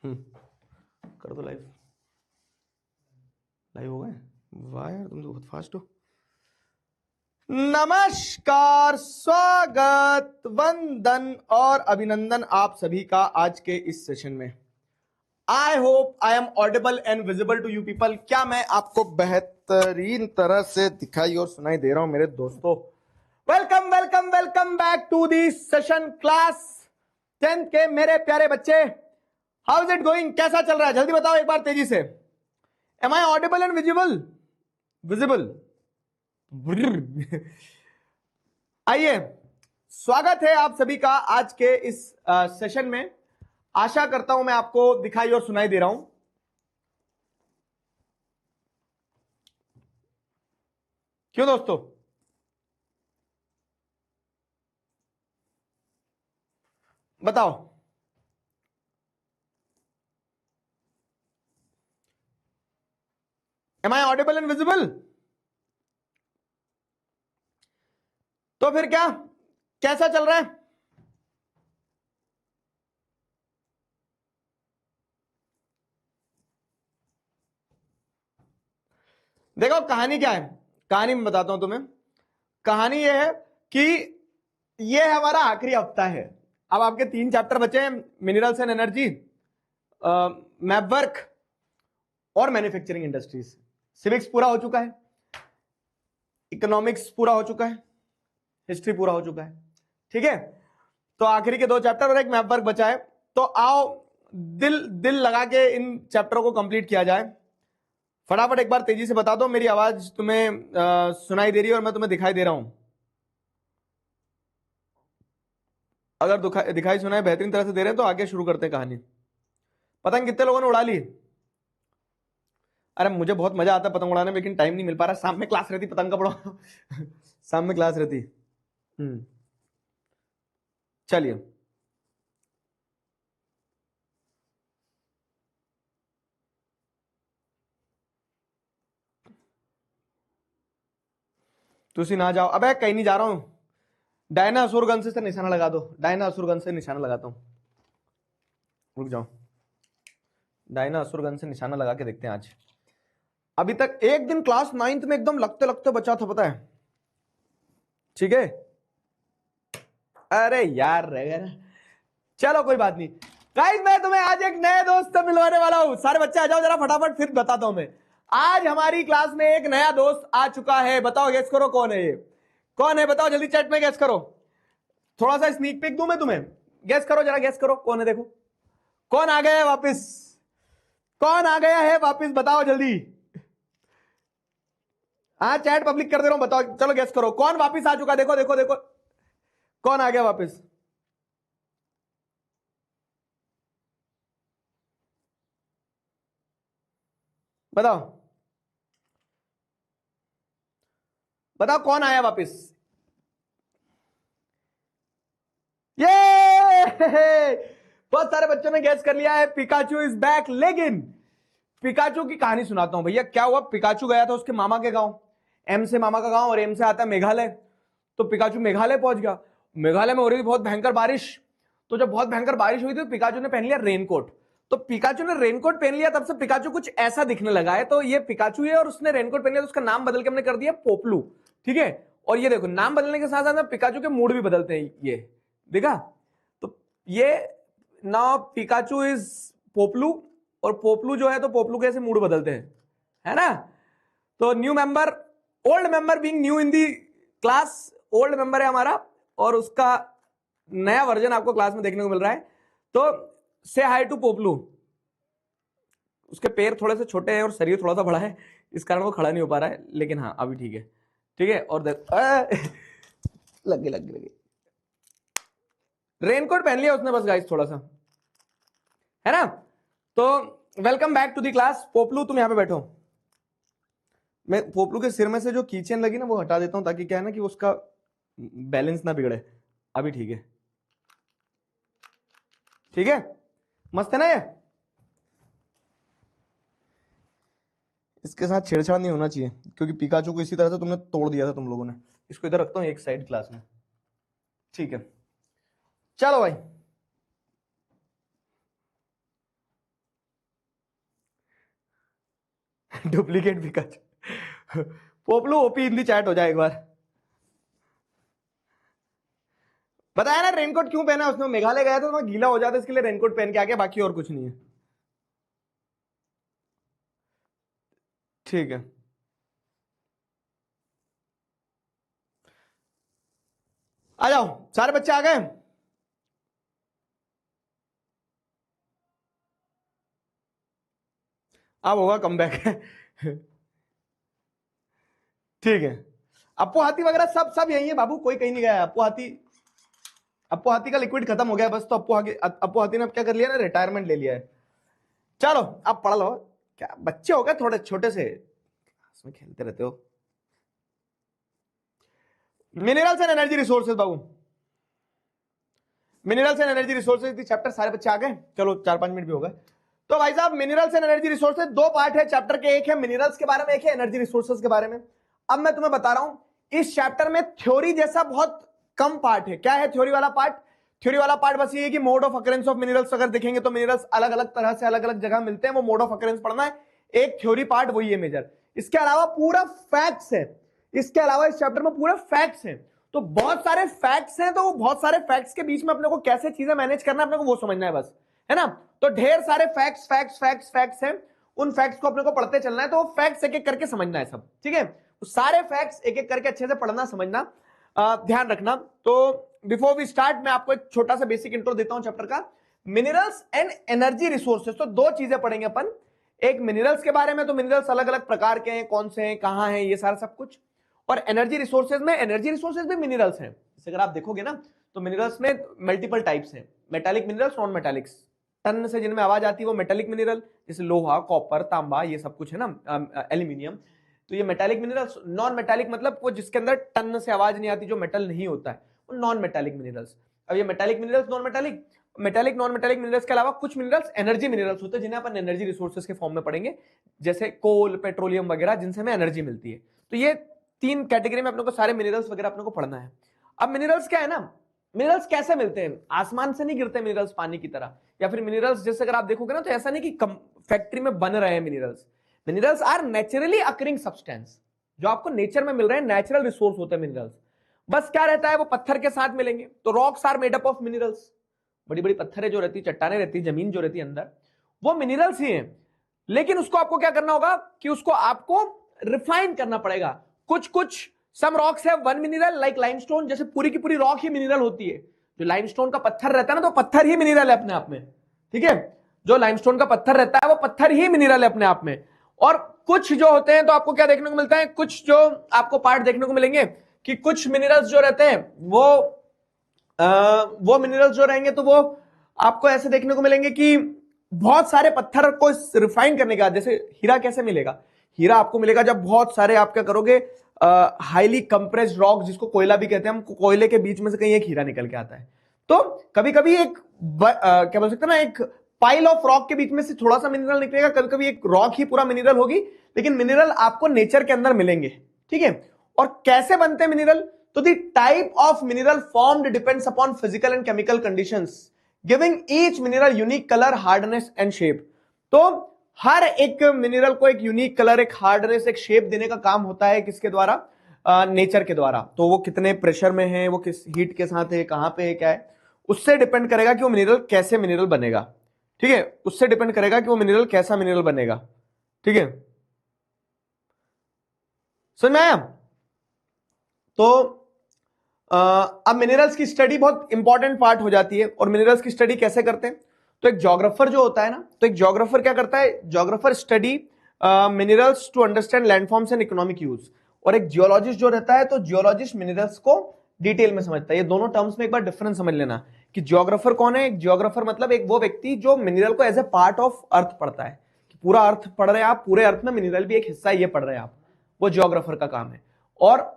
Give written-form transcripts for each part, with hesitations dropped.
कर दो live. Live हो गए? वाह यार, तुम तो बहुत फास्ट हो। नमस्कार, स्वागत, वंदन और अभिनंदन आप सभी का आज के इस सेशन में। I hope I am audible and visible to you people. क्या मैं आपको बेहतरीन तरह से दिखाई और सुनाई दे रहा हूं मेरे दोस्तों? Welcome welcome welcome back to the session class 10th के मेरे प्यारे बच्चे। How is it going? कैसा चल रहा है? जल्दी बताओ एक बार तेजी से। Am I audible and visible? Visible. आइए, स्वागत है आप सभी का आज के इस सेशन में। आशा करता हूं मैं आपको दिखाई और सुनाई दे रहा हूं। क्यों दोस्तों? बताओ। Am I audible and visible? तो फिर क्या, कैसा चल रहा है? देखो, कहानी क्या है, कहानी मैं बताता हूं तुम्हें। कहानी यह है कि यह हमारा आखिरी हफ्ता है। अब आपके 3 चैप्टर बचे हैं, minerals and energy, map work और मैन्युफैक्चरिंग इंडस्ट्रीज। सिविक्स पूरा हो चुका है, इकोनॉमिक्स पूरा हो चुका है, हिस्ट्री पूरा हो चुका है। ठीक है, तो आखिरी के 2 चैप्टर और एक मैप वर्क बचा है। तो आओ दिल दिल लगा के इन चैप्टरों को कंप्लीट किया जाए। फटाफट एक बार तेजी से बता दो, मेरी आवाज तुम्हें सुनाई दे रही है और मैं तुम्हें दिखाई दे रहा हूं? अगर दिखाई सुनाई बेहतरीन तरह से दे रहे हैं तो आगे शुरू करते हैं कहानी। पतंग कितने लोगों ने उड़ा ली? अरे मुझे बहुत मजा आता है पतंग उड़ाने में, लेकिन टाइम नहीं मिल पा रहा। शाम में क्लास रहती पतंग का पड़ा। शाम में क्लास रहती। चलिए, तुसी ना जाओ। अबे कहीं नहीं जा रहा हूं। डायनासोर गन से निशाना लगा दो। डायनासोर गन से निशाना लगाता हूं। रुक जाओ, डायनासोर गन से निशाना लगा के देखते हैं आज। अभी तक एक दिन क्लास 9th में एकदम लगते लगते बचा था, पता है? ठीक है, अरे यार रह गया ना। चलो कोई बात नहीं। गाइस, मैं तुम्हें आज एक नए दोस्त से मिलवाने वाला हूं। सारे बच्चे आ जाओ जरा फटाफट, फिर बताता हूं मैं। आज हमारी क्लास में एक नया दोस्त आ चुका है। बताओ, गेस करो कौन है ये? कौन है बताओ जल्दी, चैट में गेस करो। थोड़ा सा स्नीक पिक दूं मैं तुम्हें, गेस करो जरा, गेस करो कौन है। देखो कौन आ गया है वापस, कौन आ गया है वापस, बताओ जल्दी। हाँ, चैट पब्लिक कर दे रहा हूं, बताओ। चलो गेस करो कौन वापस आ चुका। देखो देखो देखो, कौन आ गया वापस? बताओ बताओ कौन आया वापस। ये बहुत सारे बच्चों ने गैस कर लिया है, पिकाचू इज बैक। लेकिन पिकाचू की कहानी सुनाता हूं भैया। क्या हुआ, पिकाचू गया था उसके मामा के गांव। एम से मामा का गांव और एम से आता है मेघालय। तो पिकाचू मेघालय पहुंच गया। मेघालय में हो रही थी बहुत भयंकर बारिश। तो जब बहुत भयंकर बारिश हुई तो पिकाचू ने पहन लिया रेनकोट। तो पिकाचू ने रेनकोट पहन लिया, तब से पिकाचू कुछ ऐसा दिखने लगा है। तो ये पिकाचू है और उसने रेनकोट पहन लिया, तो उसका नाम बदल के हमने कर दिया पोपलू। ठीक है, और ये देखो, नाम बदलने के साथ साथ पिकाचू के मूड भी बदलते हैं। ये देखा? तो ये नाउ पिकाचू इज पोपलू, और पोपलू जो है तो पोपलू कैसे मूड बदलते हैं, है ना? तो new member, old member being new in the class, old member है हमारा और उसका नया वर्जन आपको क्लास में देखने को मिल रहा है। तो से हाई टू पोपलू। उसके पैर थोड़े से छोटे हैं और शरीर थोड़ा सा बड़ा है, इस कारण वो खड़ा नहीं हो पा रहा है, लेकिन हाँ अभी ठीक है। ठीक है, और देख लग गई रेनकोट पहन लिया उसने बस गाइस, थोड़ा सा, है ना? तो welcome back to the class. Poplu तुम यहां पे बैठो। मैं पोपलू के सिर में से जो कीचेन लगी ना वो हटा देता हूं, ताकि क्या है ना कि उसका बैलेंस ना बिगड़े। अभी ठीक है, ठीक है, मस्त है ना ये? इसके साथ छेड़छाड़ नहीं होना चाहिए, क्योंकि पिकाचू को इसी तरह से तुमने तोड़ दिया था तुम लोगों ने। इसको इधर रखता हूं एक साइड क्लास में। ठीक है, चलो भाई। Duplicate Pikachu. Poplu OP Hindi chat हो जाए एक बार। बताया ना रेनकोट क्यों पहना उसने, मेघालय गया था तो गीला हो जाता इसके लिए रेनकोट पहन के आ गया, बाकी और कुछ नहीं है। ठीक है, आ जाओ सारे बच्चे आ गए। अब होगा कमबैक। ठीक है, अप्पू हाथी वगैरह सब सब यही है बाबू, कोई कहीं नहीं गया है। अप्पू हाथी का लिक्विड खत्म हो गया बस, तो अप्पू हाथी ने अब क्या कर लिया ना, रिटायरमेंट ले लिया है। चलो अब पढ़ लो, क्या बच्चे हो गए थोड़े छोटे से, उसमें खेलते रहते हो। Minerals and energy resources Babu, minerals and energy resources chapter, सारे बच्चे आ गए। चलो 4-5 मिनट भी हो गए। तो भाई साहब मिनरल्स एंड एनर्जी रिसोर्सेज दो पार्ट है चैप्टर के, एक है मिनरल्स के बारे में, एक है एनर्जी रिसोर्सेज के बारे में। अब मैं तुम्हें बता रहा हूं इस चैप्टर में थ्योरी जैसा बहुत कम पार्ट है। क्या है थ्योरी वाला पार्ट? थ्योरी वाला पार्ट बस ये है कि mode of occurrence of minerals अगर देखेंगे तो मिनरल्स अलग अलग तरह से अलग अलग जगह मिलते हैं, वो मोड ऑफ अकरेंस पढ़ना है, एक थ्योरी पार्ट वही है मेजर। इसके अलावा पूरा फैक्ट्स है, इसके अलावा इस चैप्टर में पूरा फैक्ट्स हैं। तो बहुत सारे फैक्ट्स हैं, तो वो बहुत सारे फैक्ट्स के बीच में अपने को कैसे चीजें मैनेज करना है अपने को वो समझना है बस, है ना। तो ढेर सारे फैक्ट्स फैक्ट्स फैक्ट्स फैक्ट्स हैं, उन फैक्ट्स को अपने को पढ़ते चलना है, तो वो फैक्ट्स एक एक करके समझना है सब, ठीक है। तो सारे फैक्ट्स एक एक करके अच्छे से पढ़ना समझना, ध्यान रखना। तो बिफोर वी स्टार्ट मैं आपको एक छोटा सा बेसिक इंट्रो देता हूं चैप्टर का। मिनरल्स एंड एनर्जी रिसोर्सेज, तो दो चीजें पढ़ेंगे अपन, एक मिनरल्स के बारे में, तो मिनरल्स अलग अलग प्रकार के हैं, कौन से हैं, कहां हैं, ये सारा सब कुछ। और एनर्जी रिसोर्सेज में, एनर्जी रिसोर्सेज में मिनरल्स हैं, जैसे अगर आप देखोगे ना तो मिनरल्स में मल्टीपल टाइप्स हैं, मेटालिक मिनरल्स, नॉन मेटालिक्स। टन से जिनमें आवाज आती है वो मेटालिक मिनरल, जैसे लोहा, कॉपर, तांबा, ये सब कुछ है ना, एल्यूमिनियम, तो ये मेटालिक मिनरल्स। नॉन मेटालिक मतलब वो जिसके अंदर टन से आवाज नहीं आती, जो मेटल नहीं होता है, वो नॉन मेटालिक मिनरल्स। अब ये metallic minerals, non metallic, metallic non metallic minerals के अलावा कुछ मिनरल्स एनर्जी मिनरल्स होते हैं, जिन्हें अपन एनर्जी रिसोर्सेज के फॉर्म में पढ़ेंगे, जैसे कोल, पेट्रोलियम वगैरह, जिनसे हमें एनर्जी मिलती है। तो ये तीन कैटेगरी में अपने को सारे मिनरल्स वगैरह अपने को पढ़ना है। अब मिनरल्स क्या है ना, मिनरल्स कैसे मिलते हैं? आसमान से नहीं गिरते मिनरल्स पानी की तरह, या फिर मिनरल्स जैसे अगर आप देखोगे ना तो ऐसा नहीं कि फैक्ट्री में बन रहे हैं minerals. Minerals are naturally occurring substance, जो आपको नेचर में मिल रहे हैं, नेचुरल रिसोर्स होते हैं मिनरल्स। बस क्या रहता है, वो पत्थर के साथ मिलेंगे, तो rocks are made up of minerals. बड़ी बड़ी पत्थरें जो रहती, चट्टाने रहती, जमीन जो रहती है अंदर, वो मिनरल्स ही हैं। लेकिन उसको आपको क्या करना होगा कि उसको आपको रिफाइन करना पड़ेगा। कुछ कुछ सम रॉक्स है वन मिनरल, लाइक लाइमस्टोन, जैसे पूरी की पूरी रॉक ही मिनरल होती है। जो लाइमस्टोन का पत्थर रहता है ना, तो पत्थर ही मिनरल है अपने आप में, ठीक है। जो लाइमस्टोन का पत्थर रहता है वो पत्थर ही मिनरल है अपने आप में। और कुछ जो होते हैं तो आपको क्या देखने को मिलता है, कुछ जो आपको पार्ट देखने को मिलेंगे कि कुछ मिनरल्स जो रहते हैं वो मिनरल्स जो रहेंगे तो वो आपको ऐसे देखने को मिलेंगे कि बहुत सारे पत्थर को रिफाइन करने के बाद, जैसे हीरा कैसे मिलेगा, हीरा आपको मिलेगा जब बहुत सारे आप क्या करोगे, हाईली कंप्रेस्ड रॉक, जिसको कोयला भी कहते हैं हम, कोयले के बीच में से कहीं एक हीरा निकल के आता है। तो कभी कभी एक क्या बोल सकते हैं ना, एक पाइल ऑफ रॉक के बीच में से थोड़ा सा मिनरल निकलेगा, कभी कभी एक रॉक ही पूरा मिनरल होगी, लेकिन मिनरल आपको नेचर के अंदर मिलेंगे, ठीक है। और कैसे बनते हैं मिनरल, तो the type of mineral formed depends upon physical and chemical conditions, giving each mineral unique colour, hardness and shape. तो हर एक मिनरल को एक यूनिक कलर, एक हार्डनेस, एक शेप देने का काम होता है किसके द्वारा, नेचर के द्वारा। तो वो कितने प्रेशर में है, वो किस हीट के साथ है, कहां पे है, क्या है, उससे डिपेंड करेगा कि वो मिनरल कैसे मिनरल बनेगा, ठीक है। उससे डिपेंड करेगा कि वो मिनरल कैसा मिनरल बनेगा, ठीक है। समझ में आया? तो अब मिनरल्स की स्टडी बहुत इंपॉर्टेंट पार्ट हो जाती है। और मिनरल्स की स्टडी कैसे करते हैं, तो एक ज्योग्राफर जो होता है ना, तो एक ज्योग्राफर क्या करता है, geographer study minerals to understand landforms and economic use. और एक जियोलॉजिस्ट जो रहता है, तो जियोलॉजिस्ट मिनरल्स को डिटेल में समझता है। ये दोनों टर्म्स में एक बार डिफरेंस समझ लेना कि ज्योग्राफर कौन है। एक ज्योग्राफर मतलब एक वो व्यक्ति जो मिनरल को as a part of earth पढ़ता है, कि पूरा अर्थ पढ़ रहे हैं आप, पूरे अर्थ में मिनरल भी एक हिस्सा ये पढ़ रहे हैं आप, वो ज्योग्राफर का काम है। और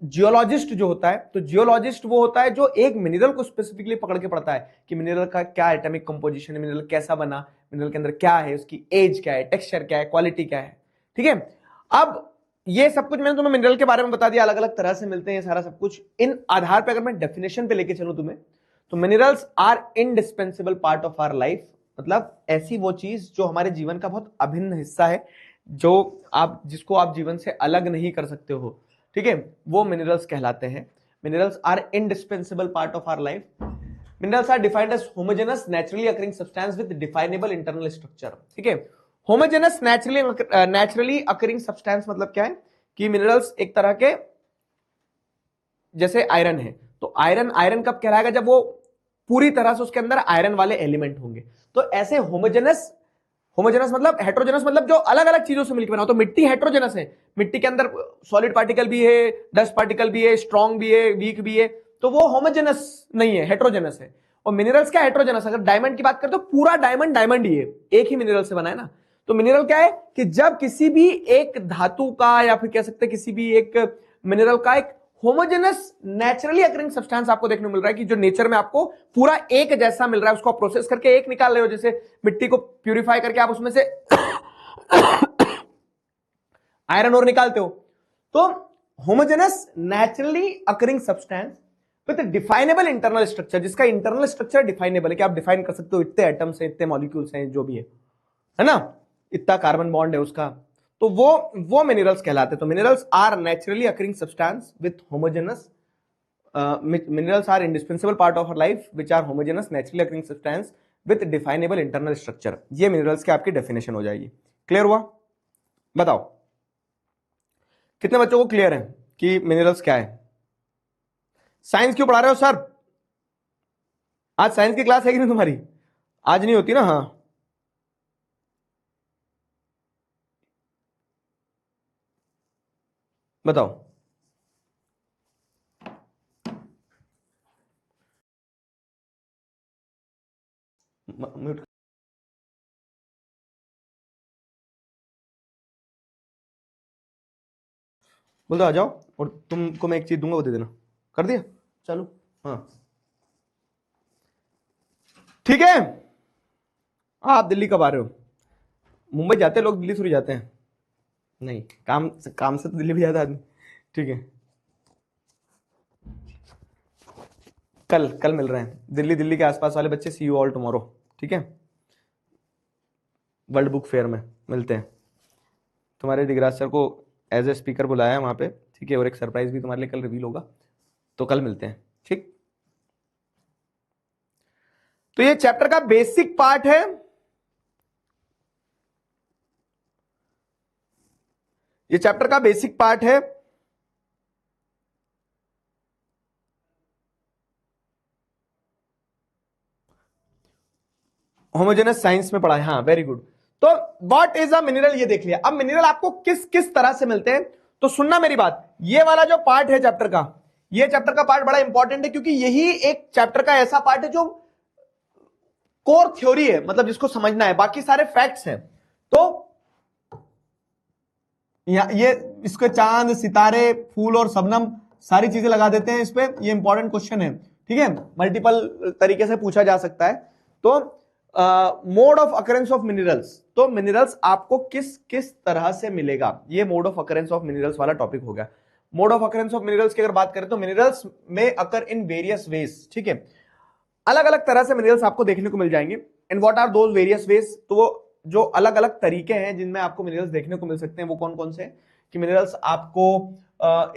जियोलॉजिस्ट जो होता है, तो जियोलॉजिस्ट वो होता है जो एक मिनरल को स्पेसिफिकली पकड़ के पढ़ता है कि मिनरल का क्या एटॉमिक कंपोजिशन है, मिनरल कैसा बना, मिनरल के अंदर क्या है, उसकी एज क्या है, टेक्सचर क्या है, क्वालिटी क्या है, ठीक है। अब ये सब कुछ मैंने तुम्हें मिनरल के बारे में बता दिया, अलग अलग तरह से मिलते हैं सारा सब कुछ। इन आधार पर अगर मैं डेफिनेशन पे लेके चलूं तुम्हें, तो minerals are indispensable part of our life, मतलब ऐसी वो चीज जो हमारे जीवन का बहुत अभिन्न हिस्सा है, जो आप जिसको आप जीवन से अलग नहीं कर सकते हो, ठीक है, वो मिनरल्स कहलाते हैं। Minerals are indispensable part of our life. Minerals are defined as homogeneous naturally occurring substance with definable internal structure, ठीक है। होमोजेनस नेचुरली अकरिंग सब्सटेंस मतलब क्या है कि मिनरल्स एक तरह के, जैसे आयरन है, तो आयरन आयरन कब कहलाएगा, जब वो पूरी तरह से उसके अंदर आयरन वाले एलिमेंट होंगे। तो ऐसे होमोजेनस, होमोजेनस मतलब हेट्रोजेनस मतलब जो अलग अलग चीजों से मिलकर बना हो। तो मिट्टी हेट्रोजेनस है, मिट्टी के अंदर सॉलिड पार्टिकल भी है, डस्ट पार्टिकल भी है, स्ट्रॉन्ग भी है, वीक भी है, तो वो होमोजेनस नहीं है, हेट्रोजेनस है। और मिनरल्स क्या हेट्रोजेनस, अगर डायमंड की बात करें तो पूरा डायमंड डायमंड ही है, एक ही मिनरल से बना है ना। तो मिनरल क्या है कि जब किसी भी एक धातु का या फिर कह सकते हैं किसी भी एक मिनरल का एक होमोजेनस नेचुरली अकरिंग सब्सटेंस आपको देखने को मिल रहा है कि जो नेचर में आपको पूरा एक जैसा मिल रहा है, उसको प्रोसेस करके एक निकाल रहे हो, जैसे मिट्टी को प्यूरिफाई करके आप उसमें से आयरन और निकालते हो। तो homogeneous naturally occurring substance with definable internal structure, जिसका इंटरनल स्ट्रक्चर डिफाइनेबल है कि आप डिफाइन कर सकते हो इतने एटम्स हैं, इतने मॉलिक्यूल्स हैं, जो भी है ना, इतना कार्बन बॉन्ड है उसका, तो वो मिनरल्स कहलाते हैं। तो minerals are naturally occurring substance with homogeneous, minerals are indispensable part of our life which are homogeneous naturally occurring substance with definable internal structure. ये मिनरल्स की आपकी डेफिनेशन हो जाएगी। क्लियर हुआ? बताओ कितने बच्चों को क्लियर है कि मिनरल्स क्या है? साइंस क्यों पढ़ा रहे हो सर? आज साइंस की क्लास है कि नहीं तुम्हारी? आज नहीं होती ना? हाँ, बताओ। म्यूट बोल दो, आ जाओ, और तुमको मैं एक चीज दूंगा, वो दे देना। कर दिया चालू? हाँ, ठीक है। आप दिल्ली कब आ रहे हो? मुंबई जाते हैं लोग, दिल्ली थोड़ी जाते हैं। नहीं, काम से तो दिल्ली भी जाता है आदमी। ठीक है, कल कल मिल रहे हैं दिल्ली दिल्ली के आसपास वाले बच्चे। सी यू ऑल टुमारो, ठीक है, वर्ल्ड बुक फेयर में मिलते हैं। तुम्हारे दिगराज सर को एज ए स्पीकर बुलाया है वहां पे, ठीक है, और एक सरप्राइज भी तुम्हारे लिए कल रिवील होगा, तो कल मिलते हैं, ठीक। तो ये चैप्टर का बेसिक पार्ट है। ये चैप्टर का बेसिक पार्ट है। होमोजेनस साइंस में पढ़ा है, हाँ, वेरी गुड। तो व्हाट इज अ मिनरल, ये देख लिया। अब मिनरल आपको किस किस तरह से मिलते हैं, तो सुनना मेरी बात। ये वाला जो पार्ट है चैप्टर का, ये चैप्टर का पार्ट बड़ा इंपॉर्टेंट है, क्योंकि यही एक चैप्टर का ऐसा पार्ट है जो कोर थ्योरी है, मतलब जिसको समझना है, बाकी सारे फैक्ट्स हैं। तो ये इसके चांद सितारे फूल और शबनम सारी चीजें लगा देते हैं इस पे। ये इंपॉर्टेंट क्वेश्चन है, ठीक है, मल्टीपल तरीके से पूछा जा सकता है। तो mode of occurrence of minerals, तो मिनरल्स आपको किस किस तरह से मिलेगा, ये mode of occurrence of minerals वाला टॉपिक हो गया। Mode of occurrence of minerals की अगर बात करें तो मिनरल्स में अकर इन वेरियस वेज, ठीक है, अलग अलग तरह से मिनरल्स आपको देखने को मिल जाएंगे। And what are those various ways, तो वो जो अलग अलग तरीके हैं जिनमें आपको मिनरल्स देखने को मिल सकते हैं, वो कौन कौन से हैं कि मिनरल्स आपको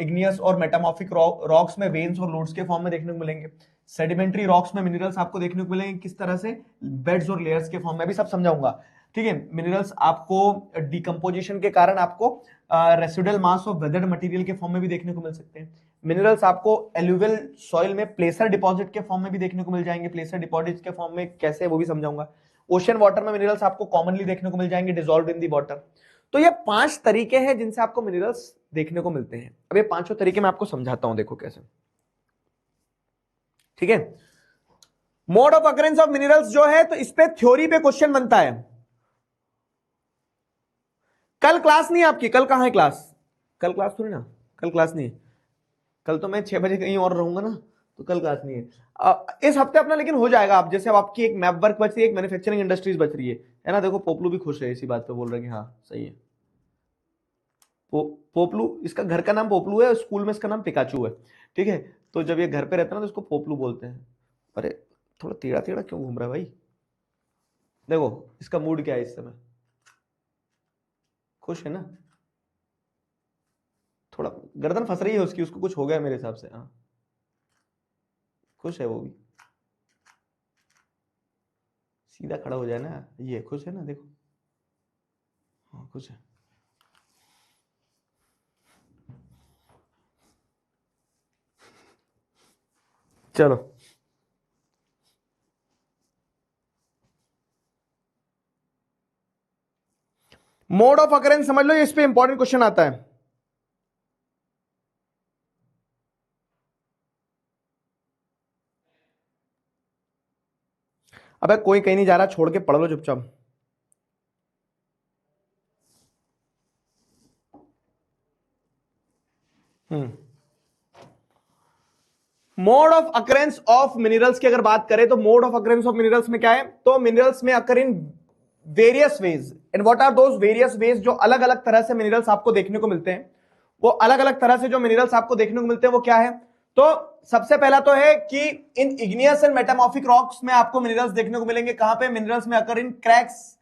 इग्नियस और मेटामॉर्फिक रॉक्स में वेन्स और लोड्स के फॉर्म में देखने को मिलेंगे। सेडिमेंट्री रॉक्स में मिनरल्स आपको देखने को मिलेंगे किस तरह से, बेड्स और लेयर्स के फॉर्म में, भी सब समझाऊंगा, ठीक है। मिनरल्स आपको डिकम्पोजिशन के कारण आपको residual mass of weathered material के फॉर्म में भी देखने को मिल सकते हैं। मिनरल्स आपको एल्यूवियल सॉइल में प्लेसर डिपॉजिट के फॉर्म में भी देखने को मिल जाएंगे। प्लेसर डिपॉजिट के फॉर्म में कैसे, वो भी समझाऊंगा। ओशन वाटर में मिनरल्स आपको कॉमनली देखने को मिल जाएंगे डिसॉल्व्ड इन दी वाटर। तो ये 5 तरीके हैं जिनसे आपको मिनरल्स देखने को मिलते हैं। अब ये पांचों तरीके मैं आपको समझाता हूं, देखो कैसे, ठीक है। Mode of occurrence of minerals जो है, तो इस पे थ्योरी पे क्वेश्चन बनता है। कल क्लास नहीं है आपकी, कल कहां है क्लास? कल क्लास थोड़ी ना, कल क्लास नहीं है। कल तो मैं 6 बजे कहीं और रहूंगा ना, तो कल क्लास नहीं है। इस हफ्ते अपना लेकिन हो जाएगा। आप जैसे अब आपकी एक मैप वर्क बच रही है, एक मैन्युफैक्चरिंग इंडस्ट्रीज बच रही है ना। देखो पोपलू भी खुश है इसी बात पे, बोल रहे हैं कि हाँ सही है। पोपलू, इसका घर का नाम पोपलू है, स्कूल में इसका नाम पिकाचू है, ठीक है। तो जब ये घर पे रहता है ना तो इसको पोपलू बोलते हैं। अरे थोड़ा टेढ़ा टेढ़ा क्यों घूम रहा है भाई? देखो इसका मूड क्या है इस समय, खुश है ना? थोड़ा गर्दन फंस रही है उसकी, उसको कुछ हो गया मेरे हिसाब से। हाँ खुश है वो भी, सीधा खड़ा हो जाए ना, ये खुश है ना, देखो। हाँ खुश है। चलो मोड ऑफ अकरेंस समझ लो, इस पे इंपॉर्टेंट क्वेश्चन आता है। अबे कोई कहीं नहीं जा रहा, छोड़ के पढ़ लो चुपचाप। Mode of occurrence of minerals की अगर बात करें तो mode of occurrence of minerals में क्या है, तो मिनरल्स में occur in various ways. And what are those various ways? जो अलग अलग तरह से मिनरल्स आपको देखने को मिलते हैं, वो अलग अलग तरह से जो मिनरल्स आपको देखने को मिलते हैं वो क्या है? तो सबसे पहला तो है कि इन इग्नियस एंड मेटामॉर्फिक रॉक्स में आपको मिनरल्स देखने को मिलेंगे। कहां पे? मिनरल्स में अकर इन क्रैक्स,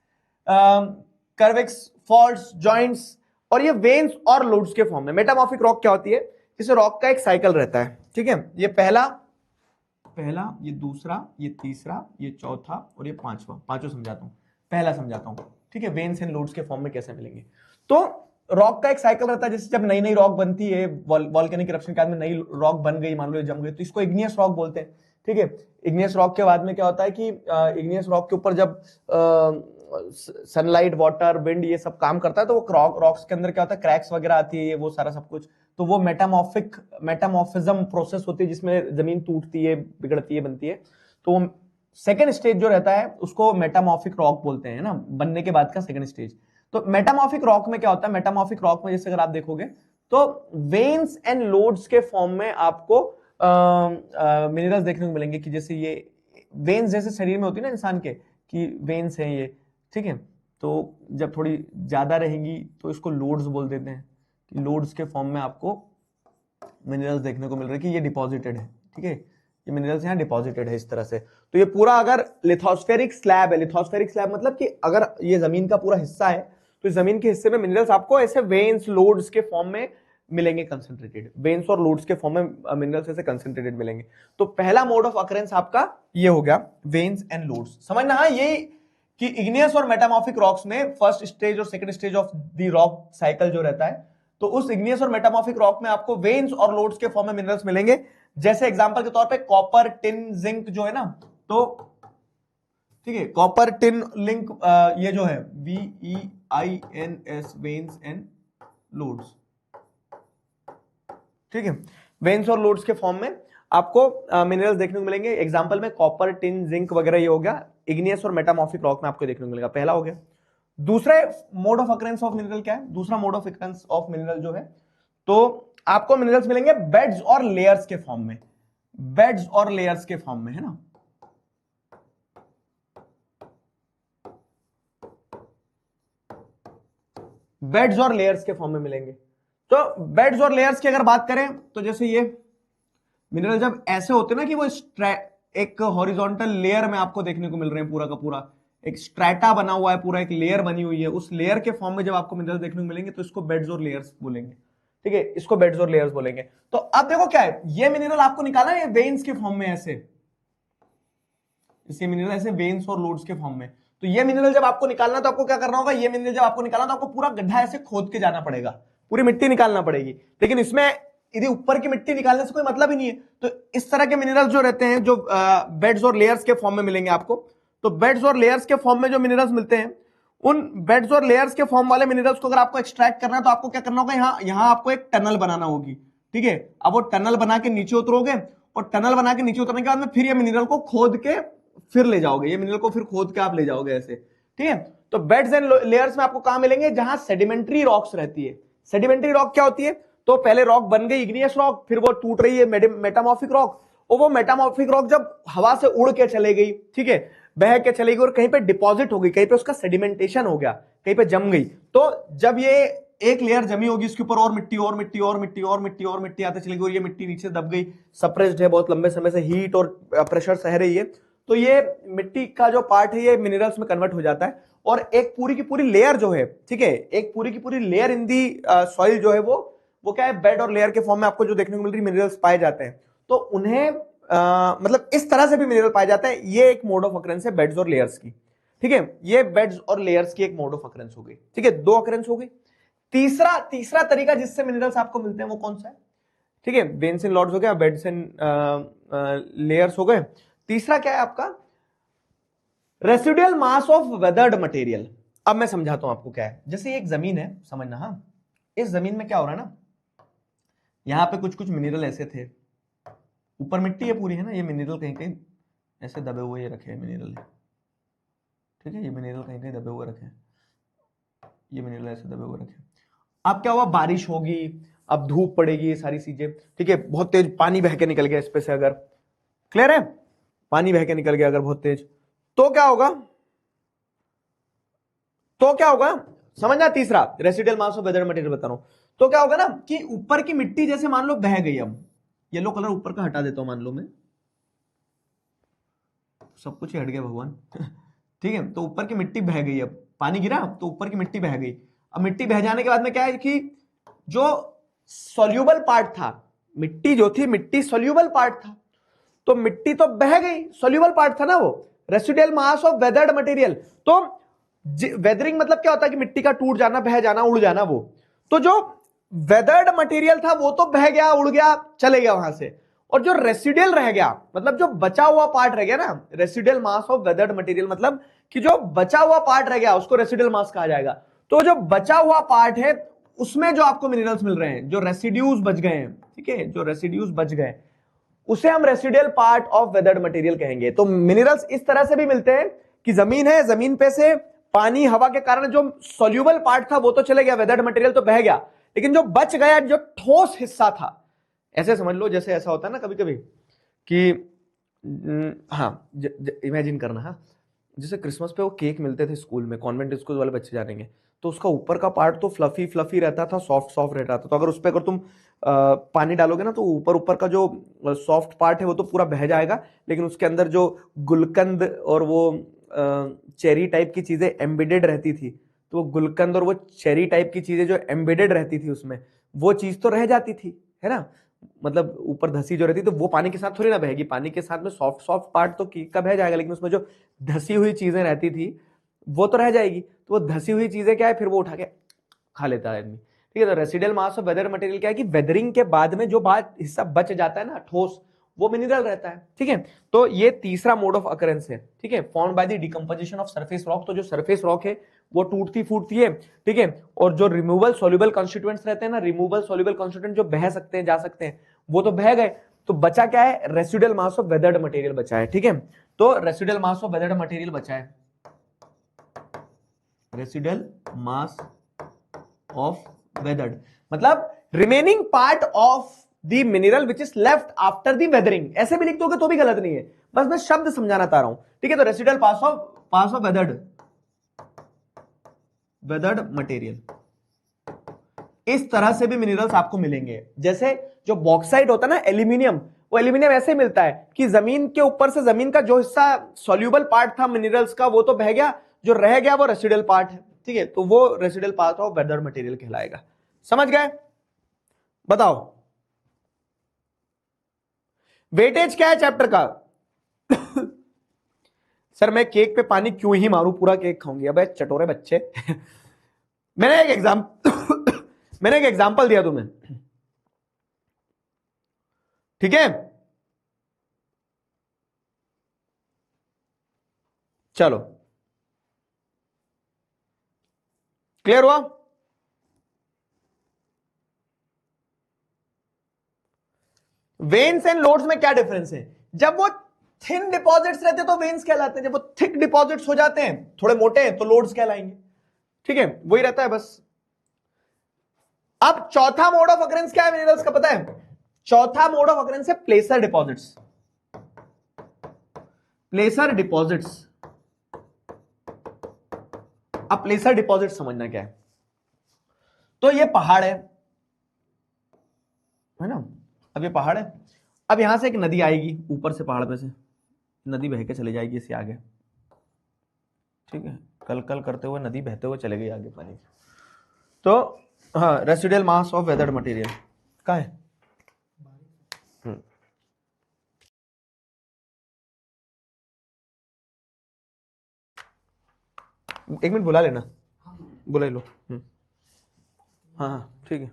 कर्विक्स, फॉल्ट्स, जॉइंट्स, और ये वेन्स और लोड्स के फॉर्म में। मेटामॉर्फिक रॉक क्या होती है? इस रॉक का एक साइकिल रहता है, ठीक है। ये पहला, ये दूसरा, ये तीसरा, ये चौथा और ये पांचवा। पांचों समझाता हूं, पहला समझाता हूं, ठीक है। वेन्स एंड लोड्स के फॉर्म में कैसे मिलेंगे? तो रॉक का एक साइकिल रहता है। जैसे जब नई नई रॉक बनती है, वॉल्केनिक इरप्शन के बाद में नई रॉक बन गई, मान लो जम गई, तो इसको इग्नियस रॉक बोलते हैं, ठीक है। इग्नियस रॉक के बाद में क्या होता है कि इग्नियस रॉक के ऊपर जब सनलाइट, वाटर, विंड, ये सब काम करता है, तो वो रॉक्स के अंदर क्या होता है, क्रैक्स वगैरह आती है, ये वो सारा सब कुछ। तो वो मेटामॉर्फिज्म प्रोसेस होती है, जिसमें जमीन टूटती है, बिगड़ती है, बनती है। तो सेकेंड स्टेज जो रहता है उसको मेटामॉर्फिक रॉक बोलते हैं ना, बनने के बाद का सेकेंड स्टेज। तो मेटामॉर्फिक रॉक में क्या होता है? मेटामॉर्फिक रॉक में जैसे अगर आप देखोगे तो वेन्स एंड लोड्स के फॉर्म में आपको मिनरल्स देखने को मिलेंगे। कि जैसे ये वेन्स जैसे शरीर में होती है ना इंसान के, कि वेन्स हैं ये, ठीक है। तो जब थोड़ी ज्यादा रहेंगी तो इसको लोड्स बोल देते हैं, कि लोड्स के फॉर्म में आपको मिनरल्स देखने को मिल रहे हैं कि ये डिपॉजिटेड है, ठीक है। ये मिनरल्स यहाँ डिपॉजिटेड है इस तरह से। तो ये पूरा अगर लिथोस्फेरिक स्लैब है, लिथोस्फेरिक स्लैब मतलब कि अगर ये जमीन का पूरा हिस्सा है, तो जमीन के हिस्से में मिनरल्स आपको ऐसे वेन्स, लोड्स के फॉर्म में मिलेंगे, कंसेंट्रेटेड। वेन्स और लोड्स के फॉर्म में मिनरल्स ऐसे कंसेंट्रेटेड मिलेंगे। तो पहला मोड ऑफ अकरेंस आपका ये हो गया, वेन्स एंड लोड्स। समझना हाँ, ये कि इग्नियस और मेटामॉर्फिक रॉक्स में फर्स्ट स्टेज और second stage of the rock cycle जो रहता है, तो उस इग्नियस और मेटामॉर्फिक रॉक में आपको वेन्स और लोड्स के फॉर्म में मिनरल्स मिलेंगे। जैसे एग्जांपल के तौर पे कॉपर, टिन, जिंक जो है ना, तो ठीक है, कॉपर, टिन, लिंक, ये जो है VEINS, वेन्स एंड लोड्स, ठीक है। वेन्स और लोड्स के फॉर्म में आपको मिनरल्स देखने को मिलेंगे। एग्जांपल में कॉपर, टिन, जिंक वगैरह ये हो गया इग्नियस और मेटामॉर्फिक रॉक में आपको देखने को मिलेगा। पहला हो गया। दूसरा mode of occurrence of mineral क्या है? दूसरा mode of occurrence of mineral जो है, तो आपको मिनरल्स मिलेंगे बेड्स और लेयर्स के फॉर्म में। बेड्स और लेयर्स के फॉर्म में, है ना। बेड्स और लेयर्स के फॉर्म में मिलेंगे। तो बेड्स और लेयर्स की अगर बात करें तो जैसे ये मिनरल जब ऐसे होते हैं ना कि वो एक हॉरिजॉन्टल लेयर में आपको देखने को मिल रहे हैं, पूरा का पूरा एक स्ट्रैटा बना हुआ है, पूरा एक लेयर बनी हुई है, उस लेयर के फॉर्म में जब आपको मिनरल देखने को मिलेंगे तो इसको बेड्स और लेयर्स बोलेंगे, ठीक है। इसको बेड्स और लेयर्स बोलेंगे। तो अब देखो क्या है, ये मिनरल आपको निकाला है वेन्स के फॉर्म में, ऐसे इसे मिनरल ऐसे वेन्स और लोड्स के फॉर्म में। तो ये मिनरल जब आपको निकालना तो आपको क्या करना होगा? ये मिनरल जब आपको निकालना तो आपको पूरा गड्ढा ऐसे खोद के जाना पड़ेगा, पूरी मिट्टी निकालना पड़ेगी। लेकिन इसमें यदि ऊपर की मिट्टी निकालने से कोई मतलब ही नहीं है। तो इस तरह के मिनरल जो रहते हैं, जो बेड्स और लेयर्स के फॉर्म में मिलेंगे आपको। तो बेड्स और लेयर्स के फॉर्म में जो मिनरल्स मिलते हैं, उन बेड्स और लेयर्स के फॉर्म वाले मिनरल्स को अगर आपको एक्सट्रैक्ट करना है तो आपको क्या करना होगा? यहां आपको एक टनल बनाना होगी, ठीक है। अब वो टनल बना के नीचे उतरोगे, और टनल बना के नीचे उतरने के बाद में फिर ये मिनरल को खोद के फिर ले जाओगे, ये मिनरल को फिर खोद के आप ले जाओगे ऐसे, ठीक है। तो बेड्स एंड लेयर्स में आपको कहां मिलेंगे? जहां सेडिमेंट्री रॉक्स रहती है। सेडिमेंट्री रॉक क्या होती है? तो पहले रॉक बन गई इग्नियस रॉक, फिर वो टूट रही है मेटामॉर्फिक रॉक, और वो मेटामॉर्फिक रॉक जब हवा से उड़ के चले गई, ठीक है, बह के चली गई और कहीं पे डिपॉजिट हो गई, कहीं पे उसका सेडिमेंटेशन हो गया, कहीं पे जम गई। तो जब ये एक लेयर जमी होगी, इसके ऊपर और मिट्टी और मिट्टी और मिट्टी और मिट्टी और मिट्टी आते चलेगी, और ये मिट्टी नीचे दब गई, सप्रेस्ड है, बहुत लंबे समय से हीट और प्रेशर सह रही है, तो ये मिट्टी का जो पार्ट है ये मिनरल्स में कन्वर्ट हो जाता है, और एक पूरी की पूरी लेयर जो है, ठीक है, एक पूरी की पूरी लेयर इन दी सॉइल जो है वो क्या है, बेड और लेयर के फॉर्म में आपको जो देखने को मिल रही मिनरल्स पाए जाते हैं। तो उन्हें मतलब इस तरह से भी मिनरल पाए जाते हैं। ये एक मोड ऑफ अकरेंस है बेड्स और लेयर्स की, ठीक है, ये बेड्स और लेयर्स की एक मोड ऑफ अकरेंस हो गई, ठीक है, दो अकरेंस हो गई। तीसरा तरीका जिससे मिनरल्स आपको मिलते हैं वो कौन सा है, ठीक है, वेन्स एंड लॉर्ड्स हो गया, बेड्स एंड लेयर्स हो गए। तीसरा क्या है आपका, residual mass of weathered material. अब मैं समझाता हूं आपको क्या है। जैसे एक जमीन है, समझना, हाँ, इस जमीन में क्या हो रहा है ना, यहां पे कुछ कुछ मिनरल ऐसे थे, ऊपर मिट्टी है पूरी, है ना, ये मिनरल कहीं कहीं ऐसे दबे हुए ये रखे हैं मिनरल, ठीक है, ये मिनरल कहीं कहीं दबे हुए रखे हैं, ये मिनरल ऐसे दबे हुए रखे हैं। अब क्या हुआ, बारिश होगी, अब धूप पड़ेगी, ये सारी चीजें, ठीक है, बहुत तेज पानी बह के निकल गया इस पे से, अगर क्लियर है, पानी बह के निकल गया अगर बहुत तेज, तो क्या होगा, समझना। तीसरा residual mass of weather material बता रहा हूं, तो क्या होगा ना कि ऊपर की मिट्टी जैसे मान लो बह गई, अब येलो कलर ऊपर का हटा देता हूं, मान लो मैं, सब कुछ ही हट गया भगवान ठीक है, तो ऊपर की मिट्टी बह गई, अब पानी गिरा तो ऊपर की मिट्टी बह गई। अब मिट्टी बह जाने के बाद में क्या है कि जो सॉल्यूबल पार्ट था, मिट्टी जो थी, मिट्टी सॉल्यूबल पार्ट था, तो मिट्टी तो बह गई, सॉल्यूबल पार्ट था ना वो, residual mass of weathered material. तो वेदरिंग मतलब क्या होता है कि मिट्टी का टूट जाना, बह जाना, उड़ जाना, वो तो जो वेदर्ड मटेरियल था वो तो बह गया, उड़ गया, चले गया वहां से, और जो रेसिडुअल रह गया, मतलब जो बचा हुआ पार्ट रह गया ना, residual mass of weathered material मतलब कि जो बचा हुआ पार्ट रह गया उसको रेसिडुअल मास कहा जाएगा। तो जो बचा हुआ पार्ट है उसमें जो आपको मिनरल्स मिल रहे हैं, जो रेसिड्यूज बच गए हैं, ठीक है, जो रेसिड्यूज बच गए उसे हम residual part of weathered material कहेंगे। तो मिनरल्स इस तरह से भी मिलते हैं कि जमीन है, जमीन पे से पानी हवा के कारण जो सॉल्यूबल पार्ट था वो तो चले गया, वेदर्ड मटेरियल तो बह गया, लेकिन जो बच गया, जो ठोस हिस्सा था, ऐसे समझ लो जैसे ऐसा होता है ना कभी कभी कि हाँ, इमेजिन करना, हाँ, जैसे क्रिसमस पे वो केक मिलते थे स्कूल में, कॉन्वेंट स्कूल वाले बच्चे जानेंगे, तो उसका ऊपर का पार्ट तो फ्लफी फ्लफी रहता था, सॉफ्ट सॉफ्ट रहता था, तो अगर उस पर अगर तुम पानी डालोगे ना तो ऊपर ऊपर का जो सॉफ्ट पार्ट है वो तो पूरा बह जाएगा, लेकिन उसके अंदर जो गुलकंद और वो चेरी टाइप की चीजें एम्बेडेड रहती थी, तो वो गुलकंद और वो चेरी टाइप की चीजें जो एम्बेडेड रहती थी उसमें, वो चीज तो रह जाती थी, है ना, मतलब ऊपर धसी जो रहती, तो वो पानी के साथ थोड़ी ना बहेगी, पानी के साथ में सॉफ्ट सॉफ्ट पार्ट तो केक का बह जाएगा, लेकिन उसमें जो धसी हुई चीजें रहती थी वो तो रह जाएगी। तो वो धसी हुई चीजें क्या है, फिर वो उठा के खा लेता है आदमी, ठीक है। तो residual mass of weather material क्या है कि वेदरिंग के बाद में जो बात हिस्सा बच जाता है ना, ठोस, वो मिनरल रहता है, ठीक है। तो ये तीसरा मोड ऑफ अकरेंस है, ठीक है, formed by the decomposition of surface rock. तो जो सरफेस रॉक है वो टूटती फूटती है, ठीक है, और जो रिमूवल सॉल्युबल कॉन्स्टिट्यूएंट्स रहते हैं ना, रिमूवल सॉल्युबल कॉन्स्टिट्यूएंट जो बह सकते हैं, जा सकते हैं, वो तो बह गए, तो बचा क्या है, residual mass of weathered material बचा है, ठीक है। तो residual mass of weathered material बचा है, रेसिडुअल मास ऑफ वेदर्ड मतलब remaining part of the mineral which is left after the weathering. ऐसे भी लिख दोगे तो भी गलत नहीं है, बस मैं शब्द समझाना चाह रहा हूं, ठीक है। तो residual pass of weathered material, इस तरह से भी मिनरल्स आपको मिलेंगे। जैसे जो बॉक्साइट होता है ना, एल्यूमिनियम, वो एल्यूमिनियम ऐसे मिलता है कि जमीन के ऊपर से जमीन का जो हिस्सा सॉल्यूबल पार्ट था मिनरल्स का वो तो बह गया, जो रह गया वो रेसिडुअल पार्ट है, ठीक है, तो वो residual part of weather material कहलाएगा। समझ गए? बताओ वेटेज क्या है चैप्टर का सर मैं केक पे पानी क्यों ही मारूं, पूरा केक खाऊंगी। अब चटोरे बच्चे मैंने एक मैंने एक एग्जांपल दिया तुम्हें, ठीक है। चलो क्लियर हुआ? वेन्स एंड लोड्स में क्या डिफरेंस है? जब वो थिन डिपॉजिट्स रहते तो वेन्स कहलाते हैं, जब वो थिक डिपॉजिट्स हो जाते हैं, थोड़े मोटे हैं, तो लोड्स कहलाएंगे, ठीक है, वही रहता है बस। अब चौथा मोड ऑफ अकरेंस क्या है मिनरल्स का, पता है? चौथा मोड ऑफ अकरेंस है प्लेसर डिपॉजिट्स। प्लेसर डिपॉजिट्स, अब प्लेसर डिपॉजिट समझना क्या है। तो ये पहाड़ है ना, अब ये पहाड़ है, अब यहां से एक नदी आएगी ऊपर से पहाड़ पे से, नदी बह के चली जाएगी इससे आगे, ठीक है, कल कल करते हुए नदी बहते हुए चले गई आगे पानी। तो हाँ, residual mass of weathered material क्या है? एक मिनट बुला लेना, बुला लो। हाँ हाँ ठीक है।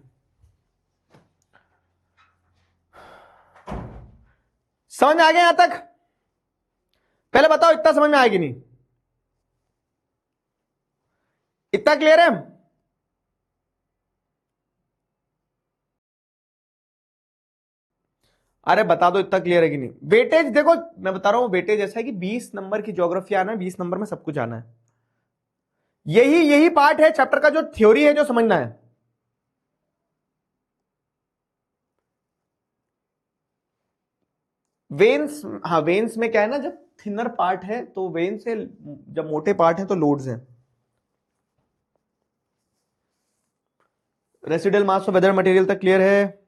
समझ में आ गया यहां तक? पहले बताओ इतना समझ में आएगी नहीं? इतना क्लियर है? अरे बता दो इतना क्लियर है कि नहीं? वेटेज देखो, मैं बता रहा हूं, वेटेज ऐसा है कि 20 नंबर की ज्योग्राफी आना है, 20 नंबर में सब कुछ आना है। यही यही पार्ट है चैप्टर का जो थ्योरी है जो समझना है। वेन्स, हाँ वेन्स में क्या है ना, जब थिनर पार्ट है तो वेन्स से, जब मोटे पार्ट है तो लोड्स हैं। Residual mass of weather material तक क्लियर है?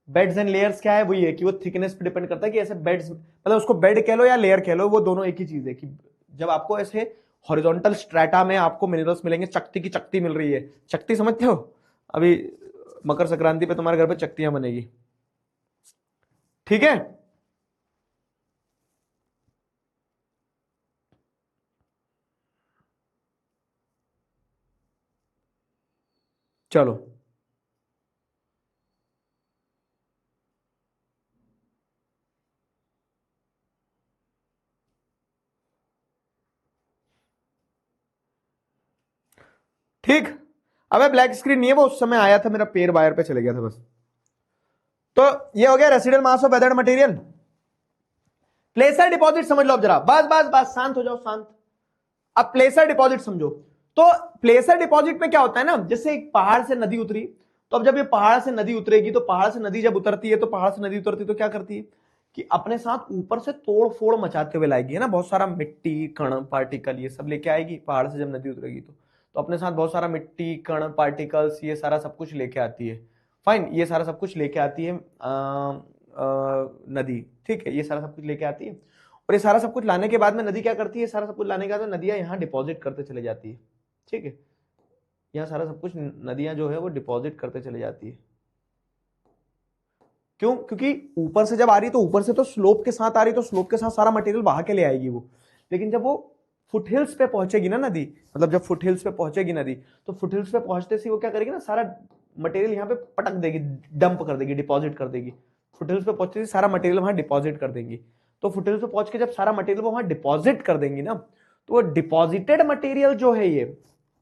बेड्स एंड लेयर्स क्या है? वही है कि वो थिकनेस पे डिपेंड करता है कि ऐसे बेड्स, मतलब उसको बेड कह लो या लेयर कह लो, वो दोनों एक ही चीज है। कि जब आपको ऐसे हॉरिजॉन्टल स्ट्रेटा में आपको मिनरल्स मिलेंगे, चकती की चकती मिल रही है, चकती समझते हो? अभी मकर संक्रांति पे तुम्हारे घर पे चकतियां बनेगी, ठीक है? चलो ठीक। अबे ब्लैक स्क्रीन नहीं है, वो उस समय आया था, मेरा पैर वायर पे चले गया था बस। तो ये हो गया residual mass of weather material. Placer deposit समझ लो अब जरा, बस बस बस शांत हो जाओ, शांत। अब प्लेसर डिपॉजिट समझो। तो प्लेसर डिपॉजिट में क्या होता है ना, जैसे एक पहाड़ से नदी उतरी, तो अब जब ये पहाड़ से नदी उतरेगी, तो पहाड़ से नदी जब उतरती है, तो पहाड़ से नदी उतरती है तो क्या करती है कि अपने साथ ऊपर से तोड़ फोड़ मचाते हुए लाएगी, है ना, बहुत सारा मिट्टी कण पार्टिकल ये सब लेके आएगी पहाड़ से जब नदी उतरेगी तो अपने साथ बहुत सारा मिट्टी कण पार्टिकल्स ये सारा सब कुछ लेके आती है। फाइन, ये सारा सब कुछ लेके आती है नदी, ठीक है, ये सारा सब कुछ लेके आती है। और ये सारा सब कुछ लाने के बाद में नदी क्या करती है, सारा सब कुछ लाने के बाद में नदियां यहाँ डिपॉजिट करते चले जाती है, ठीक है, यहाँ सारा सब कुछ नदियां जो है वो डिपॉजिट करते चले जाती है। क्यों? क्योंकि ऊपर से जब आ रही तो ऊपर से तो स्लोप के साथ आ रही, तो स्लोप के साथ सारा मटेरियल बहा के ले आएगी वो। लेकिन जब वो फुट हिल्स पे पहुंचेगी ना नदी, मतलब जब फुट हिल्स पे पहुंचेगी नदी, तो फुट हिल्स पे पहुंचते से वो क्या करेगी ना, सारा मटेरियल यहाँ पे पटक देगी, डंप कर देगी, डिपॉजिट कर देगी। फुट हिल्स पे पहुंचते ही सारा मटेरियल वहां डिपॉजिट कर देंगी। तो फुट हिल्स पे पहुंच के जब सारा मटेरियल वहां डिपॉजिट कर देंगी ना, तो वो डिपॉजिटेड मटेरियल जो है, ये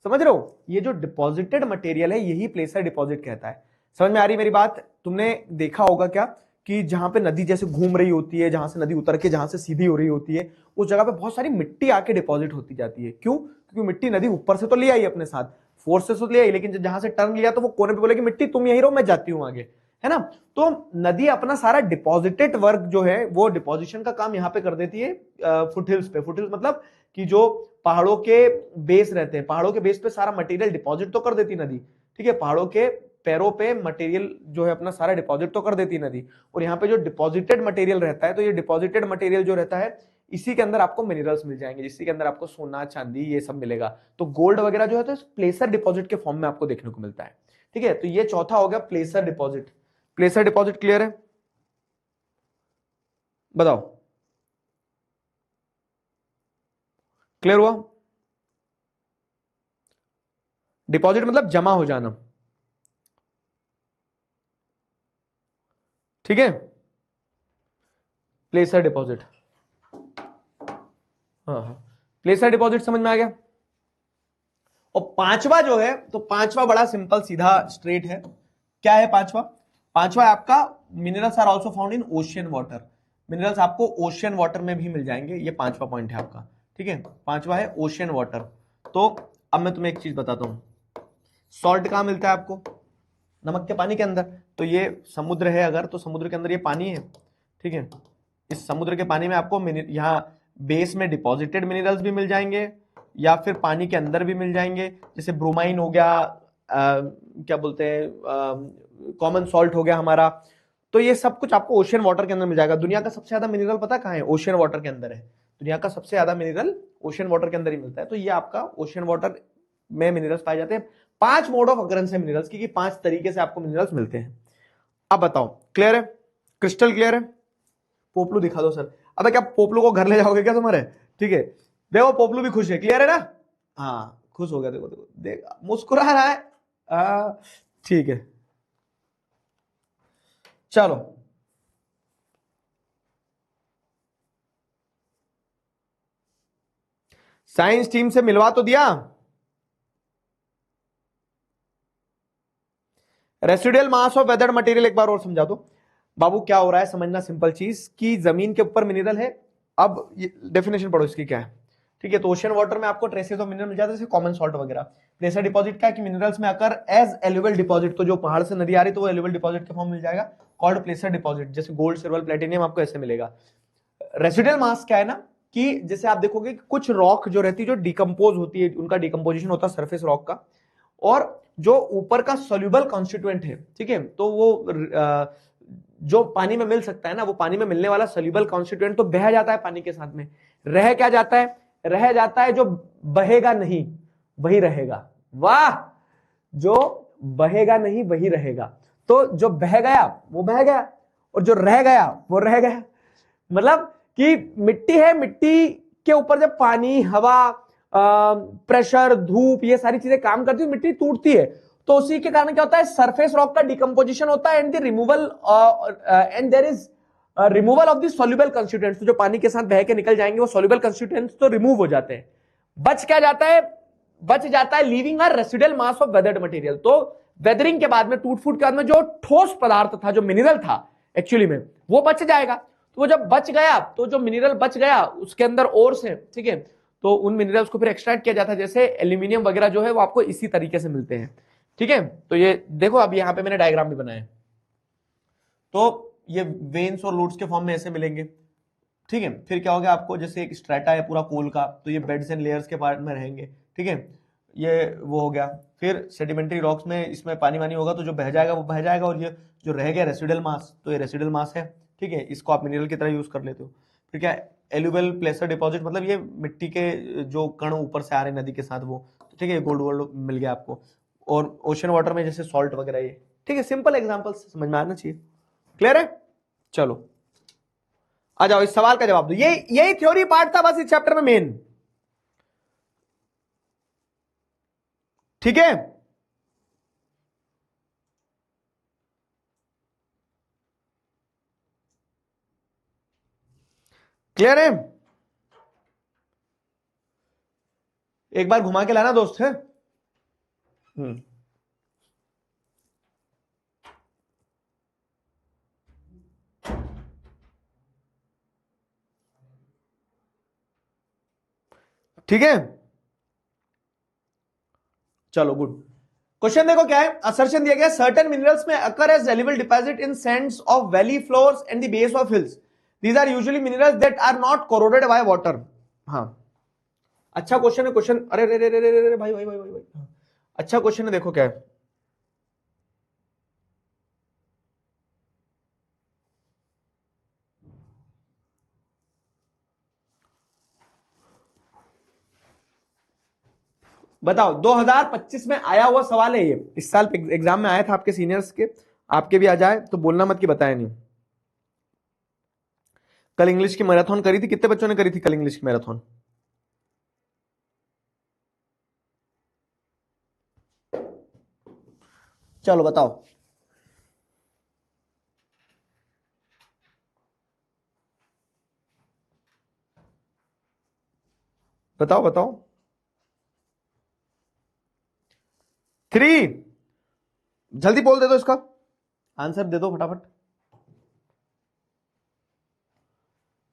समझ रहे हो, ये जो डिपॉजिटेड मटेरियल है यही प्लेसर डिपॉजिट कहता है। समझ में आ रही मेरी बात? तुमने देखा होगा क्या कि जहां पे नदी जैसे घूम रही होती है, जहां से नदी उतर के जहां से सीधी हो रही होती है, उस जगह पे बहुत सारी मिट्टी आके डिपॉजिट होती जाती है। क्यों? क्योंकि मिट्टी नदी ऊपर से तो ले आई अपने साथ, फोर्स से तो ले आई, लेकिन जहां से टर्न लिया तो वो कोने पे बोलेगी मिट्टी तुम यहीं रहो, मैं जाती हूं आगे, है ना। तो नदी अपना सारा डिपॉजिटेड वर्क जो है वो डिपॉजिशन का काम यहाँ पे कर देती है फुटहिल्स पे। फुटहिल्स मतलब कि जो पहाड़ों के बेस रहते हैं, पहाड़ों के बेस पे सारा मटेरियल डिपॉजिट तो कर देती नदी, ठीक है, पहाड़ों के पैरों पे मटेरियल जो है अपना सारा डिपॉजिट तो कर देती नदी। और यहाँ पे जो डिपॉजिटेड मटेरियल रहता है, तो ये डिपॉजिटेड मटेरियल जो रहता है इसी के अंदर आपको मिनरल्स मिल जाएंगे, इसी के अंदर आपको सोना चांदी ये सब मिलेगा। तो गोल्ड वगैरह जो है तो प्लेसर डिपॉजिट के फॉर्म में आपको देखने को मिलता है, ठीक है। तो ये चौथा हो गया प्लेसर डिपॉजिट। प्लेसर डिपॉजिट क्लियर है? बताओ, क्लियर हुआ? डिपॉजिट मतलब जमा हो जाना, ठीक है, प्लेसर डिपॉजिट। हाँ हाँ, प्लेसर डिपॉजिट समझ में आ गया। और पांचवा जो है, तो पांचवा बड़ा सिंपल सीधा स्ट्रेट है। क्या है पांचवा? पांचवा है आपका minerals are also found in ocean water. Minerals आपको ओशियन वाटर में भी मिल जाएंगे, ये पांचवा पॉइंट है आपका, ठीक है, पांचवा है ओशियन वाटर। तो अब मैं तुम्हें एक चीज बताता हूं, सॉल्ट कहां मिलता है आपको? नमक के पानी के अंदर। तो ये समुद्र है अगर, तो समुद्र के अंदर ये पानी है, ठीक है, इस समुद्र के पानी में आपको यहाँ बेस में डिपॉजिटेड मिनरल्स भी मिल जाएंगे, या फिर पानी के अंदर भी मिल जाएंगे, जैसे ब्रोमाइन हो गया, क्या बोलते हैं, कॉमन सॉल्ट हो गया हमारा, तो ये सब कुछ आपको ओशियन वाटर के अंदर मिल जाएगा। दुनिया का सबसे ज्यादा मिनरल पता कहाँ है? ओशियन वाटर के अंदर है। दुनिया का सबसे ज्यादा मिनरल ओशियन वाटर के अंदर ही मिलता है। तो ये आपका ओशियन वाटर में मिनरल्स पाए जाते हैं। 5 मोड ऑफ अकरेंस है मिनरल्स की, 5 तरीके से आपको मिनरल्स मिलते हैं। अब बताओ, क्लियर है? क्रिस्टल क्लियर है? पोपलू दिखा दो सर। अबे क्या पोपलू को घर ले जाओगे क्या तुम्हारे? ठीक है, देखो पोपलू भी खुश है, क्लियर है ना? हाँ खुश हो गया, देखो देखो देख मुस्कुरा रहा है। ठीक है चलो, साइंस टीम से मिलवा तो दिया। Residual mass of weathered material एक बार और समझा दो बाबू। क्या हो रहा है समझना, सिंपल चीज कि जमीन के ऊपर मिनरल है। अब डेफिनेशन पढ़ो इसकी क्या है, ठीक है? तो ओशियन वाटर में आपको ट्रेसेस ऑफ मिनरल मिल जाते हैं, जैसे कॉमन सॉल्ट वगैरह। प्लेसर डिपॉजिट क्या है कि मिनरल्स में आकर एज एलुवल डिपॉजिट, तो जो पहाड़ से नदी आ रही तो वो एलुवल डिपॉजिट के फॉर्म मिल जाएगा, कॉल्ड प्लेसर डिपॉजिट। जैसे गोल्ड सिल्वर प्लेटिनियम आपको ऐसे मिलेगा। रेसिडुअल मास क्या है ना कि जैसे आप देखोगे कुछ रॉक जो रहती है जो डिकम्पोज होती है, उनका डिकम्पोजिशन होता है सरफेस रॉक का, और जो ऊपर का सोल्यूबल कॉन्स्टिट्यूएंट है, ठीक है, तो वो जो पानी में मिल सकता है ना, वो पानी में मिलने वाला सोल्यूबल कॉन्स्टिट्यूएंट तो बह जाता है पानी के साथ में। रह क्या जाता है? रह जाता है जो बहेगा नहीं वही रहेगा। वाह, जो बहेगा नहीं वही रहेगा। तो जो बह गया वो बह गया, और जो रह गया वो रह गया। मतलब कि मिट्टी है, मिट्टी के ऊपर जब पानी, हवा, प्रेशर, धूप, ये सारी चीजें काम करती है, मिट्टी टूटती है। तो उसी के कारण क्या होता है? सरफेस रॉक का डिकम्पोजिशन होता है and the removal and there is removal of the soluble constituents. तो जो पानी के साथ बह के निकल जाएंगे वो सॉल्युबल कंस्टिट्यूएंट्स तो रिमूव हो जाते हैं। बच क्या जाता है? बच जाता है leaving a residual mass of weathered material. तो वेदरिंग के बाद में, टूट फूट के बाद में, जो ठोस पदार्थ था, जो मिनरल था एक्चुअली में, वो बच जाएगा। तो वो जब बच गया तो जो मिनरल बच गया उसके अंदर ओर्स है, ठीक है, तो उन मिनरल्स को फिर एक्सट्रैक्ट किया जाता है। जैसे एल्यूमिनियम वगैरह जो है वो आपको इसी तरीके से मिलते हैं, ठीक है। तो ये देखो, अब यहाँ पे मैंने डायग्राम भी बनाया है। तो ये वेन्स और लूट्स के फॉर्म में ऐसे मिलेंगे, ठीक है। फिर क्या हो गया आपको, जैसे एक स्ट्रेटा है पूरा कोल का, तो ये बेड्स एंड लेयर्स के पार्ट में रहेंगे, ठीक है। ये वो हो गया। फिर सेडिमेंट्री रॉक्स में इसमें पानी वानी होगा तो जो बह जाएगा वो बह जाएगा, और ये जो रह गया रेसिडुअल मास, तो ये रेसिडुअल मास है, ठीक है। इसको आप मिनरल की तरह यूज कर लेते हो। फिर क्या, एलुवियल प्लेसर डिपॉजिट, मतलब ये मिट्टी के जो कण ऊपर से आ रहे हैं नदी के साथ, वो ठीक है, गोल्ड वोल्ड मिल गया आपको। और ओशन वाटर में जैसे सॉल्ट वगैरह, ये ठीक है। सिंपल एग्जांपल समझ में आना चाहिए। क्लियर है? चलो आ जाओ, इस सवाल का जवाब दो। ये यही थ्योरी पार्ट था बस इस चैप्टर में मेन, ठीक है। क्लियर है? एक बार घुमा के लाना दोस्त है। ठीक है, चलो गुड। क्वेश्चन देखो क्या है, असर्शन दिया गया, सर्टेन मिनरल्स में occur as alluvial deposit in sands of valley floors and the base of hills. These are usually minerals that are not corroded by water. हाँ, अच्छा क्वेश्चन है। क्वेश्चन, अरे रे रे रे रे रे भाई भाई भाई भाई भाई, अच्छा क्वेश्चन है। देखो क्या है, बताओ। 2025 में आया हुआ सवाल है ये, इस साल एग्जाम में आया था आपके सीनियर्स के, आपके भी आ जाए तो बोलना मत कि बताया नहीं। कल इंग्लिश की मैराथन करी थी, कितने बच्चों ने करी थी कल इंग्लिश की मैराथन? चलो बताओ। बताओ बताओ। 3। जल्दी बोल दे दो, इसका आंसर दे दो फटाफट।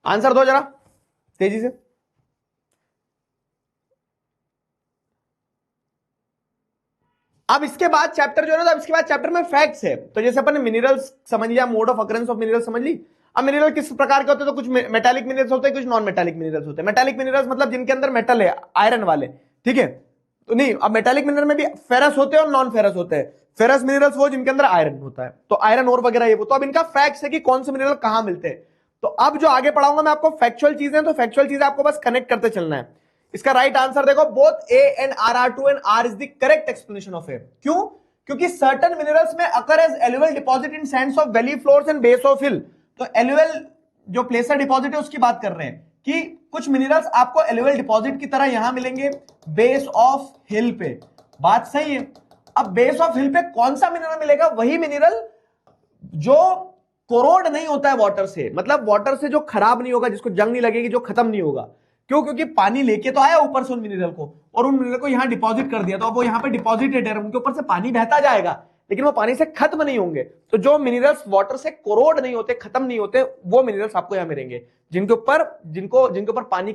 आंसर दो जरा तेजी से। अब इसके बाद चैप्टर जो है ना, अब इसके बाद चैप्टर में फैक्ट्स है। तो जैसे अपन ने मिनरल्स समझ लिया, mode of occurrence of minerals समझ ली। अब मिनरल किस प्रकार के होते हैं, तो कुछ मेटालिक मिनरल्स होते हैं, कुछ नॉन मेटालिक मिनरल्स होते हैं। मेटालिक मिनरल्स मतलब जिनके अंदर मेटल है, आयरन वाले, ठीक है। तो नहीं, अब मेटालिक मिनरल में भी फेरस होते हैं और नॉन फेरस होते हैं। फेरस मिनरल्स वो जिनके अंदर आयरन होता है, तो आयरन और वगैरह ये वो। तो अब इनका फैक्ट्स है कि कौन से मिनरल कहां मिलते हैं। तो अब जो आगे पढ़ाऊंगा मैं आपको फैक्चुअल चीजें, तो फैक्चुअल चीजें आपको बस कनेक्ट करते चलना है। इसका राइट आंसर देखो, both A and R are true and R is the correct explanation of A. क्यों? क्योंकि सर्टन मिनरल्स में occur as alluvial deposit in sands of valley floors and base of hill. तो alluvial जो प्लेसर deposit है उसकी बात कर रहे हैं कि कुछ मिनरल्स आपको एलुवियल डिपॉजिट की तरह यहां मिलेंगे बेस ऑफ हिल पे। बात सही है। अब बेस ऑफ हिल पे कौन सा मिनरल मिलेगा? वही मिनरल जो कोरोड नहीं होता है वाटर से, मतलब वाटर से जो खराब नहीं होगा, जिसको जंग नहीं लगेगी, जो खत्म नहीं होगा। क्यों? क्योंकि पानी लेके तो आया ऊपर से उन मिनरल को, और उन मिनरल को यहां डिपॉजिट कर दिया, तो अब वो यहां पे डिपॉजिटेड है, उनके ऊपर से पानी बहता जाएगा, लेकिन वो पानी से खत्म नहीं होंगे। तो जो मिनरल्स वाटर से कोरोड नहीं होते, खत्म नहीं होते, वो मिनरल्स आपको यहां मिलेंगे, जिनके ऊपर पानी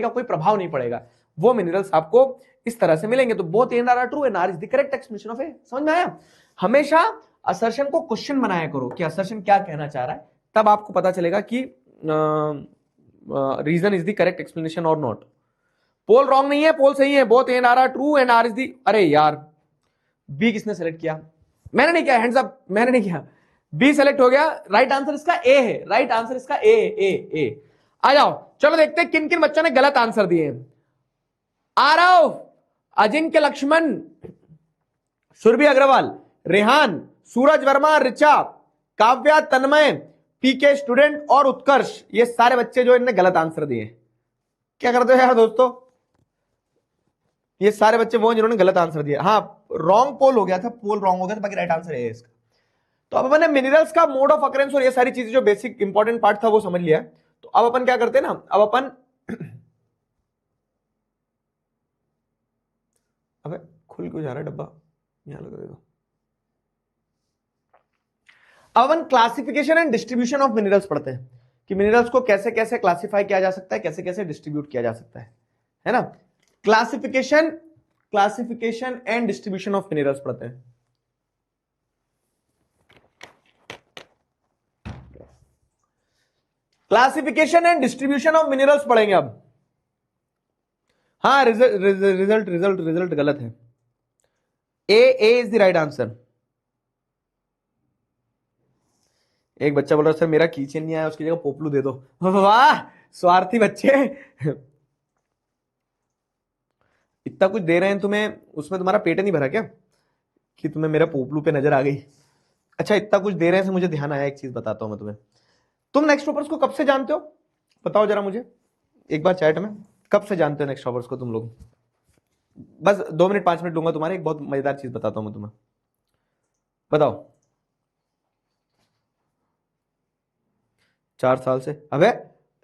का कोई प्रभाव नहीं पड़ेगा, वो मिनरल्स आपको इस तरह से मिलेंगे। तो both A and R are true and R is the correct explanation of A. समझ में आया? हमेशा असर्शन को क्वेश्चन बनाया करो कि असर्शन क्या कहना चाह रहा है, तब आपको पता चलेगा कि reason is the correct explanation और नॉट। पोल रॉन्ग नहीं है, पोल सही है। Both A and R are true and R is the, अरे यार बी किसने सेलेक्ट किया? मैंने नहीं किया, हैंड्स अप, मैंने नहीं किया। बी सेलेक्ट हो गया। राइट आंसर इसका ए है, राइट आंसर इसका ए। आ जाओ, चलो देखते हैं किन किन बच्चों ने गलत आंसर दिए। आरव, अजिंक्य लक्ष्मण, सुरभि अग्रवाल, रेहान, सूरज वर्मा, ऋचा, काव्या, तन्मय, पीके स्टूडेंट और उत्कर्ष, ये सारे बच्चे जो इनने गलत आंसर दिए। क्या करते हो यार दोस्तों? ये सारे बच्चे वो जिन्होंने गलत आंसर दिया। हाँ, रॉन्ग पोल हो गया था, पोल रॉन्ग हो गया था, बाकी राइट आंसर है इसका। तो अब मैंने मिनरल्स का मोड ऑफ अकरेंस और ये सारी चीजें जो बेसिक इंपॉर्टेंट पार्ट था वो समझ लिया। तो अब अपन क्या करते हैं ना, अब अपन अबे खुल क्यों जा रहा है डब्बा? यहां लगा देगा। अब अपन classification and distribution of minerals पढ़ते हैं कि मिनरल्स को कैसे कैसे क्लासिफाई किया जा सकता है, कैसे कैसे डिस्ट्रीब्यूट किया जा सकता है ना। Classification and distribution of minerals पढ़ते हैं। Classification and distribution of minerals पढ़ेंगे अब। हाँ, रिजल्ट गलत है। ए इज द राइट आंसर। एक बच्चा बोल रहा है सर मेरा कीचेन नहीं आया, उसकी जगह पोपलू दे दो। वाह स्वार्थी बच्चे, इतना कुछ दे रहे हैं तुम्हें, उसमें तुम्हारा पेट नहीं भरा क्या कि तुम्हें मेरा पोपलू पे नजर आ गई? अच्छा, इतना कुछ दे रहे हैं, मुझे ध्यान आया, एक चीज बताता हूं मैं तुम्हें। तुम नेक्स्ट टॉपर्स को कब से जानते हो? बताओ जरा मुझे एक बार चैट में, कब से जानते हो नेक्स्ट टॉपर्स को तुम लोग? बस 2 मिनट 5 मिनट लूंगा तुम्हारे, एक बहुत मजेदार चीज बताता हूं मैं तुम्हें, बताओ। 4 साल से? अबे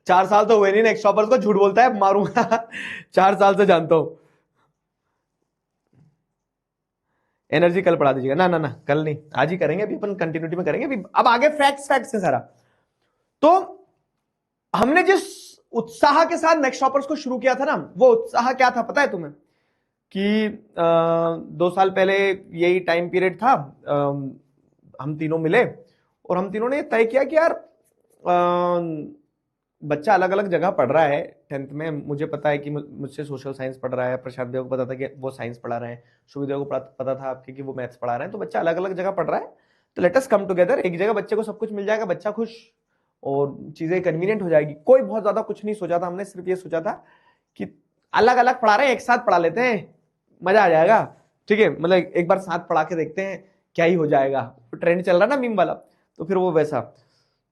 4 साल तो हुए नहीं, नेक्स्ट टॉपर्स को झूठ बोलता है, मारूंगा। 4 साल से जानता हूं। एनर्जी कल पढ़ा दीजिएगा। ना ना ना, कल नहीं, आज ही करेंगे, अभी अपन कंटिन्यूटी में करेंगे, अभी अब आगे फैक्ट्स है सारा। तो हमने जिस उत्साह के साथ नेक्स्ट टॉपर्स को शुरू किया था ना, वो उत्साह क्या था पता है तुम्हें? कि 2 साल पहले यही टाइम पीरियड था, हम तीनों मिले और हम तीनों ने तय किया कि यार बच्चा अलग अलग जगह पढ़ रहा है 10th में। मुझे पता है कि मुझसे सोशल साइंस पढ़ रहा है, प्रशांत देव को पता था कि वो साइंस पढ़ा रहे हैं, सुविदेव को पता था आपके कि वो मैथ्स पढ़ा रहे हैं। तो बच्चा अलग अलग जगह पढ़ रहा है, तो लेट अस कम टुगेदर, एक जगह बच्चे को सब कुछ मिल जाएगा, बच्चा खुश और चीजें कन्वीनियंट हो जाएगी। कोई बहुत ज्यादा कुछ नहीं सोचा था हमने, सिर्फ ये सोचा था कि अलग अलग पढ़ा रहे हैं, एक साथ पढ़ा लेते हैं, मजा आ जाएगा। ठीक है, मतलब एक बार साथ पढ़ा के देखते हैं क्या ही हो जाएगा। ट्रेंड चल रहा ना मीम वाला, तो फिर वो वैसा।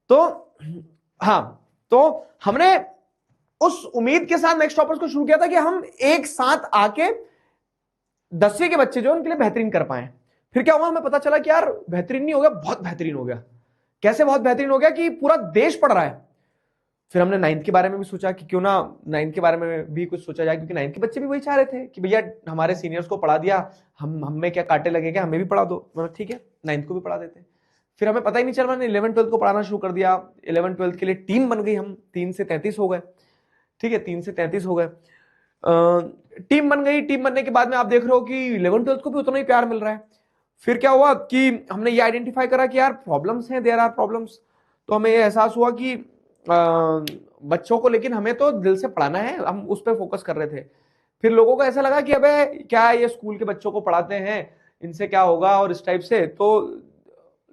तो हाँ, तो हमने उस उम्मीद के साथ नेक्स्ट टॉपर्स को शुरू किया था कि हम एक साथ आके 10वीं के बच्चे जो उनके लिए बेहतरीन कर पाए। फिर क्या हुआ, हमें पता चला कि यार बेहतरीन नहीं हो गया, बहुत बेहतरीन हो गया। कैसे बहुत बेहतरीन हो गया? कि पूरा देश पढ़ रहा है। फिर हमने 9th के बारे में भी सोचा कि क्यों ना 9th के बारे में भी कुछ सोचा जाए, क्योंकि 9th के बच्चे भी वही चाह रहे थे कि भैया हमारे सीनियर्स को पढ़ा दिया, हमें क्या कांटे लगेगा, हमें भी पढ़ा दो। ठीक है, 9th को भी पढ़ा देते। फिर हमें पता ही नहीं चल रहा, 11th 12th को पढ़ाना शुरू कर दिया। 11th 12th के लिए टीम बन गई, हम 3 से 33 हो गए। ठीक है, 3 से 33 हो गए, टीम बन गई। टीम बनने के बाद में आप देख रहे हो कि 11th 12th को भी उतना ही प्यार मिल रहा है। फिर क्या हुआ कि हमने ये आइडेंटिफाई करा कि यार प्रॉब्लम्स हैं, देयर आर प्रॉब्लम्स। तो हमें ये एहसास हुआ कि बच्चों को, लेकिन हमें तो दिल से पढ़ाना है, हम उस पर फोकस कर रहे थे। फिर लोगों को ऐसा लगा कि अबे क्या ये स्कूल के बच्चों को पढ़ाते हैं, इनसे क्या होगा और इस टाइप से, तो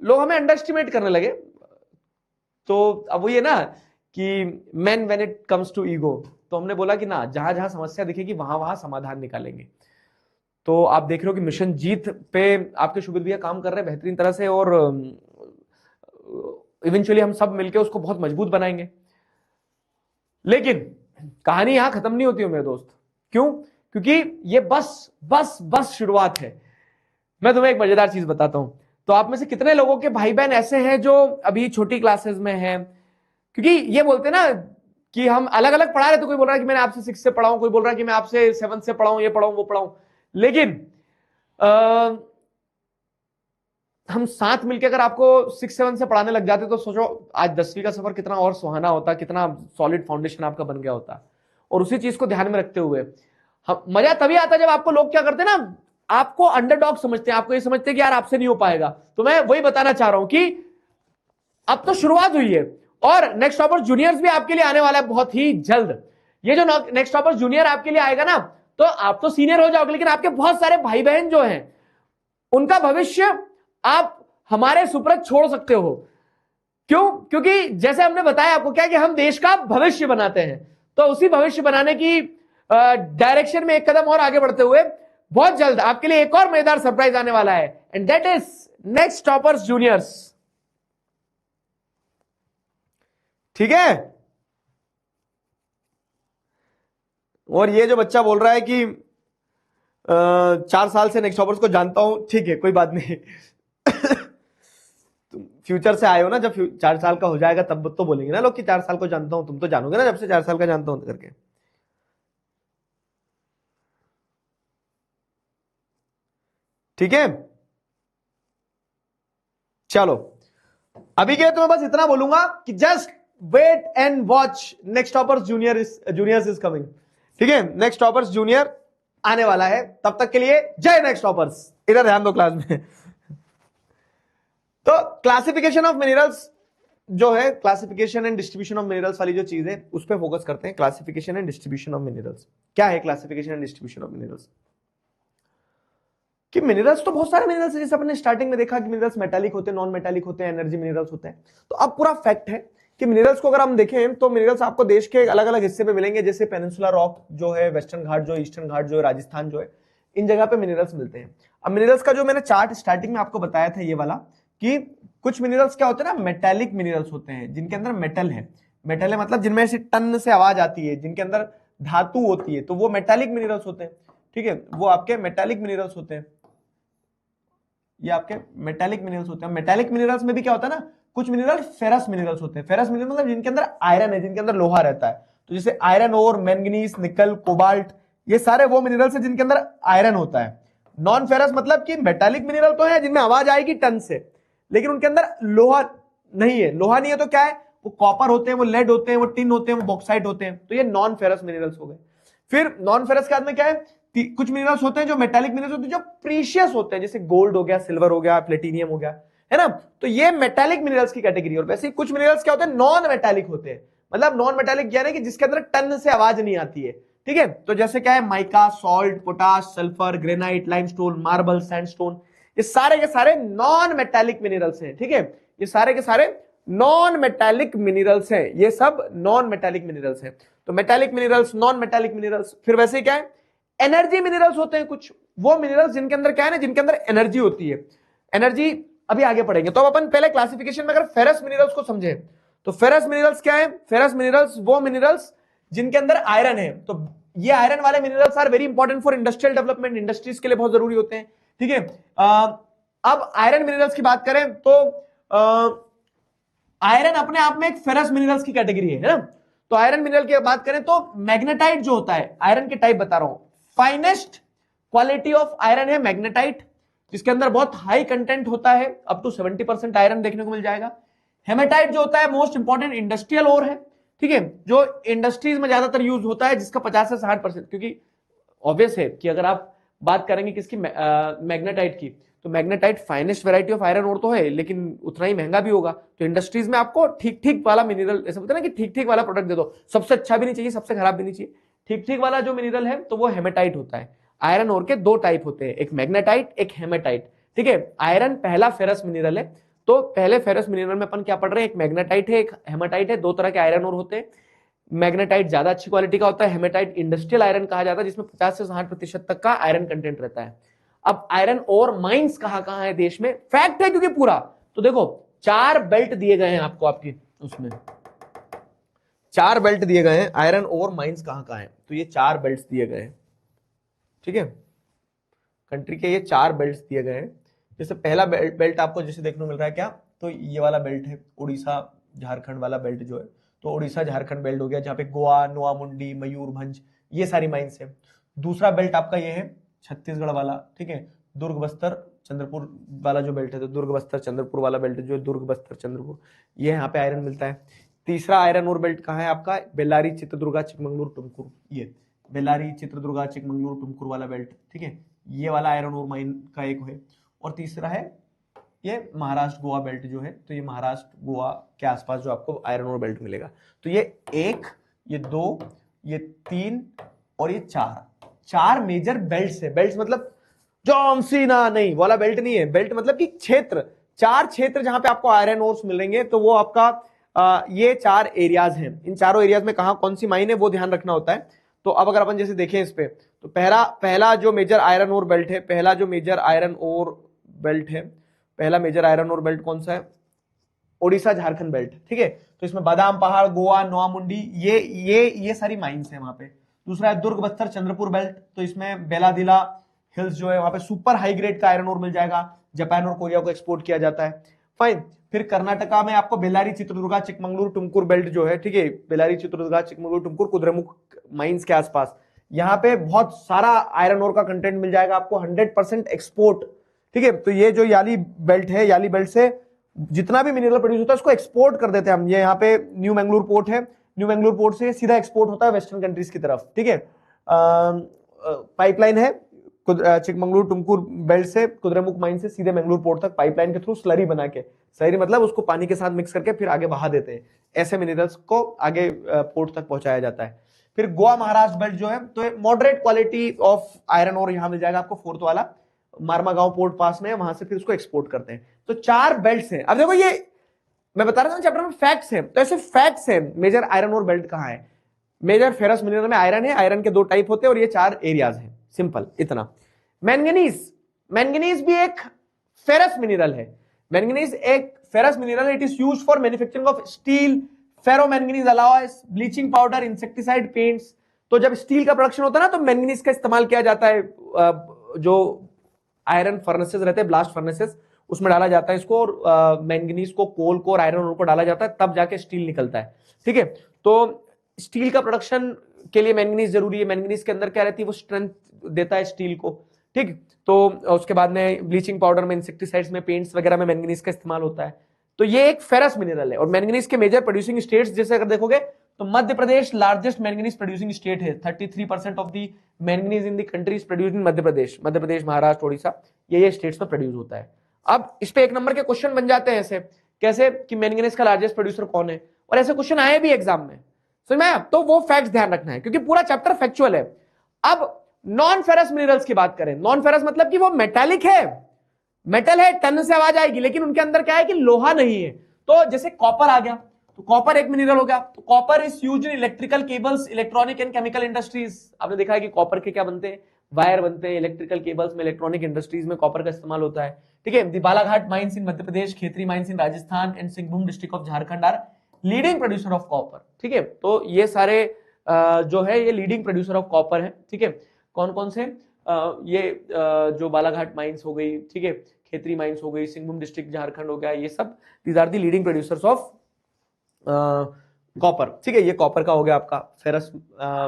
लोग हमें अंडर एस्टिमेट करने लगे। तो अब वो ये ना कि man when it comes to ego, तो हमने बोला कि ना, जहां जहां समस्या दिखेगी वहां वहां समाधान निकालेंगे। तो आप देख रहे हो कि मिशन जीत पे आपके शुभित भैया काम कर रहे हैं बेहतरीन तरह से, और इवेंचुअली हम सब मिलकर उसको बहुत मजबूत बनाएंगे। लेकिन कहानी यहां खत्म नहीं होती हो मेरे दोस्त। क्यों? क्योंकि ये बस बस बस शुरुआत है। मैं तुम्हें एक मजेदार चीज बताता हूं। तो आप में से कितने लोगों के भाई बहन ऐसे हैं जो अभी छोटी क्लासेस में हैं? क्योंकि ये बोलते ना कि हम अलग अलग पढ़ा रहे, तो कोई बोल रहा है कि मैंने आपसे 6 से पढ़ाऊं, कोई बोल रहा है कि मैं आपसे 7 से पढ़ाऊं, ये पढ़ाऊं वो पढ़ाऊं। लेकिन हम साथ मिलकर अगर आपको 6-7 से पढ़ाने लग जाते तो सोचो आज 10वीं का सफर कितना और सुहाना होता, कितना सॉलिड फाउंडेशन आपका बन गया होता। और उसी चीज को ध्यान में रखते हुए हम, मजा तभी आता जब आपको लोग क्या करते हैं ना, आपको अंडरडॉग समझते हैं, आपको ये समझते हैं कि यार आपसे नहीं हो पाएगा। तो मैं वही बताना चाह रहा हूं कि अब तो शुरुआत हुई है, और नेक्स्ट टॉपर्स जूनियर्स भी आपके लिए आने वाला है बहुत ही जल्द। ये जो नेक्स्ट टॉपर्स जूनियर आपके लिए आएगा ना, तो आप तो सीनियर हो जाओगे, लेकिन आपके बहुत सारे भाई बहन जो हैं उनका भविष्य आप हमारे सुपुर्द छोड़ सकते हो। क्यों? क्योंकि जैसे हमने बताया आपको क्या कि हम देश का भविष्य बनाते हैं। तो उसी भविष्य बनाने की डायरेक्शन में एक कदम और आगे बढ़ते हुए बहुत जल्द आपके लिए एक और मजेदार सरप्राइज आने वाला है, and that is next toppers juniors. ठीक है? और ये जो बच्चा बोल रहा है कि 4 साल से नेक्स्ट टॉपर्स को जानता हूं, ठीक है, कोई बात नहीं। तुम फ्यूचर से आए हो ना, जब 4 साल का हो जाएगा तब तो बोलेंगे ना लोग कि 4 साल को जानता हूं। तुम तो जानोगे ना जब से 4 साल का जानता हूं करके। ठीक है, चलो अभी के तो मैं बस इतना बोलूंगा कि just wait and watch, next toppers juniors is coming. ठीक है, नेक्स्ट टॉपर्स जूनियर आने वाला है। तब तक के लिए जय नेक्स्ट टॉपर्स। इधर ध्यान दो क्लास में। तो क्लासिफिकेशन ऑफ मिनरल्स जो है, classification and distribution of minerals वाली जो चीज है उस पर फोकस करते हैं। Classification and distribution of minerals क्या है? Classification and distribution of minerals कि मिनरल्स तो बहुत सारे मिनरल्स है, जैसे अपने स्टार्टिंग में देखा कि मिनरल्स मेटालिक होते हैं, नॉन मेटालिक होते हैं, एनर्जी मिनरल्स होते हैं। तो अब पूरा फैक्ट है कि मिनरल्स को अगर हम देखें तो मिनरल्स आपको देश के अलग अलग हिस्से में मिलेंगे, जैसे पेनिनसुला रॉक जो है, वेस्टर्न घाट जो है, ईस्टर्न घाट जो है, राजस्थान जो है, इन जगह पे मिनरल्स मिलते हैं। अब मिनरल्स का जो मैंने चार्ट स्टार्टिंग में आपको बताया था ये वाला, कि कुछ मिनरल्स क्या होते हैं ना, मेटालिक मिनरल्स होते हैं, जिनके अंदर मेटल है। मेटल है मतलब जिनमें से टन से आवाज आती है, जिनके अंदर धातु होती है, तो वो मेटालिक मिनरल्स होते हैं। ठीक है, वो आपके मेटालिक मिनरल्स होते हैं। ये आपके मेटालिक मिनरल्स होते हैं। मेटालिक मिनरल्स में भी क्या होता है ना, कुछ मिनरल फेरस मिनरल्स होते हैं। फेरस मिनरल मतलब जिनके अंदर आयरन है, जिनके अंदर लोहा रहता है। तो जैसे आयरन ओर, मैंगनीज, निकल, कोबाल्ट, ये सारे वो मिनरल्स हैं जिनके अंदर आयरन होता है। नॉन फेरस मतलब कि मेटालिक मिनरल तो है जिनमें आवाज आएगी टन से, लेकिन उनके अंदर लोहा नहीं है। लोहा नहीं है तो क्या है, वो कॉपर होते हैं, वो लेड होते हैं, वो टिन होते हैं, वो बॉक्साइट होते हैं। तो ये नॉन फेरस मिनरल्स हो गए। फिर नॉन फेरस के बाद में क्या है, कुछ मिनरल्स होते हैं जो मेटालिक मिनरल्स होते हैं, जो प्रीशियस होते हैं, जैसे गोल्ड हो गया, सिल्वर हो गया, प्लेटिनियम हो गया, है ना। तो ये मेटालिक मिनरल्स की कैटेगरी। और वैसे ही कुछ मिनरल्स क्या होते हैं, नॉन मेटालिक होते हैं। मतलब नॉन मेटालिक यानी कि जिसके अंदर टन से आवाज नहीं आती है। ठीक है, तो जैसे क्या है, mica, salt, potash, sulphur, granite, limestone, marble, sandstone, ये सारे के सारे नॉन मेटालिक मिनरल्स हैं। ठीक है, ये सारे के सारे नॉन मेटालिक मिनरल्स हैं। ये सब नॉन मेटालिक मिनरल्स हैं। तो metallic minerals, non metallic minerals. फिर वैसे क्या है, एनर्जी मिनरल्स होते हैं कुछ, वो मिनरल्स जिनके अंदर क्या है ना, जिनके अंदर एनर्जी होती है। एनर्जी अभी आगे पढ़ेंगे। तो अब अपन पहले क्लासिफिकेशन में अगर फेरस मिनरल्स को समझे, तो फेरस मिनरल्स क्या है? फेरस मिनरल्स वो मिनरल्स जिनके अंदर आयरन है। तो ये आयरन वाले minerals are very important for industrial development, industries के लिए बहुत जरूरी होते हैं। ठीक है, अब आयरन मिनरल्स की बात करें तो आयरन अपने आप में एक फेरस मिनरल्स की कैटेगरी है ना। तो आयरन मिनरल की बात करें तो मैग्नेटाइट जो होता है, आयरन के टाइप बता रहा हूं, फाइनेस्ट क्वालिटी ऑफ आयरन है मैग्नेटाइट, जिसके अंदर बहुत हाई कंटेंट होता है, अप टू 70% आयरन देखने को मिल जाएगा। हेमेटाइट जो होता है मोस्ट इंपॉर्टेंट इंडस्ट्रियल ओर है। ठीक है, जो इंडस्ट्रीज में ज्यादातर यूज होता है, जिसका 50 से 60%, क्योंकि ऑब्वियस है कि अगर आप बात करेंगे किसकी, मैग्नेटाइट की, तो magnetite finest variety of iron ore तो है, लेकिन उतना ही महंगा भी होगा। तो इंडस्ट्रीज में आपको ठीक ठीक वाला मिनरल, ऐसा बोलते हैं ना कि ठीक ठीक वाला प्रोडक्ट दे दो, सबसे अच्छा भी नहीं चाहिए, सबसे खराब भी नहीं चाहिए, ठीक ठीक वाला जो मिनरल है तो वो हेमेटाइट होता है। आयरन ओर के दो टाइप होते हैं, एक मैग्नेटाइट एक हेमेटाइट। ठीक है, आयरन पहला फेरस मिनरल है। तो पहले फेरस मिनरल में अपन क्या पढ़ रहे हैं, एक मैग्नेटाइट है एक हेमेटाइट है, दो तरह के आयरन ओर होते हैं। मैग्नेटाइट ज्यादा अच्छी क्वालिटी का होता है, हेमेटाइट इंडस्ट्रियल आयरन कहा जाता है जिसमें 50 से 60% तक का आयरन कंटेंट रहता है। अब आयरन ओर माइंस कहां है देश में, फैक्ट है क्योंकि पूरा, तो देखो 4 बेल्ट दिए गए हैं आपको, आपकी उसमें 4 बेल्ट दिए गए हैं, आयरन ओर माइंस कहां है, तो ये 4 बेल्ट दिए गए हैं। ठीक है, कंट्री के ये 4 बेल्ट दिए गए हैं। जैसे पहला बेल्ट आपको जैसे देखने को मिल रहा है क्या, तो ये वाला बेल्ट है उड़ीसा झारखंड वाला बेल्ट जो है, तो उड़ीसा झारखंड बेल्ट हो गया, जहां पे गोवा, नोआमुंडी, मयूरभंज ये सारी माइंस है। दूसरा बेल्ट आपका ये है छत्तीसगढ़ वाला, ठीक है, दुर्ग बस्तर चंद्रपुर वाला जो बेल्ट है, तो दुर्ग बस्तर चंद्रपुर वाला बेल्ट जो है, दुर्ग बस्तर चंद्रपुर, ये यहाँ पे आयरन मिलता है। तीसरा आयरन ओर बेल्ट कहाँ है आपका, बेल्लारी चित्रदुर्गा चिकमंगलुरु टुमकुर, ये बेल्लारी चित्रदुर्गा चिकमंगलुरु टुमकुर वाला बेल्ट। ठीक है, ये वाला आयरन ओर माइन का एक है। और तीसरा है ये महाराष्ट्र गोवा बेल्ट जो है, तो ये महाराष्ट्र गोवा के आसपास जो आपको आयरन ओर बेल्ट मिलेगा। तो ये 1, ये 2, ये 3 और ये 4 मेजर बेल्ट्स है। बेल्ट्स मतलब जॉन सीना नहीं वाला बेल्ट नहीं है, बेल्ट मतलब कि क्षेत्र, 4 क्षेत्र जहां पे आपको आयरन ओर्स मिलेंगे, तो वो आपका ये 4 एरियाज हैं। इन चारों एरियाज में कहां कौन सी माइन है वो ध्यान रखना होता है। तो अब अगर अपन जैसे देखें इस पे, तो पहला जो मेजर आयरन ओर बेल्ट है, पहला जो मेजर आयरन ओर बेल्ट है, पहला मेजर आयरन ओर बेल्ट कौन सा है, ओडिशा झारखंड बेल्ट। ठीक है, तो इसमें बादाम पहाड़, गोवा, नोआमुंडी, ये सारी माइंस है वहां पे। दूसरा है दुर्ग बस्तर चंद्रपुर बेल्ट, तो इसमें बेलादिला हिल्स जो है वहां पे सुपर हाई ग्रेड का आयरन ओर मिल जाएगा, जापान और कोरिया को एक्सपोर्ट किया जाता है। फाइन, फिर कर्नाटका में आपको बेल्लारी चित्रदुर्गा चिकमंगलुरु टुमकुर बेल्ट जो है, ठीक है, बेल्लारी चित्रदुर्गा चिकमंगलुरु टुमकुर कुद्रेमुख माइंस के आसपास, यहाँ पे बहुत सारा आयरन ओर का कंटेंट मिल जाएगा आपको, 100% एक्सपोर्ट। ठीक है, तो ये जो याली बेल्ट है, याली बेल्ट से जितना भी मिनरल प्रोड्यूस होता है उसको एक्सपोर्ट कर देते हैं हम। ये यहाँ पे न्यू मैंगलोर पोर्ट है, न्यू मैंगलोर पोर्ट से सीधा एक्सपोर्ट होता है वेस्टर्न कंट्रीज की तरफ। ठीक है, पाइपलाइन है चिकमंगलुरु टुमकुर बेल्ट से कुद्रेमुख माइन से सीधे मैंगलोर पोर्ट तक पाइपलाइन के थ्रू स्लरी बना के, स्लरी मतलब उसको पानी के साथ मिक्स करके फिर आगे बहा देते हैं, ऐसे मिनरल्स को आगे पोर्ट तक पहुंचाया जाता है। फिर गोवा महाराष्ट्र बेल्ट जो है, तो moderate quality of iron ore यहां मिल जाएगा आपको, 4th वाला मारमागांव पोर्ट पास में है, वहां से फिर उसको एक्सपोर्ट करते हैं। तो 4 बेल्ट्स हैं। अब देखो ये मैं बता रहा था चैप्टर में फैक्ट्स हैं, तो ऐसे फैक्ट्स हैं मेजर आयरन ओर बेल्ट कहां है। मेजर फेरस मिनरल में आयरन है, आयरन के 2 टाइप होते हैं और ये 4 एरियाज हैं, सिंपल इतना। मैंगनीज, मैंगनीज भी एक फेरस मिनरल है। मैंगनीज एक ferrous mineral, it is used for manufacturing of steel, ferromanganese alloys, bleaching powder, insecticide, paints. तो जब स्टील का प्रोडक्शन होता है ना, तो मैंगनीज का इस्तेमाल किया जाता है, जो आयरन फर्नेसेस रहते हैं, ब्लास्ट फर्नेसेस, उसमें डाला जाता है इसको, और मैंगनीज को, कोल को और आयरन को डाला जाता है, तब जाके स्टील निकलता है। ठीक है, तो स्टील का प्रोडक्शन के लिए मैंगनीज जरूरी है। मैंगनीज के अंदर क्या रहती है, वो स्ट्रेंथ देता है स्टील को। ठीक, तो उसके बाद में ब्लीचिंग पाउडर में, इंसेक्टिसाइड्स में, पेंट्स वगैरह में मैंगनीज का इस्तेमाल होता है। तो ये एक फेरस मिनरल है। और मैंगनीज के मेजर प्रोड्यूसिंग स्टेट्स जैसे अगर देखोगे, तो Madhya Pradesh largest manganese producing state है। 33% of the manganese in the country is produced in Madhya Pradesh. Madhya Pradesh, Maharashtra, Odisha, ये स्टेट्स में प्रोड्यूस होता है। अब इस पे 1 नंबर के क्वेश्चन बन जाते हैं ऐसे, कैसे कि मैंगनीज का लार्जेस्ट प्रोड्यूसर कौन है, और ऐसे क्वेश्चन आए भी एग्जाम में, समझ में आया? तो वो फैक्ट्स ध्यान रखना है क्योंकि पूरा चैप्टर फैक्चुअल है। अब नॉन फेरस मिनरल्स की बात करें, नॉन फेरस मतलब कि वो मेटालिक है, मेटल है, टन से आवाज आएगी, लेकिन उनके अंदर क्या है कि लोहा नहीं है। तो जैसे कॉपर आ गया, तो कॉपर एक मिनरल हो गया। तो copper is used in electrical cables, electronic and chemical industries. आपने देखा है कि कॉपर के क्या बनते हैं, वायर बनते हैं, इलेक्ट्रिकल केबल्स में, इलेक्ट्रॉनिक इंडस्ट्रीज में कॉपर का इस्तेमाल होता है। ठीक है, the Balaghat mines in Madhya Pradesh, Khetri mines in Rajasthan and Singhbhum district of Jharkhand are leading producer of copper. ठीक है, तो ये सारे जो है ये लीडिंग प्रोड्यूसर ऑफ कॉपर है। ठीक है, कौन कौन से, ये जो बालाघाट माइंस हो गई, ठीक है, खेतरी माइंस हो गई, सिंहभूम डिस्ट्रिक्ट झारखंड हो गया, ये सब these are the leading producers of copper. ठीक है, ये कॉपर का हो गया आपका फेरस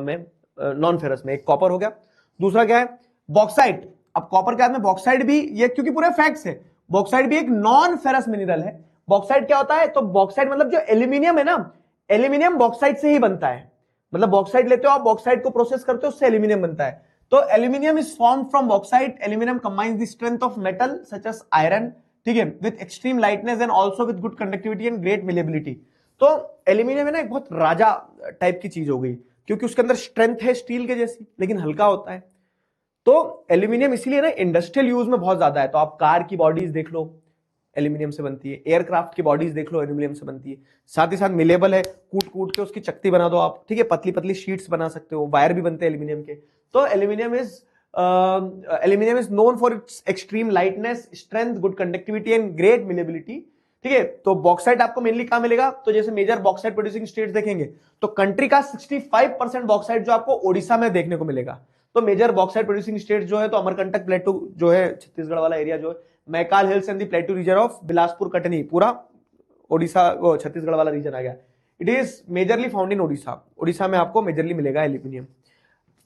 में, नॉन फेरस में एक कॉपर हो गया। दूसरा क्या है, बॉक्साइट। अब कॉपर के बाद में बॉक्साइट भी, ये क्योंकि पूरे फैक्ट्स है, बॉक्साइट भी एक नॉन फेरस मिनरल है। बॉक्साइट क्या होता है, तो बॉक्साइट मतलब जो एल्यूमिनियम है ना, एल्यूमिनियम बॉक्साइट से ही बनता है। मतलब बॉक्साइट लेते हो आप, बॉक्साइट को प्रोसेस करते हो, उससे एल्यूमिनियम बनता है। तो aluminium is formed from bauxite. Aluminium combines the strength of metal such as iron, ठीक है, with extreme lightness and also with good conductivity and great malleability. तो एल्यूमिनियम है ना, एक बहुत राजा टाइप की चीज हो गई, क्योंकि उसके अंदर स्ट्रेंथ है स्टील के जैसी, लेकिन हल्का होता है। तो एल्यूमिनियम इसीलिए ना इंडस्ट्रियल यूज में बहुत ज्यादा है। तो आप कार की बॉडीज देख लो, एल्यूमिनियम से बनती है। एयरक्राफ्ट की बॉडीज देख लो, एल्यूमिनियम से बनती है। साथ ही साथ मिलेबल है, कूट कूट के उसकी चक्ति बना दो आप, ठीक है, पतली पतली शीट्स बना सकते हो। वायर भी बनते हैं एल्यूमिनियम के। तो aluminium is known for its extreme lightness, strength, good conductivity and great malleability, ठीक है। तो बॉक्साइट आपको मेनली कहां मिलेगा? तो जैसे मेजर बॉक्साइट प्रोड्यूसिंग स्टेट्स देखेंगे तो कंट्री का 65% बॉक्साइट जो आपको ओडिशा में देखने को मिलेगा। तो मेजर बॉक्साइट प्रोड्यूसिंग स्टेट जो है, तो अमरकंटक प्लेटू जो है छत्तीसगढ़ वाला एरिया जो है, Maikal hills and the plateau region of Bilaspur Katni, पूरा ओडिशा वो छत्तीसगढ़ वाला रीजन आ गया। It is majorly found in Odisha. Odisha में आपको मेजरली मिलेगा एल्यूमिनियम।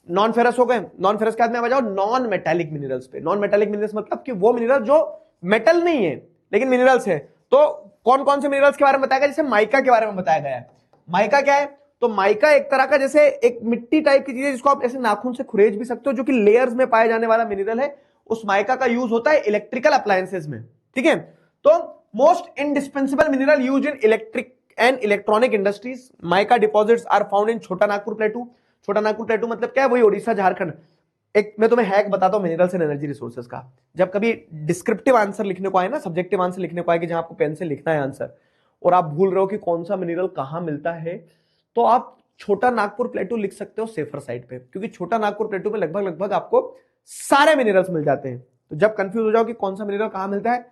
नॉन फेरस हो गए। नॉन फेरस के बाद में आ जाओ नॉन मेटालिक मिनरल्स पे। नॉन मेटालिक मिनरल्स मतलब कि वो मिनरल जो मेटल नहीं है लेकिन मिनरल्स है। तो कौन कौन से मिनरल्स के बारे में बताया गया? जैसे माइका के बारे में बताया गया है। माइका क्या है? तो माइका एक तरह का जैसे एक मिट्टी टाइप की चीज है जिसको आप ऐसे नाखून से खुरेज भी सकते हो, जो कि लेयर्स में पाए जाने वाला मिनरल है। उस माइका का यूज होता है इलेक्ट्रिकल अप्लायंसेस में, ठीक है। तो most indispensable mineral use in electric and electronic industries. Mica deposits are found in Chota Nagpur प्लेटू। छोटा नागपुर प्लेटू मतलब क्या है? वही ओडिशा झारखंड। एक मैं तुम्हें हैक बताता हूं मिनरल्स एंड एनर्जी रिसोर्सेज का। जब कभी डिस्क्रिप्टिव आंसर लिखने को आए ना, सब्जेक्टिव आंसर लिखने को आए कि जहां आपको पेन से लिखना है आंसर, और आप भूल रहे हो कि कौन सा मिनरल कहां मिलता है, तो आप छोटा नागपुर प्लेटू लिख सकते हो सेफर साइड पे, क्योंकि छोटा नागपुर प्लेटू में लगभग लगभग आपको सारे मिनरल्स मिल जाते हैं। तो जब कंफ्यूज हो जाओ कि कौन सा मिनरल कहां मिलता है,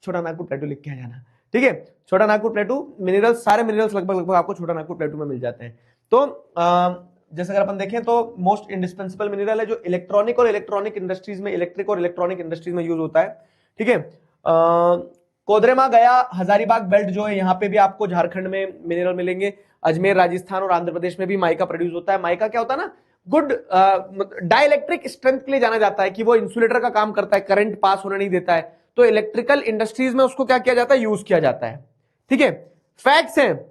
छोटा नागपुर प्लेटू लिख के आ जाना, ठीक है। छोटा नागपुर प्लेटू मिनरल्स, सारे मिनरल्स लगभग लगभग आपको छोटा नागपुर प्लेटू में मिल जाते हैं। तो जैसे अगर अपन देखें तो मोस्ट इंडिस्पेंसिबल मिनरल है जो इलेक्ट्रॉनिक और इलेक्ट्रॉनिक इंडस्ट्रीज में, इलेक्ट्रिक और इलेक्ट्रॉनिक इंडस्ट्रीज में यूज होता है, ठीक है। कोदरेमा, गया, हजारीबाग बेल्ट जो है यहाँ पे भी आपको झारखंड में मिनरल मिलेंगे। अजमेर, राजस्थान और आंध्र प्रदेश में भी माइका प्रोड्यूस होता है। माइका क्या होता है ना, गुड डाइलेक्ट्रिक स्ट्रेंथ के लिए जाना जाता है कि वो इंसुलेटर का काम करता है, करंट पास होने नहीं देता है। तो इलेक्ट्रिकल इंडस्ट्रीज में उसको क्या किया जाता है? यूज किया जाता है, ठीक है। फैक्ट्स हैं,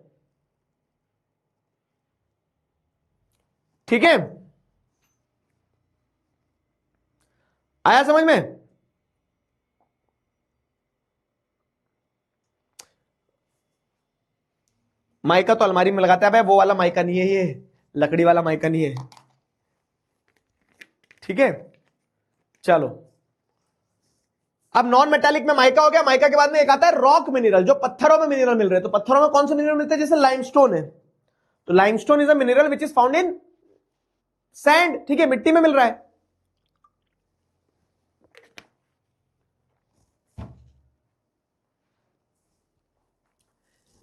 ठीक है। आया समझ में? माइका तो अलमारी में लगाता है भाई, वो वाला माइका नहीं है, ये लकड़ी वाला माइका नहीं है, ठीक है। चलो, अब नॉन मेटालिक में माइका हो गया। माइका के बाद में एक आता है रॉक मिनरल, जो पत्थरों में मिनरल मिल रहे हैं। तो पत्थरों में कौन से मिनरल मिलते हैं? जैसे लाइमस्टोन है, तो limestone is a mineral which is found in sand, ठीक है, मिट्टी में मिल रहा है।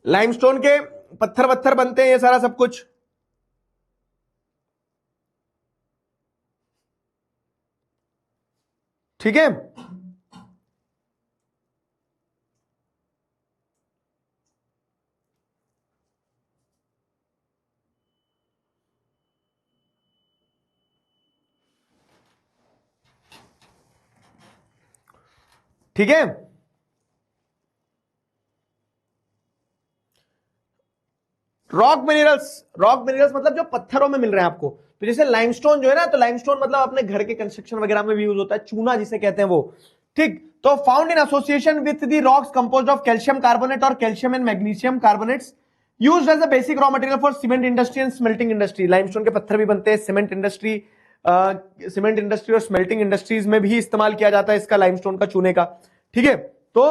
लाइमस्टोन के पत्थर वत्थर बनते हैं, ये सारा सब कुछ, ठीक है। ठीक है, रॉक मिनरल्स। रॉक मिनरल्स मतलब जो पत्थरों में मिल रहे हैं आपको। तो जैसे लाइमस्टोन जो है ना, तो लाइमस्टोन मतलब अपने घर के कंस्ट्रक्शन वगैरह में भी यूज होता है, चूना जिसे कहते हैं वो, ठीक। तो found in association with the rocks composed of calcium carbonate और calcium and magnesium carbonates, used as a basic raw material for cement industry and smelting industry. Limestone के पत्थर भी बनते हैं सीमेंट इंडस्ट्री, और स्मेल्टिंग इंडस्ट्रीज में भी इस्तेमाल किया जाता है इसका, लाइमस्टोन का, चूने का, ठीक है। तो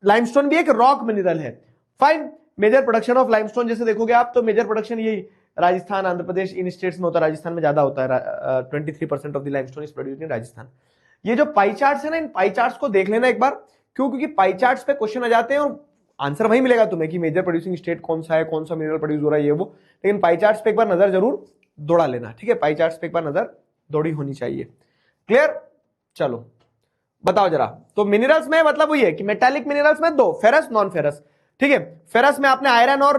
लाइमस्टोन भी एक रॉक मिनरल है। Fine. Major production of limestone जैसे देखोगे आप, तो मेजर प्रोडक्शन यही राजस्थान, आंध्र प्रदेश, इन स्टेट्स में होता है। राजस्थान में ज्यादा होता है, 23% of the limestone is produced in Rajasthan. ये जो पाई चार्ट्स है ना, इन पाई चार्ट्स को देख लेना एक बार, क्यों? क्योंकि पाई चार्ट्स पे क्वेश्चन आ जाते हैं और आंसर वही मिलेगा तुम्हें कि मेजर प्रोड्यूसिंग स्टेट कौन सा है, कौन सा मिनरल प्रोड्यूस हो रहा है, ये वो। लेकिन पाई चार्ट्स पे एक बार नजर जरूर दौड़ा लेना, ठीक है। पाई चार्ट्स पे एक बार नजर दौड़ी होनी चाहिए। क्लियर? चलो बताओ जरा। तो मिनरल्स में मतलब वही है कि मेटालिक मिनरल्स में दो, फेरस, नॉन फेरस, ठीक है। फेरस में आपने आयरन और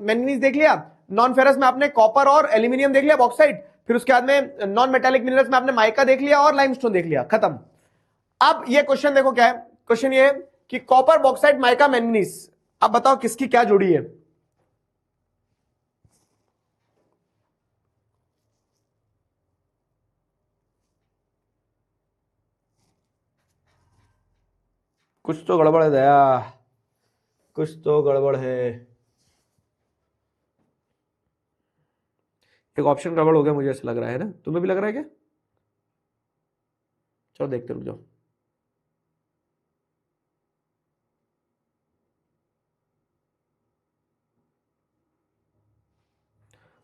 मैंगनीज देख लिया। नॉन फेरस में आपने कॉपर और एल्यूमिनियम देख लिया, बॉक्साइट। फिर उसके बाद में नॉन मेटालिक मिनरल्स में आपने माइका देख लिया और लाइमस्टोन देख लिया, खत्म। अब ये क्वेश्चन देखो क्या है। क्वेश्चन ये है कि कॉपर, बॉक्साइट, माइका, मैंगनीज, अब बताओ किसकी क्या जोड़ी है? कुछ तो गड़बड़ है दया, कुछ तो गड़बड़ है। एक ऑप्शन गड़बड़ हो गया मुझे ऐसा लग रहा है ना, तुम्हें भी लग रहा है क्या? चलो देखते रुक जाओ।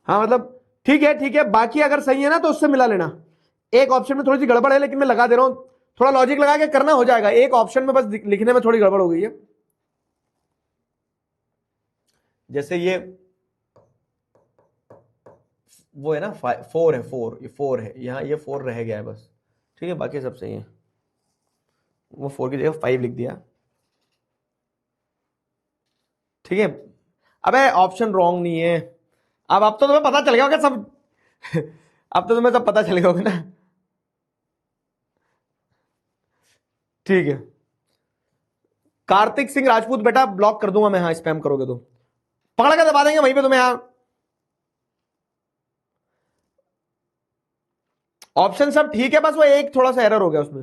हाँ मतलब ठीक है, बाकी अगर सही है ना तो उससे मिला लेना। एक ऑप्शन में थोड़ी सी गड़बड़ है, लेकिन मैं लगा दे रहा हूं, थोड़ा लॉजिक लगा के करना, हो जाएगा। एक ऑप्शन में बस लिखने में थोड़ी गड़बड़ हो गई है। जैसे ये वो है ना, 4 है, 4 ये 4 है, यहाँ ये 4 रह गया है बस, ठीक है, बाकी सब सही है। वो 4 की जगह 5 लिख दिया, ठीक है। अबे ऑप्शन रॉन्ग नहीं है। अब तो तुम्हें पता चल गया होगा सब। अब तो तुम्हें सब पता चल गया होगा ना, ठीक है। कार्तिक सिंह राजपूत बेटा ब्लॉक कर दूंगा मैं, हाँ स्पैम करोगे तो पकड़ के दबा देंगे वहीं पे तुम्हें। यहाँ ऑप्शन सब ठीक है, बस वो एक थोड़ा सा एरर हो गया उसमें।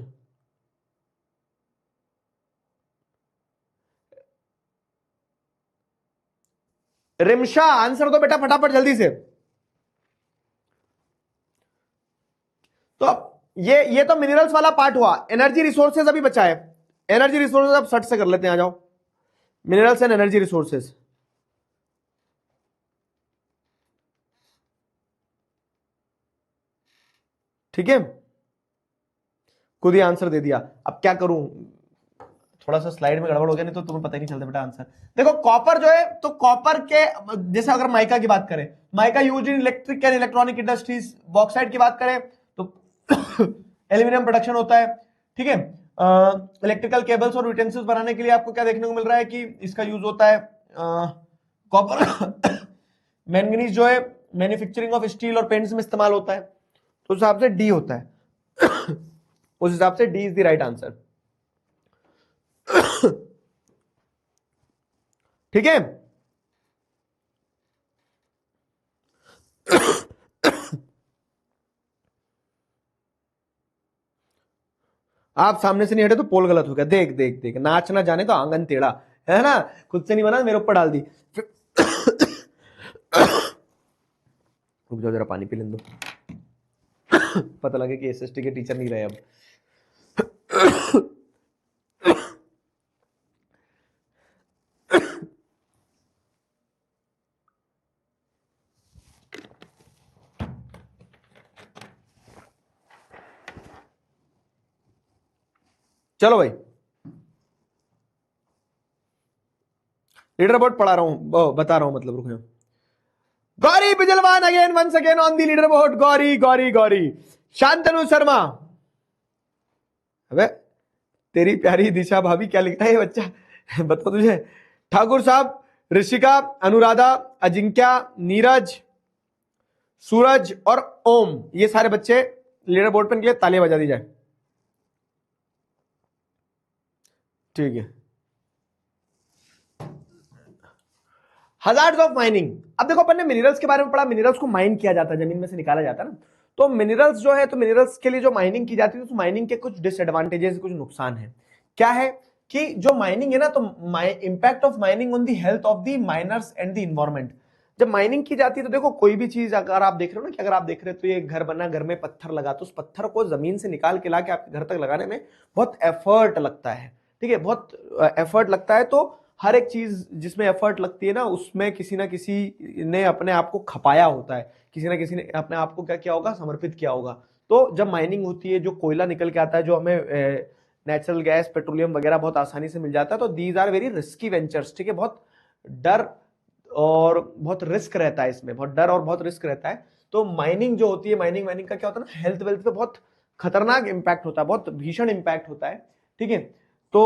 रिमशा आंसर दो बेटा फटाफट जल्दी से। तो अब ये तो मिनरल्स वाला पार्ट हुआ, एनर्जी रिसोर्सेज अभी बचा है। एनर्जी रिसोर्सेज अब सट से कर लेते हैं, आ जाओ। मिनरल्स एंड एनर्जी रिसोर्सेज, ठीक है। खुद ही आंसर दे दिया, अब क्या करूं, थोड़ा सा स्लाइड में गड़बड़ हो गया, नहीं तो तुम्हें पता ही नहीं चलता बेटा आंसर। देखो कॉपर जो है, तो कॉपर के जैसे अगर माइका की बात करें, mica use in electric and electronic industries. Bauxite की बात करें तो एल्यूमिनियम प्रोडक्शन होता है, ठीक है। इलेक्ट्रिकल केबल्स और यूटेंसिल्स बनाने के लिए आपको क्या देखने को मिल रहा है कि इसका यूज होता है कॉपर। मैंगनीज जो है मैन्युफैक्चरिंग ऑफ स्टील और पेंट्स में इस्तेमाल होता है, तो उस हिसाब से डी होता है। उस हिसाब से D is the right answer, ठीक है। आप सामने से नहीं हटे तो पोल गलत हो गया, देख देख देख, नाच ना जाने तो आंगन टेढ़ा, है ना। खुद से नहीं बना, मेरे ऊपर डाल दी। रुक जाओ जरा पानी पी लेने दो, पता लगे कि एसएसटी के टीचर नहीं रहे अब। चलो भाई, लीडर बोर्ड पढ़ा रहा हूं, बता रहा हूं मतलब, रुक जाओ। Gauri Bijalwan again once again on the leaderboard, Gauri Gauri Gauri. Shantanu Sharma, अबे तेरी प्यारी दिशा भाभी क्या लिखा है ये बच्चा, बताओ तुझे। ठाकुर साहब, ऋषिका, अनुराधा, अजिंक्या, नीरज, सूरज और ओम, ये सारे बच्चे लीडर बोर्ड पर निकले, तालियां बजा दी जाए, ठीक है। Hazards of mining. अब देखो अपन ने मिनरल्स के बारे में पढ़ा, मिनरल्स को माइन किया जाता है, जमीन में से निकाला जाता है ना। तो मिनरल्स जो है, तो मिनरल्स के लिए जो माइनिंग की जाती है, तो माइनिंग के कुछ डिसएडवांटेजेस, कुछ नुकसान है। क्या है कि जो माइनिंग है ना, तो impact of mining on the health of the miners and the environment. जब माइनिंग की जाती है तो देखो कोई भी चीज अगर आप देख रहे हो ना, कि अगर आप देख रहे हो तो ये घर बना, घर में पत्थर लगा, तो उस पत्थर को जमीन से निकाल के लाके आपके घर तक लगाने में बहुत एफर्ट लगता है, ठीक है, बहुत एफर्ट लगता है। तो हर एक चीज जिसमें एफर्ट लगती है ना, उसमें किसी ना किसी ने अपने आप को खपाया होता है, किसी ना किसी ने अपने आप को क्या किया होगा, समर्पित किया होगा। तो जब माइनिंग होती है, जो कोयला निकल के आता है, जो हमें नेचुरल गैस, पेट्रोलियम वगैरह बहुत आसानी से मिल जाता है, तो these are very risky ventures, ठीक है। बहुत डर और बहुत रिस्क रहता है इसमें, बहुत डर और बहुत रिस्क रहता है। तो माइनिंग जो होती है, माइनिंग का क्या होता है ना, हेल्थ वेल्थ पे बहुत खतरनाक इंपैक्ट होता है, बहुत भीषण इंपैक्ट होता है, ठीक है। तो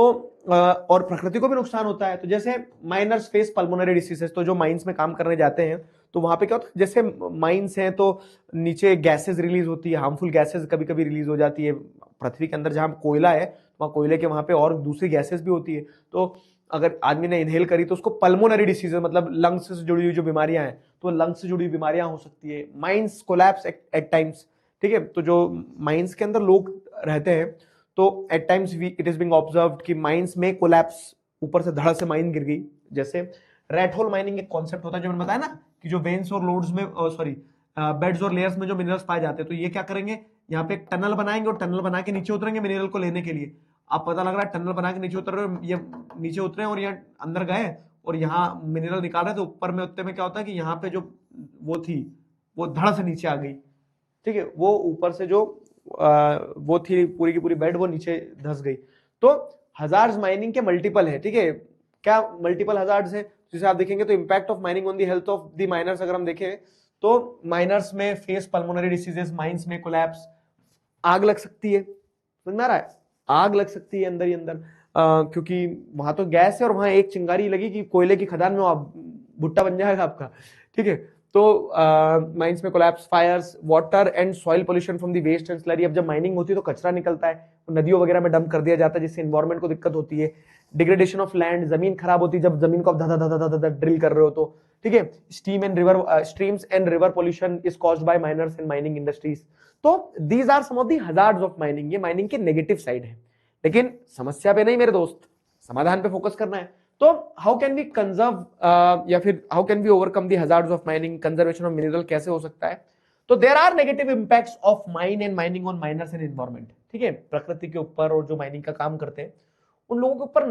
और प्रकृति को भी नुकसान होता है। तो जैसे माइनर्स फेस पल्मोनरी डिसीजेस, तो जो माइंस में काम करने जाते हैं तो वहां पे क्या होता है, जैसे माइंस हैं तो नीचे गैसेस रिलीज होती है, हार्मफुल गैसेस कभी कभी रिलीज हो जाती है। पृथ्वी के अंदर जहां कोयला है, वहां कोयले के वहां पे और दूसरी गैसेस भी होती है। तो अगर आदमी ने इनहेल करी तो उसको पल्मोनरी डिसीज, मतलब लंग्स से जुड़ी हुई जो बीमारियां हैं, तो लंग्स से जुड़ी हुई बीमारियां हो सकती है। माइंस कोलैप्स एट टाइम्स, ठीक है। तो जो माइंस के अंदर लोग रहते हैं, तो at times it is being observed कि माइंस में कोलैप्स, ऊपर से धड़ से माइन गिर गई। जैसे रेड होल माइनिंग एक कॉन्सेप्ट होता है, जो मैंने बताया ना, कि जो वेन्स और लोड्स में, सॉरी बेड्स और लेयर्स में जो मिनरल्स पाए जाते हैं, तो ये क्या करेंगे, यहाँ पे एक टनल बनाएंगे और टनल बना के नीचे उतरेंगे मिनरल को लेने के लिए। अब पता लग रहा है टनल बना के नीचे उतर रहे हो, ये नीचे उतरे और यहाँ अंदर गए और यहाँ मिनरल निकाल रहे, तो ऊपर में उतने में क्या होता है कि यहाँ पे जो वो थी वो धड़ से नीचे आ गई, ठीक है, वो ऊपर से जो वो थी पूरी की पूरी बेड वो नीचे धंस गई। तो हजार्ड्स माइनिंग के मल्टीपल है, ठीक है, क्या मल्टीपल हजार्ड्स है, जिसे आप देखेंगे तो impact of mining on the health of the miners अगर हम देखें तो माइनर्स में फेस पल्मोनरी डिसीजेस, माइंस में कोलैप्स, आग लग सकती है, समझ में आ रहा है, आग लग सकती है अंदर ही अंदर, क्योंकि वहां तो गैस है और वहां एक चिंगारी लगी कि कोयले की खदान में आप भुट्टा बन जाएगा आपका, ठीक है। तो माइंस में collapse, fires, water and soil pollution from the waste and slurry. अब जब माइनिंग होती है तो कचरा निकलता है, नदियों वगैरह में डंप कर दिया जाता है जिससे एनवायरमेंट को दिक्कत होती है। डिग्रेडेशन ऑफ लैंड, जमीन खराब होती है जब जमीन को आप धा धा धा धा ड्रिल कर रहे हो तो, ठीक है। Streams and river pollution is caused by miners and mining industries. तो these are some of the hazards of mining. ये माइनिंग के नेगेटिव साइड है, लेकिन समस्या पे नहीं मेरे दोस्त, समाधान पे फोकस करना है। तो हाउ कैन वी कंजर्व या फिर how can we overcome the hazards of mining, conservation of mineral कैसे हो सकता है? तो there are negative impacts of mine and mining on miners and environment, ठीक है। प्रकृति के ऊपर और जो माइनिंग का काम करते हैं उन लोगों के ऊपर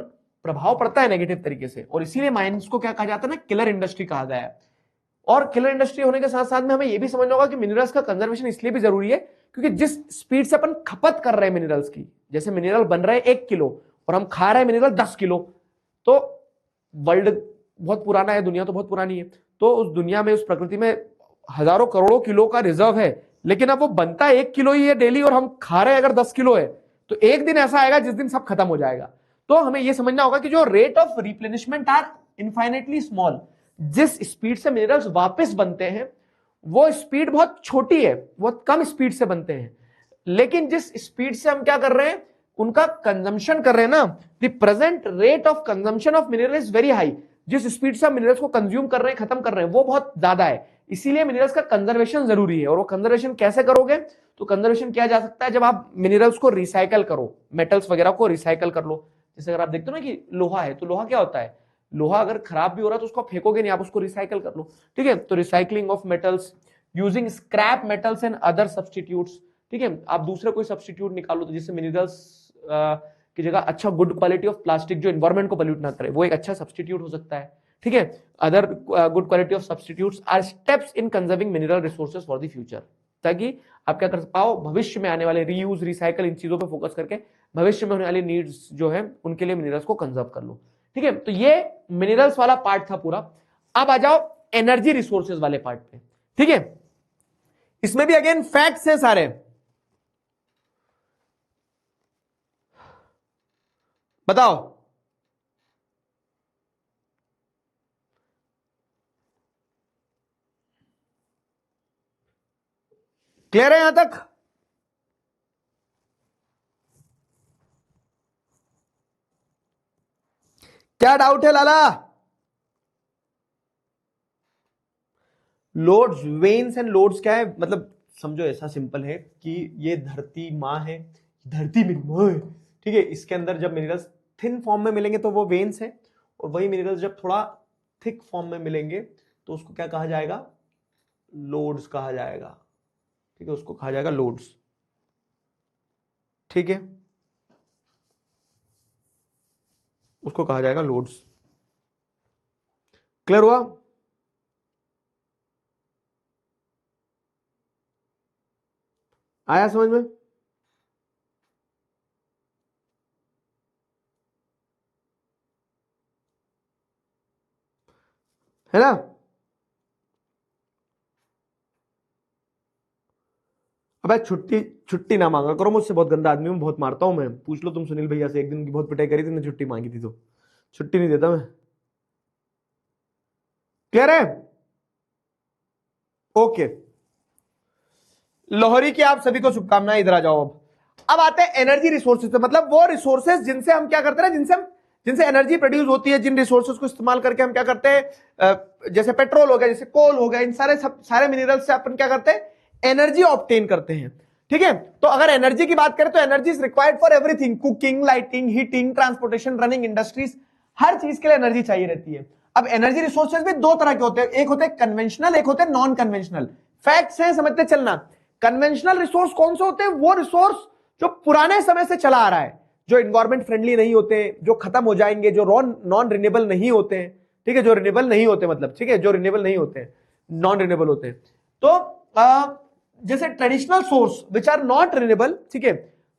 प्रभाव पड़ता है नेगेटिव तरीके से, और इसीलिए माइंस को क्या कहा जाता है ना, किलर इंडस्ट्री कहा गया है। और किलर इंडस्ट्री होने के साथ साथ में हमें यह भी समझना होगा कि मिनरल्स का कंजर्वेशन इसलिए भी जरूरी है क्योंकि जिस स्पीड से अपन खपत कर रहे हैं मिनरल्स की, जैसे मिनरल बन रहे हैं 1 किलो और हम खा रहे हैं मिनरल 10 किलो, तो वर्ल्ड बहुत पुराना है, दुनिया तो बहुत पुरानी है, तो उस दुनिया में, उस प्रकृति में हजारों करोड़ों किलो का रिजर्व है, लेकिन अब वो बनता है 1 किलो ही है डेली और हम खा रहे हैं अगर 10 किलो है, तो एक दिन ऐसा आएगा जिस दिन सब खत्म हो जाएगा। तो हमें यह समझना होगा कि जो rate of replenishment are infinitely small, जिस स्पीड से मिनरल्स वापस बनते हैं वो स्पीड बहुत छोटी है, बहुत कम स्पीड से बनते हैं, लेकिन जिस स्पीड से हम क्या कर रहे हैं उनका कंजम्पशन कर रहे हैं ना, the present rate of consumption of mineral is very high. जिस स्पीड से हम मिनरल्स को कंज्यूम कर रहे हैं, खत्म कर रहे हैं, वो बहुत ज्यादा है, इसीलिए मिनरल्स का कंजर्वेशन जरूरी है। और वो कंजर्वेशन कैसे करोगे? तो कंजर्वेशन किया जा सकता है जब आप मिनरल्स को रिसाइकल करो, मेटल्स वगैरह को रिसाइकल कर लो। जैसे अगर आप देखते हो ना कि लोहा है, तो लोहा क्या होता है, लोहा अगर खराब भी हो रहा है तो उसको फेंकोगे नहीं, आप उसको रिसाइकल कर लो, ठीक है। तो recycling of metals using scrap metals and other substitutes, ठीक है। आप दूसरे कोई सब्स्टिट्यूट निकालो तो जिससे मिनरल्स की जगह अच्छा गुड क्वालिटी ऑफ प्लास्टिक जो एनवायरमेंट को पोल्यूट ना करे, वो एक अच्छा सब्स्टिट्यूट हो सकता है, ठीक है। Other good quality of substitutes are steps in conserving mineral resources for the future, ताकि आप क्या कर पाओ, भविष्य में आने वाले रीयूज, रिसाइकल, इन चीजों पे फोकस करके भविष्य में होने वाली नीड्स जो है उनके लिए मिनरल्स को कंजर्व कर लो, ठीक है। तो ये मिनरल्स वाला पार्ट था पूरा। अब आ जाओ एनर्जी रिसोर्सेज वाले पार्ट पे, ठीक है। इसमें भी अगेन फैक्ट्स हैं सारे, बताओ क्लियर है यहां तक? क्या डाउट है लाला? लोड्स, वेन्स एंड लोड्स क्या है, मतलब समझो ऐसा सिंपल है कि ये धरती माँ है, धरती मेरी माँ है, ठीक है। इसके अंदर जब मिनरल्स थिन फॉर्म में मिलेंगे तो वो वेन्स है, और वही मिनरल्स जब थोड़ा थिक फॉर्म में मिलेंगे तो उसको क्या कहा जाएगा, लोड्स कहा जाएगा, ठीक है, उसको कहा जाएगा लोड्स, ठीक है, उसको कहा जाएगा लोड्स। क्लियर हुआ? आया समझ में? है ना? अबे छुट्टी छुट्टी ना मांगा करो मुझसे, बहुत गंदा आदमी हूं, बहुत मारता हूं मैं, पूछ लो तुम सुनील भैया से, एक दिन की बहुत पिटाई करी थी, मैंने छुट्टी मांगी थी तो छुट्टी नहीं देता मैं। क्लियर है? ओके, लोहरी की आप सभी को शुभकामनाएं। इधर आ जाओ। अब आते हैं एनर्जी रिसोर्सेज पे, मतलब वो रिसोर्सेज जिनसे हम क्या करते हैं, जिनसे एनर्जी प्रोड्यूस होती है, जिन रिसोर्सेज को इस्तेमाल करके हम क्या करते हैं, जैसे पेट्रोल हो गया, जैसे कोल हो गया, इन सारे मिनरल्स से अपन क्या करते हैं, एनर्जी ऑब्टेन करते हैं, ठीक है। तो अगर एनर्जी की बात करें तो energy is required for everything, cooking, lighting, heating, transportation, running industries, हर चीज के लिए एनर्जी चाहिए रहती है। अब एनर्जी रिसोर्सेज भी दो तरह के होते हैं, एक होते हैं कन्वेंशनल, एक होते हैं नॉन कन्वेंशनल। फैक्ट्स हैं, समझते चलना। कन्वेंशनल रिसोर्स कौन से होते हैं? वो रिसोर्स जो पुराने समय से चला आ रहा है, जो इन्वायरमेंट फ्रेंडली नहीं होते, जो खत्म हो जाएंगे, जो नॉन रिन्यूएबल नहीं होते हैं, ठीक है, जो रिन्यूएबल नहीं होते, मतलब ठीक है, जो रिन्यूएबल नहीं होते हैं, नॉन रिन्यूएबल होते हैं। तो जैसे traditional source which are not renewable, ठीक है,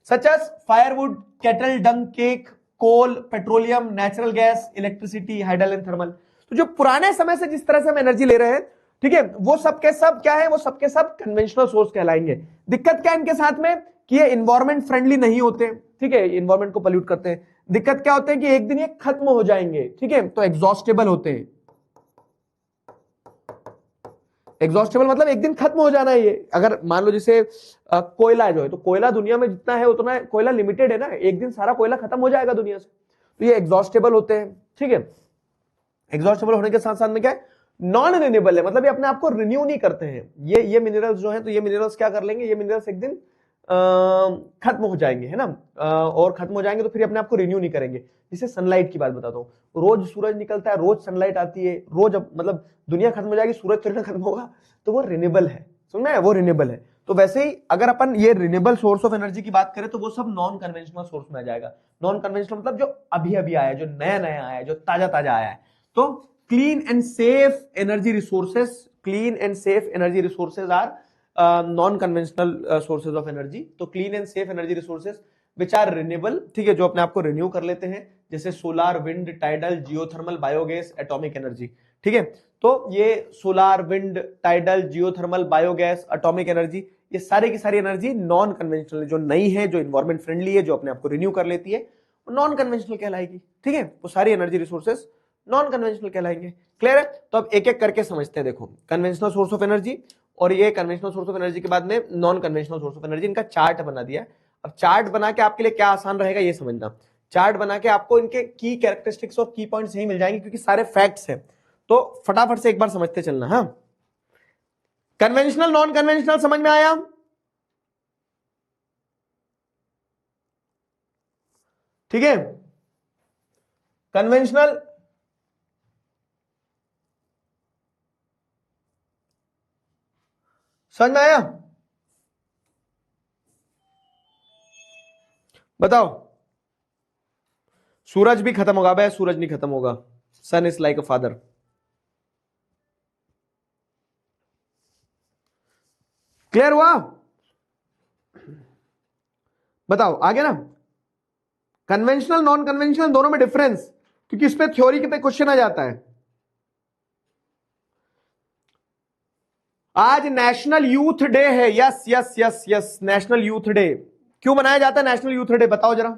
such as firewood, cattle dung cake, coal, petroleum, natural gas, electricity, hydel and thermal. तो जो पुराने समय से जिस तरह से हम एनर्जी ले रहे हैं, ठीक है, वो सब के सब क्या है? वो सब के सब कन्वेंशनल सोर्स कहलाएंगे। दिक्कत क्या है इनके साथ में कि ये इन्वायरमेंट फ्रेंडली नहीं होते, ठीक है, इन्वायरमेंट को पोल्यूट करते हैं। दिक्कत क्या होते हैं कि एक दिन ये खत्म हो जाएंगे, ठीक है, तो एग्जॉस्टेबल होते हैं। एग्जॉस्टेबल मतलब एक दिन खत्म हो जाना है ये। अगर मान लो जैसे कोयला जो है, तो कोयला दुनिया में जितना है उतना कोयला लिमिटेड है ना, एक दिन सारा कोयला खत्म हो जाएगा दुनिया से। तो ये एग्जॉस्टेबल होते हैं, ठीक है। एग्जॉस्टेबल होने के साथ साथ में क्या है? नॉन रिन्यूएबल है, मतलब ये अपने आप को रिन्यू नहीं करते हैं। ये मिनरल्स जो है, तो ये मिनरल्स क्या कर लेंगे? ये मिनरल्स एक दिन खत्म हो जाएंगे, है ना, और खत्म हो जाएंगे तो फिर अपने आप को रिन्यू नहीं करेंगे। जैसे सनलाइट की बात बताता हूँ, रोज सूरज निकलता है, रोज सनलाइट आती है, रोज, मतलब दुनिया खत्म हो जाएगी, सूरज थोड़ी ना खत्म होगा, तो वो रिन्यूएबल है, सुनना है, वो रिन्यूएबल है। तो वैसे ही अगर अपन ये रिन्यूएबल सोर्स ऑफ एनर्जी की बात करें तो वो सब नॉन कन्वेंशनल सोर्स में आ जाएगा। नॉन कन्वेंशनल मतलब जो अभी अभी आया है, जो नया नया आया है, जो ताजा ताजा आया है। तो clean and safe energy resources, clean and safe energy resources are non conventional sources of energy. तो clean and safe energy resources which are renewable, ठीक है, जो अपने आप को रिन्यू कर लेते हैं, जैसे solar, wind, tidal, geothermal, biogas, atomic energy, ठीक है। तो ये solar, wind, tidal, geothermal, biogas, atomic energy, ये सारी की सारी एनर्जी नॉन कन्वेंशनल, जो नई है, जो इन्वायरमेंट फ्रेंडली है, जो अपने आप को रिन्यू कर लेती है, वो नॉन कन्वेंशनल कहलाएगी, ठीक है। वो सारी एनर्जी रिसोर्सेज नॉन कन्वेंशनल कहलाएंगे। क्लियर है? तो अब एक एक करके समझते हैं। देखो, कन्वेंशनल सोर्स ऑफ एनर्जी, और ये कन्वेंशनल सोर्स ऑफ एनर्जी के बाद में non conventional source of energy, इनका चार्ट बना दिया। अब चार्ट बना के आपके लिए क्या आसान रहेगा ये समझना। चार्ट बना के आपको इनके की कैरेक्टरिस्टिक्स और की पॉइंट्स यही मिल जाएंगे, क्योंकि सारे फैक्ट्स हैं। तो फटाफट से एक बार समझते चलना। हाँ, कन्वेंशनल, नॉन कन्वेंशनल समझ में आया? ठीक है, कन्वेंशनल, समझ में आया? बताओ। सूरज भी खत्म होगा बे, सूरज नहीं खत्म होगा। Sun is like a father. Clear हुआ? बताओ, आगे ना। कन्वेंशनल, नॉन कन्वेंशनल दोनों में डिफरेंस, क्योंकि इस पे थ्योरी के पे क्वेश्चन आ जाता है। आज नेशनल यूथ डे है। Yes yes yes yes, national youth day. क्यों मनाया जाता है नेशनल यूथ डे? बताओ जरा।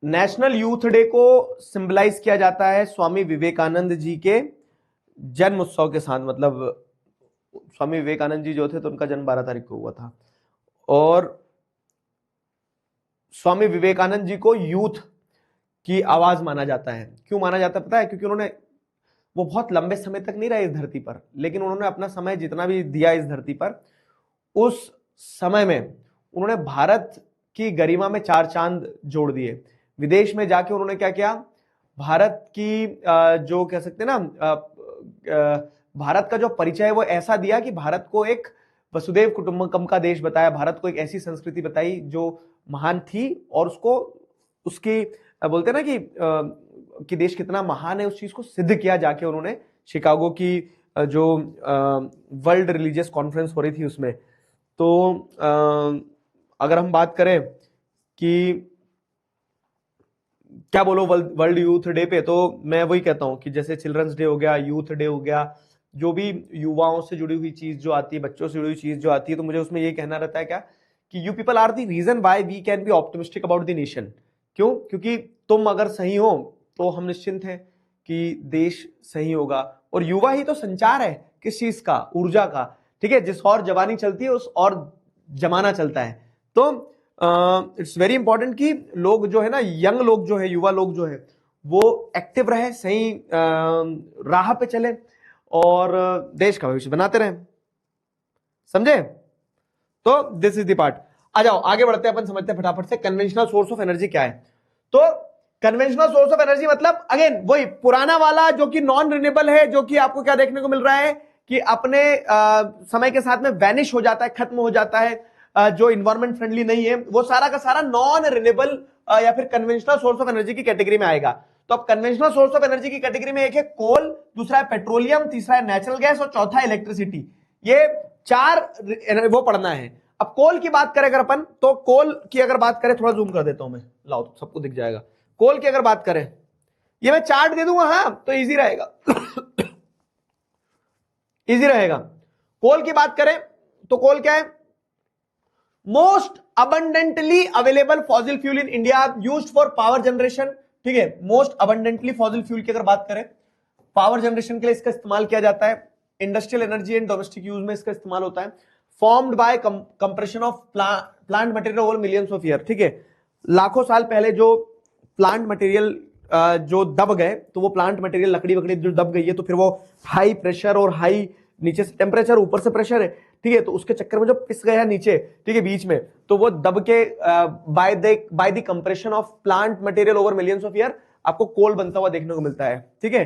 नेशनल यूथ डे को सिंबलाइज किया जाता है स्वामी विवेकानंद जी के जन्म उत्सव के साथ। मतलब स्वामी विवेकानंद जी जो थे, तो उनका जन्म 12 तारीख को हुआ था, और स्वामी विवेकानंद जी को यूथ की आवाज माना जाता है। क्यों माना जाता है पता है? क्योंकि उन्होंने, वो बहुत लंबे समय तक नहीं रहे इस धरती पर, लेकिन उन्होंने अपना समय जितना भी दिया इस धरती पर, उस समय में उन्होंने भारत की गरिमा में 4 चांद जोड़ दिए। विदेश में जाके उन्होंने क्या किया? भारत की जो कह सकते हैं ना, भारत का जो परिचय है वो ऐसा दिया कि भारत को एक वसुदेव कुटुंबकम का देश बताया, भारत को एक ऐसी संस्कृति बताई जो महान थी, और उसको, उसकी बोलते हैं ना कि देश कितना महान है, उस चीज को सिद्ध किया जाके उन्होंने। शिकागो की जो वर्ल्ड रिलीजियस कॉन्फ्रेंस हो रही थी उसमें। तो अगर हम बात करें कि क्या बोलो वर्ल्ड यूथ डे पे, तो मैं वही कहता हूं कि जैसे चिल्ड्रंस डे हो गया, यूथ डे हो गया, जो भी युवाओं से जुड़ी हुई चीज जो आती है, बच्चों से जुड़ी हुई चीज जो आती है, तो मुझे उसमें ये कहना रहता है क्या, कि you people are the reason why we can be optimistic about the nation. क्यों? क्योंकि तुम अगर सही हो तो हम निश्चिंत हैं कि देश सही होगा। और युवा ही तो संचार है किस चीज का? ऊर्जा का, ठीक है। जिस और जवानी चलती है उस और जमाना चलता है। तो इट्स वेरी इंपॉर्टेंट कि लोग जो है ना, यंग लोग जो है, युवा लोग जो है, वो एक्टिव रहे, सही राह पे चले, और देश का भविष्य बनाते रहे। समझे? तो दिस इज द पार्ट। आ जाओ आगे बढ़ते हैं, अपन समझते हैं फटाफट से कन्वेंशनल सोर्स ऑफ एनर्जी क्या है। तो कन्वेंशनल सोर्स ऑफ एनर्जी मतलब अगेन वही पुराना वाला, जो कि नॉन रिन्यूएबल है, जो कि आपको क्या देखने को मिल रहा है कि अपने समय के साथ में वैनिश हो जाता है, खत्म हो जाता है, जो इन्वायरमेंट फ्रेंडली नहीं है, वो सारा का सारा नॉन रिन्यूएबल या फिर कन्वेंशनल सोर्स ऑफ एनर्जी की कैटेगरी में आएगा। तो अब कन्वेंशनल सोर्स ऑफ एनर्जी की कैटेगरी में एक है कोल, दूसरा है पेट्रोलियम, तीसरा है नेचुरल गैस और चौथा है इलेक्ट्रिसिटी। ये चार वो पढ़ना है। अब कोल की बात करें अगर अपन, तो कोल की अगर बात करें, थोड़ा जूम कर देता हूं मैं, लाओ तो सबको दिख जाएगा। कोल की अगर बात करें, ये मैं चार्ट दे दूंगा, हाँ तो इजी रहेगा इजी रहेगा। कोल की बात करें तो कोल क्या है? Most abundantly available fossil fuel in India used for power generation. ठीक है, मोस्ट अबंडेंटली फॉसिल फ्यूल की अगर बात करें, पावर जनरेशन के लिए इसका इस्तेमाल किया जाता है, industrial energy and domestic use में इसका इस्तेमाल होता है। Formed by compression of plant material over millions of year. ठीक है, लाखों साल पहले जो प्लांट मटेरियल जो दब गए, तो वो प्लांट मटेरियल लकड़ी वकड़ी जो दब गई है, तो फिर वो हाई प्रेशर और हाई नीचे से टेम्परेचर ऊपर से प्रेशर है, ठीक है, तो उसके चक्कर में जो पिस गया नीचे, ठीक है, बीच में, तो वो दब के by the compression of plant material over millions of year आपको कोल बनता हुआ देखने को मिलता है। ठीक है,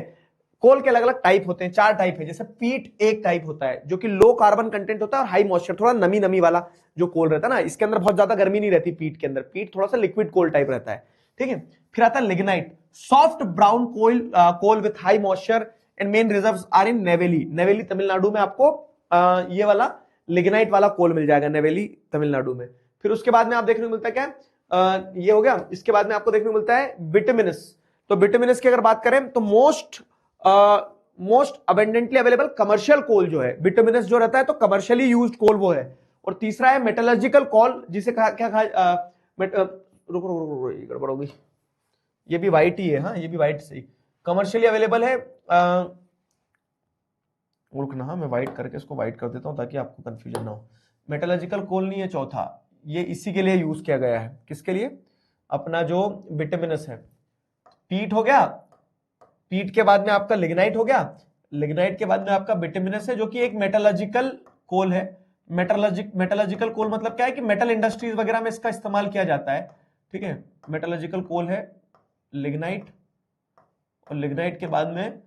कोल के अलग अलग टाइप होते हैं, चार टाइप है। जैसे पीट एक टाइप होता है जो कि लो कार्बन कंटेंट होता है और हाई मॉइस्चर, थोड़ा नमी नमी वाला जो कोल रहता है ना, इसके अंदर बहुत ज्यादा गर्मी नहीं रहती पीट के अंदर, पीट थोड़ा सा लिक्विड कोल टाइप रहता है। ठीक है, फिर आता है lignite, soft brown coal with high moisture and main reserves are in Neyveli. Neyveli Tamil Nadu में आपको ये वाला लिग्नाइट वाला कोल मिल जाएगा, नेवेली तमिलनाडु में। फिर उसके बाद में आप देखने को मिलता है क्या, ये हो गया। इसके बाद में आपको देखने को मिलता है बिटुमिनस। तो बिटुमिनस की अगर बात करें तो मोस्ट अबेंडेंटली अवेलेबल कमर्शियल कोल जो है बिटुमिनस जो रहता है, तो कमर्शियली यूज्ड कोल वो है। और तीसरा है मेटलर्जिकल कोल, जिसे कहा क्या कहा, रुको गड़बड़ हो गई, ये भी व्हाइट ही है, हाँ ये भी व्हाइट सही, कमर्शियली अवेलेबल है। रुकना, हाँ मैं व्हाइट करके इसको व्हाइट कर देता हूं ताकि आपको कंफ्यूजन ना हो। मेटलर्जिकल कोल नहीं है चौथा, ये इसी के लिए यूज किया गया है। किसके लिए? अपना जो बिटुमिनस है। पीट हो गया, पीट के बाद में आपका लिग्नाइट हो गया, लिग्नाइट के बाद में आपका बिटुमिनस है जो कि एक मेटलर्जिकल कोल है। मेटलर्जिकल कोल मतलब क्या है कि मेटल इंडस्ट्रीज वगैरह में इसका इस्तेमाल किया जाता है। ठीक है, मेटलर्जिकल कोल है लिग्नाइट, और लिग्नाइट के बाद में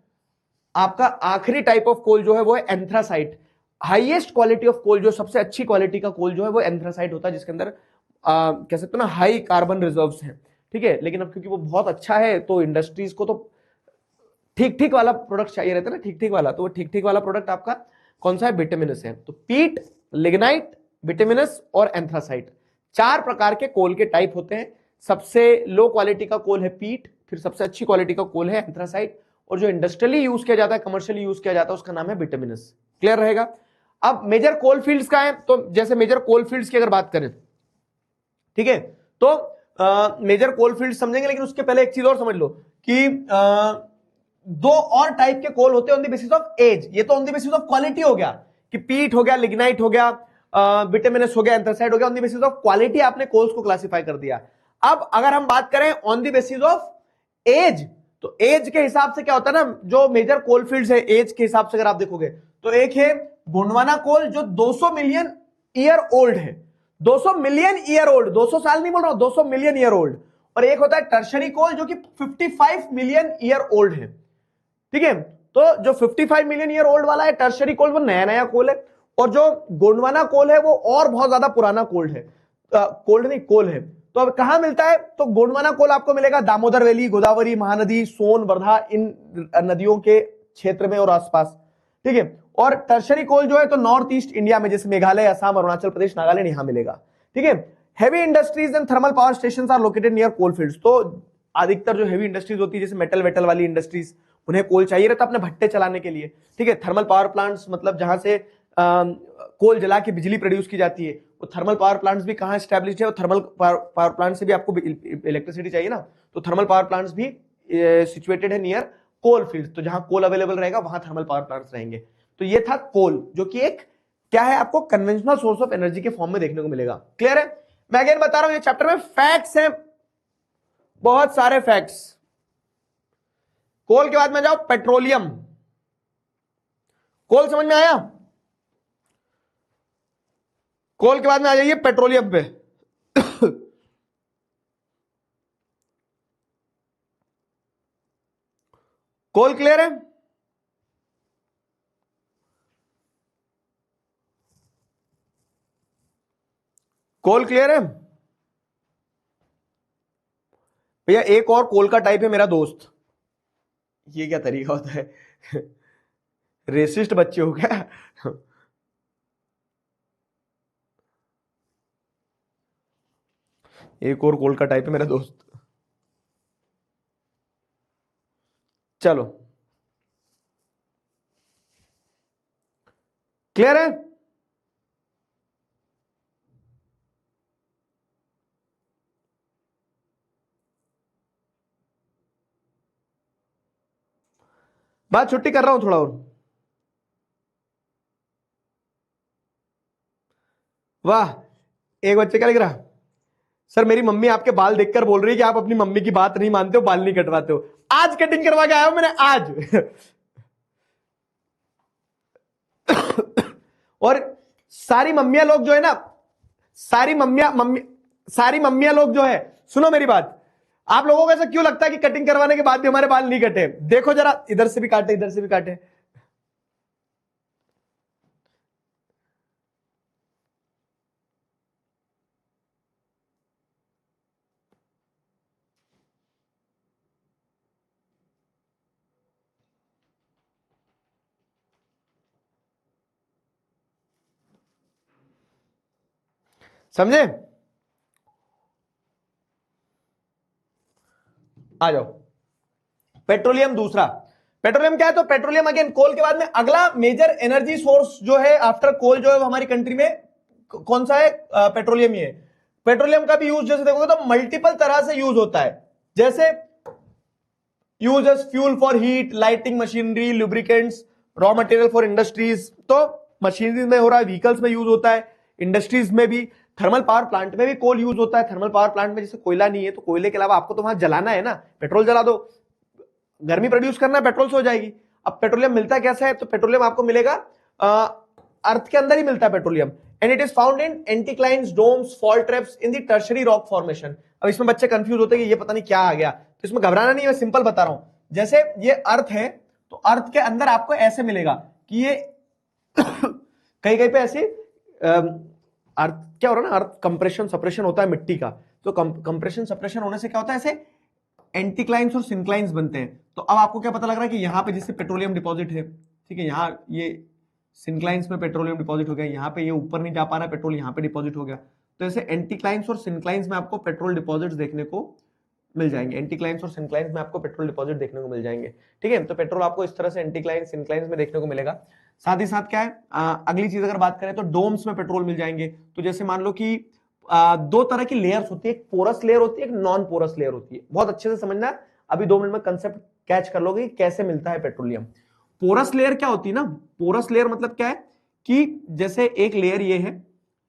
आपका आखिरी टाइप ऑफ कोल जो है वो है anthracite. Highest quality of coal, जो सबसे अच्छी क्वालिटी का कोल जो है वो एंथ्रासाइट होता है, जिसके अंदर कह सकते हो ना हाई कार्बन रिजर्व्स हैं। ठीक है, लेकिन अब क्योंकि वो बहुत अच्छा है तो इंडस्ट्रीज को तो ठीक ठीक वाला प्रोडक्ट चाहिए रहता है ना, ठीक ठीक वाला, तो वो ठीक ठीक वाला प्रोडक्ट आपका कौन सा है? बिटुमिनस है। तो पीट, लिग्नाइट, बिटुमिनस और एंथ्रासाइट, चार प्रकार के कोल के टाइप होते हैं। सबसे लो क्वालिटी का कोल है पीट, फिर सबसे अच्छी क्वालिटी का कोल है एंथ्रासाइट, और जो इंडस्ट्रियली यूज किया जाता है, कमर्शियली यूज किया जाता है, उसका नाम है बिटुमिनस। क्लियर रहेगा? अब मेजर कोल फील्ड्स का है, तो जैसे मेजर कोल फील्ड्स की अगर बात करें, ठीक है, तो मेजर कोल फील्ड समझेंगे, लेकिन उसके पहले एक चीज और समझ लो कि दो और टाइप के कोल होते हैं on the basis of age. ये तो on the basis of quality हो गया कि पीट हो गया, लिग्नाइट हो गया, बिटुमिनस हो गया, एंथ्रासाइट हो गया, on the basis of quality आपने कोल्स को क्लासिफाई कर दिया। अब अगर हम बात करें on the basis of age, तो एज के हिसाब से क्या होता है ना, जो मेजर कोल फील्ड्स है एज के हिसाब से अगर आप देखोगे, तो एक है गोंडवाना कोल जो 200 मिलियन ईयर ओल्ड है, 200 मिलियन ईयर ओल्ड, 200 साल नहीं बोल रहा हूं, 200 मिलियन ईयर ओल्ड। और एक होता है टर्शरी कोल जो कि 55 मिलियन ईयर ओल्ड है। ठीक है, तो जो 55 मिलियन ईयर ओल्ड वाला है टर्शरी कोल, वो नया नया कोल है, और जो गोंडवाना कोल है वो और बहुत ज्यादा पुराना कोल है, कोल्ड नहीं कोल है। तो अब कहां मिलता है? तो गोंडवाना कोल आपको मिलेगा दामोदर वैली, गोदावरी, महानदी, सोन, वर्धा, इन नदियों के क्षेत्र में और आसपास। ठीक है, और टर्शरी कोल जो है तो नॉर्थ ईस्ट इंडिया में, जैसे मेघालय, असम, अरुणाचल प्रदेश, नागालैंड, यहां मिलेगा। ठीक है, heavy industries and thermal power station are located near coal fields. तो अधिकतर जो हेवी इंडस्ट्रीज होती है, जैसे मेटल वेटल वाली इंडस्ट्रीज, उन्हें कोल चाहिए रहता अपने भट्टे चलाने के लिए। ठीक है, थर्मल पावर प्लांट्स मतलब जहां से कोल जला के बिजली प्रोड्यूस की जाती है, वो थर्मल पावर प्लांट्स भी कहां एस्टैब्लिश्ड है, और थर्मल पावर प्लांट से भी आपको इलेक्ट्रिसिटी चाहिए ना, तो थर्मल पावर प्लांट्स भी सिचुएटेड है नियर कोल फील्ड। तो जहां कोल अवेलेबल रहेगा वहां थर्मल पावर प्लांट्स रहेंगे। तो ये था कोल, जो कि एक क्या है, आपको कन्वेंशनल सोर्स ऑफ एनर्जी के फॉर्म में देखने को मिलेगा। क्लियर है? मैं अगेन बता रहा हूं, ये चैप्टर में फैक्ट्स हैं, बहुत सारे फैक्ट्स। कोल के बाद में जाओ पेट्रोलियम। कोल समझ में आया? कोल के बाद में आ जाइए पेट्रोलियम पे। कोल क्लियर है? कोल क्लियर है भैया? एक और कोल का टाइप है मेरा दोस्त। ये क्या तरीका होता है? रेसिस्ट बच्चे हो क्या? एक और कोल का टाइप है मेरा दोस्त। चलो क्लियर है? बात छुट्टी कर रहा हूं थोड़ा और। वाह, एक बच्चे क्या लिख रहा? सर मेरी मम्मी आपके बाल देखकर बोल रही है कि आप अपनी मम्मी की बात नहीं मानते हो, बाल नहीं कटवाते हो। आज कटिंग करवा के आया हूं मैंने, आज। और सारी मम्मियां लोग जो है ना, सारी मम्मियां लोग जो है, सुनो मेरी बात। आप लोगों को ऐसा क्यों लगता है कि कटिंग करवाने के बाद भी हमारे बाल नहीं कटे? देखो जरा, इधर से भी काटे, इधर से भी काटे। समझे? आ जाओ। पेट्रोलियम दूसरा। पेट्रोलियम क्या है? तो पेट्रोलियम अगेन कोल के बाद में अगला मेजर एनर्जी सोर्स जो है आफ्टर कोल, जो है वो हमारी कंट्री में कौन सा है? पेट्रोलियम ही है। पेट्रोलियम का भी यूज जैसे देखोगे तो मल्टीपल तरह से यूज होता है। जैसे use as fuel for heat, lighting, machinery, lubricants, raw material for industries. तो मशीनरी में हो रहा है, व्हीकल्स में यूज होता है, इंडस्ट्रीज में भी, थर्मल पावर प्लांट में भी कोल यूज होता है। थर्मल पावर प्लांट में जैसे कोयला नहीं है तो कोयले के अलावा आपको तो वहां जलाना है ना, पेट्रोल जला दो, गर्मी प्रोड्यूस करना है, पेट्रोल से हो जाएगी। अब पेट्रोलियम मिलता कैसा है? तो पेट्रोलियम आपको मिलेगा अर्थ के अंदर ही मिलता है petroleum. And it is found in anticlines, domes, fault traps in the tertiary rock formation. अब इसमें बच्चे कंफ्यूज होते हैं कि ये पता नहीं क्या आ गया, तो इसमें घबराना नहीं, मैं सिंपल बता रहा हूं। जैसे ये अर्थ है, तो अर्थ के अंदर आपको ऐसे मिलेगा कि ये कहीं कहीं पे ऐसे अर्थ क्या हो रहा है ना, अर्थ कंप्रेशन सप्रेशन होता है मिट्टी का। तो कंप्रेशन सप्रेशन होने से क्या होता है, ऐसे एंटीक्लाइंस और सिंक्लाइंस बनते हैं। तो अब आपको क्या पता लग रहा है कि यहां पे जैसे पेट्रोलियम डिपॉजिट है, ठीक है, यहां ये सिंक्लाइंस में पेट्रोलियम डिपॉजिट हो गया, यहां पे ये ऊपर नहीं जा पा रहा है पेट्रोल, यहां पे डिपॉजिट हो गया। तो ऐसे एंटीक्लाइंस और सिंक्लाइंस में आपको पेट्रोल डिपॉजिट्स देखने को मिल जाएंगे। एंटीक्लाइंस और सिंक्लाइंस में आपको पेट्रोल डिपॉजिट देखने को मिल जाएंगे। ठीक है, तो पेट्रोल आपको इस तरह से एंटीक्लाइंस सिंक्लाइंस में देखने को मिलेगा। साथ ही साथ क्या है, अगली चीज अगर बात करें तो डोम्स में पेट्रोल मिल जाएंगे। तो जैसे मान लो कि दो तरह की लेयर्स होती है, एक पोरस लेयर होती है, एक नॉन पोरस लेयर होती है। बहुत अच्छे से समझना, अभी 2 मिनट में कंसेप्ट कैच कर लोगे कि कैसे मिलता है पेट्रोलियम। पोरस लेयर क्या होती है ना, पोरस लेयर मतलब क्या है कि जैसे एक लेयर ये है,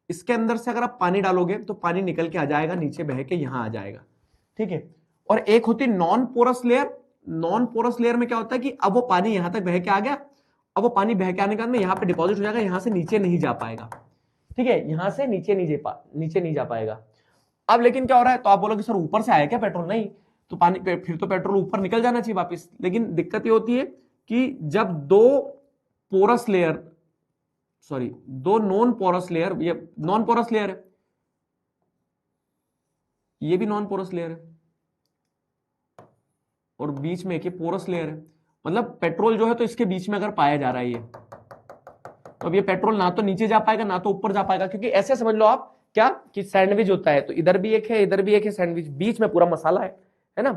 इसके अंदर से अगर आप पानी डालोगे तो पानी निकल के आ जाएगा, नीचे बह के यहां आ जाएगा। ठीक है, और एक होती है non porous layer. Non porous layer में क्या होता है कि अब वो पानी यहां तक बह के आ गया, अब वो पानी बह के आने के बाद में यहां पे डिपॉजिट हो जाएगा, यहां से नीचे नहीं जा पाएगा। ठीक है, यहां से नीचे नहीं जा पाएगा। अब लेकिन क्या हो रहा है, तो आप बोलोगे सर ऊपर से आया क्या पेट्रोल? नहीं, तो पानी फिर तो पेट्रोल ऊपर निकल जाना चाहिए वापस। लेकिन दिक्कत ये होती है कि जब दो पोरस लेयर, सॉरी दो नॉन पोरस लेयर, ये नॉन पोरस लेयर है, ये भी नॉन पोरस लेयर है, और बीच में एक ये पोरस लेयर है। मतलब पेट्रोल जो है तो इसके बीच में अगर पाया जा रहा है ये, तो अब ये पेट्रोल ना तो नीचे जा पाएगा ना तो ऊपर जा पाएगा। क्योंकि ऐसे समझ लो आप क्या कि सैंडविच होता है, तो इधर भी एक है इधर भी एक है सैंडविच, बीच में पूरा मसाला है ना।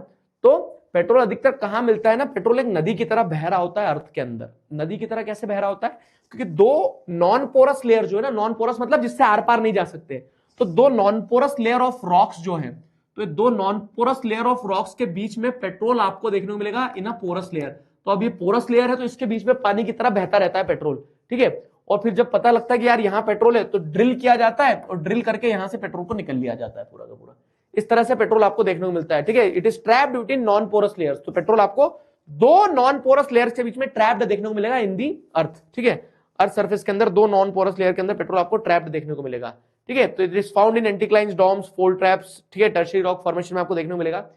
तो पेट्रोल अधिकतर कहां मिलता है ना, पेट्रोल एक नदी की तरह बह रहा होता है अर्थ के अंदर। नदी की तरह कैसे बह रहा होता है? क्योंकि दो नॉन पोरस लेयर जो है ना, नॉन पोरस मतलब जिससे आर पार नहीं जा सकते, तो दो non porous layer of rocks जो है, तो दो non porous layer of rocks के बीच में पेट्रोल आपको देखने को मिलेगा इन अ पोरस लेयर। तो अब ये पोरस लेयर है तो इसके बीच में पानी की तरह बहता रहता है पेट्रोल। ठीक है, और फिर जब पता लगता है कि यार यहां पेट्रोल है तो ड्रिल किया जाता है, और ड्रिल करके यहां से पेट्रोल को निकल लिया जाता है पूरा का पूरा। इस तरह से पेट्रोल आपको देखने को मिलता है। ठीक है, it is trapped between non porous layers. तो पेट्रोल आपको दो नॉन पोरस लेयर्स के बीच में ट्रैप्ड देखने को मिलेगा इन दी अर्थ। ठीक है, अर्थ सरफेस के अंदर दो नॉन पोरस लेयर के अंदर पेट्रोल आपको ट्रैप्ड देखने को मिलेगा। ठीक है, तो it is found in anticlines, domes, fold traps. ठीक है, टर्शियरी रॉक फॉर्मेशन में आपको देखने को मिलेगा।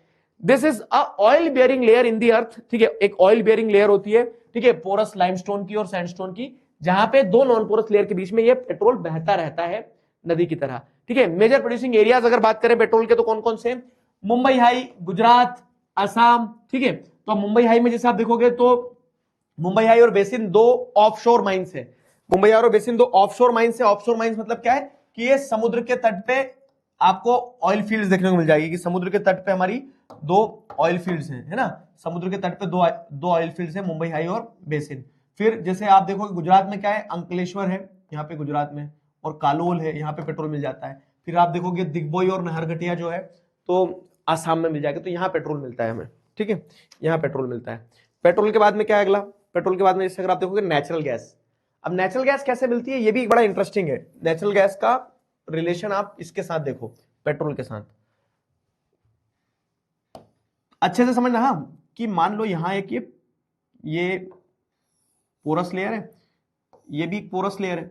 This is a oil bearing layer in the earth. ठीक है, एक ऑयल बियरिंग लेयर होती है, ठीक है, पोरस लाइमस्टोन की और सैंडस्टोन की, जहां पे दो नॉन पोरस लेयर के बीच में ये पेट्रोल बहता रहता है। नदी की तरह। ठीक है, मेजर प्रोड्यूसिंग एरियाज अगर बात करें पेट्रोल के तो कौन कौन से? मुंबई हाई, गुजरात, असम। ठीक है, तो मुंबई हाई में जैसे आप देखोगे तो मुंबई हाई और बेसिन दो ऑफशोर माइंस है। मुंबई हाई और बेसिन दो ऑफशोर माइंस है। ऑफशोर माइंस मतलब क्या है कि ये समुद्र के तट पे आपको ऑयल फील्ड्स देखने को मिल जाएगी कि समुद्र के तट पे हमारी दो ऑयल फील्ड्स हैं, है ना। समुद्र के तट पे दो ऑयल फील्ड्स हैं, मुंबई हाई और बेसिन। फिर जैसे आप देखोगे गुजरात में क्या है, अंकलेश्वर है यहाँ पे गुजरात में, और कालोल है, यहाँ पे पेट्रोल मिल जाता है। फिर आप देखोगे दिग्बोई और नहरगटिया जो है तो आसाम में मिल जाएगा, तो यहाँ पेट्रोल मिलता है हमें। ठीक है, यहाँ पेट्रोल मिलता है। पेट्रोल के बाद में क्या है अगला? पेट्रोल के बाद में जैसे अगर आप देखोगे नेचुरल गैस। अब नेचुरल गैस कैसे मिलती है ये भी एक बड़ा इंटरेस्टिंग है। नेचुरल गैस का रिलेशन आप इसके साथ देखो, पेट्रोल के साथ अच्छे से समझना। हाँ, कि मान लो यहां एक ये पोरस लेयर है, ये भी पोरस लेयर है,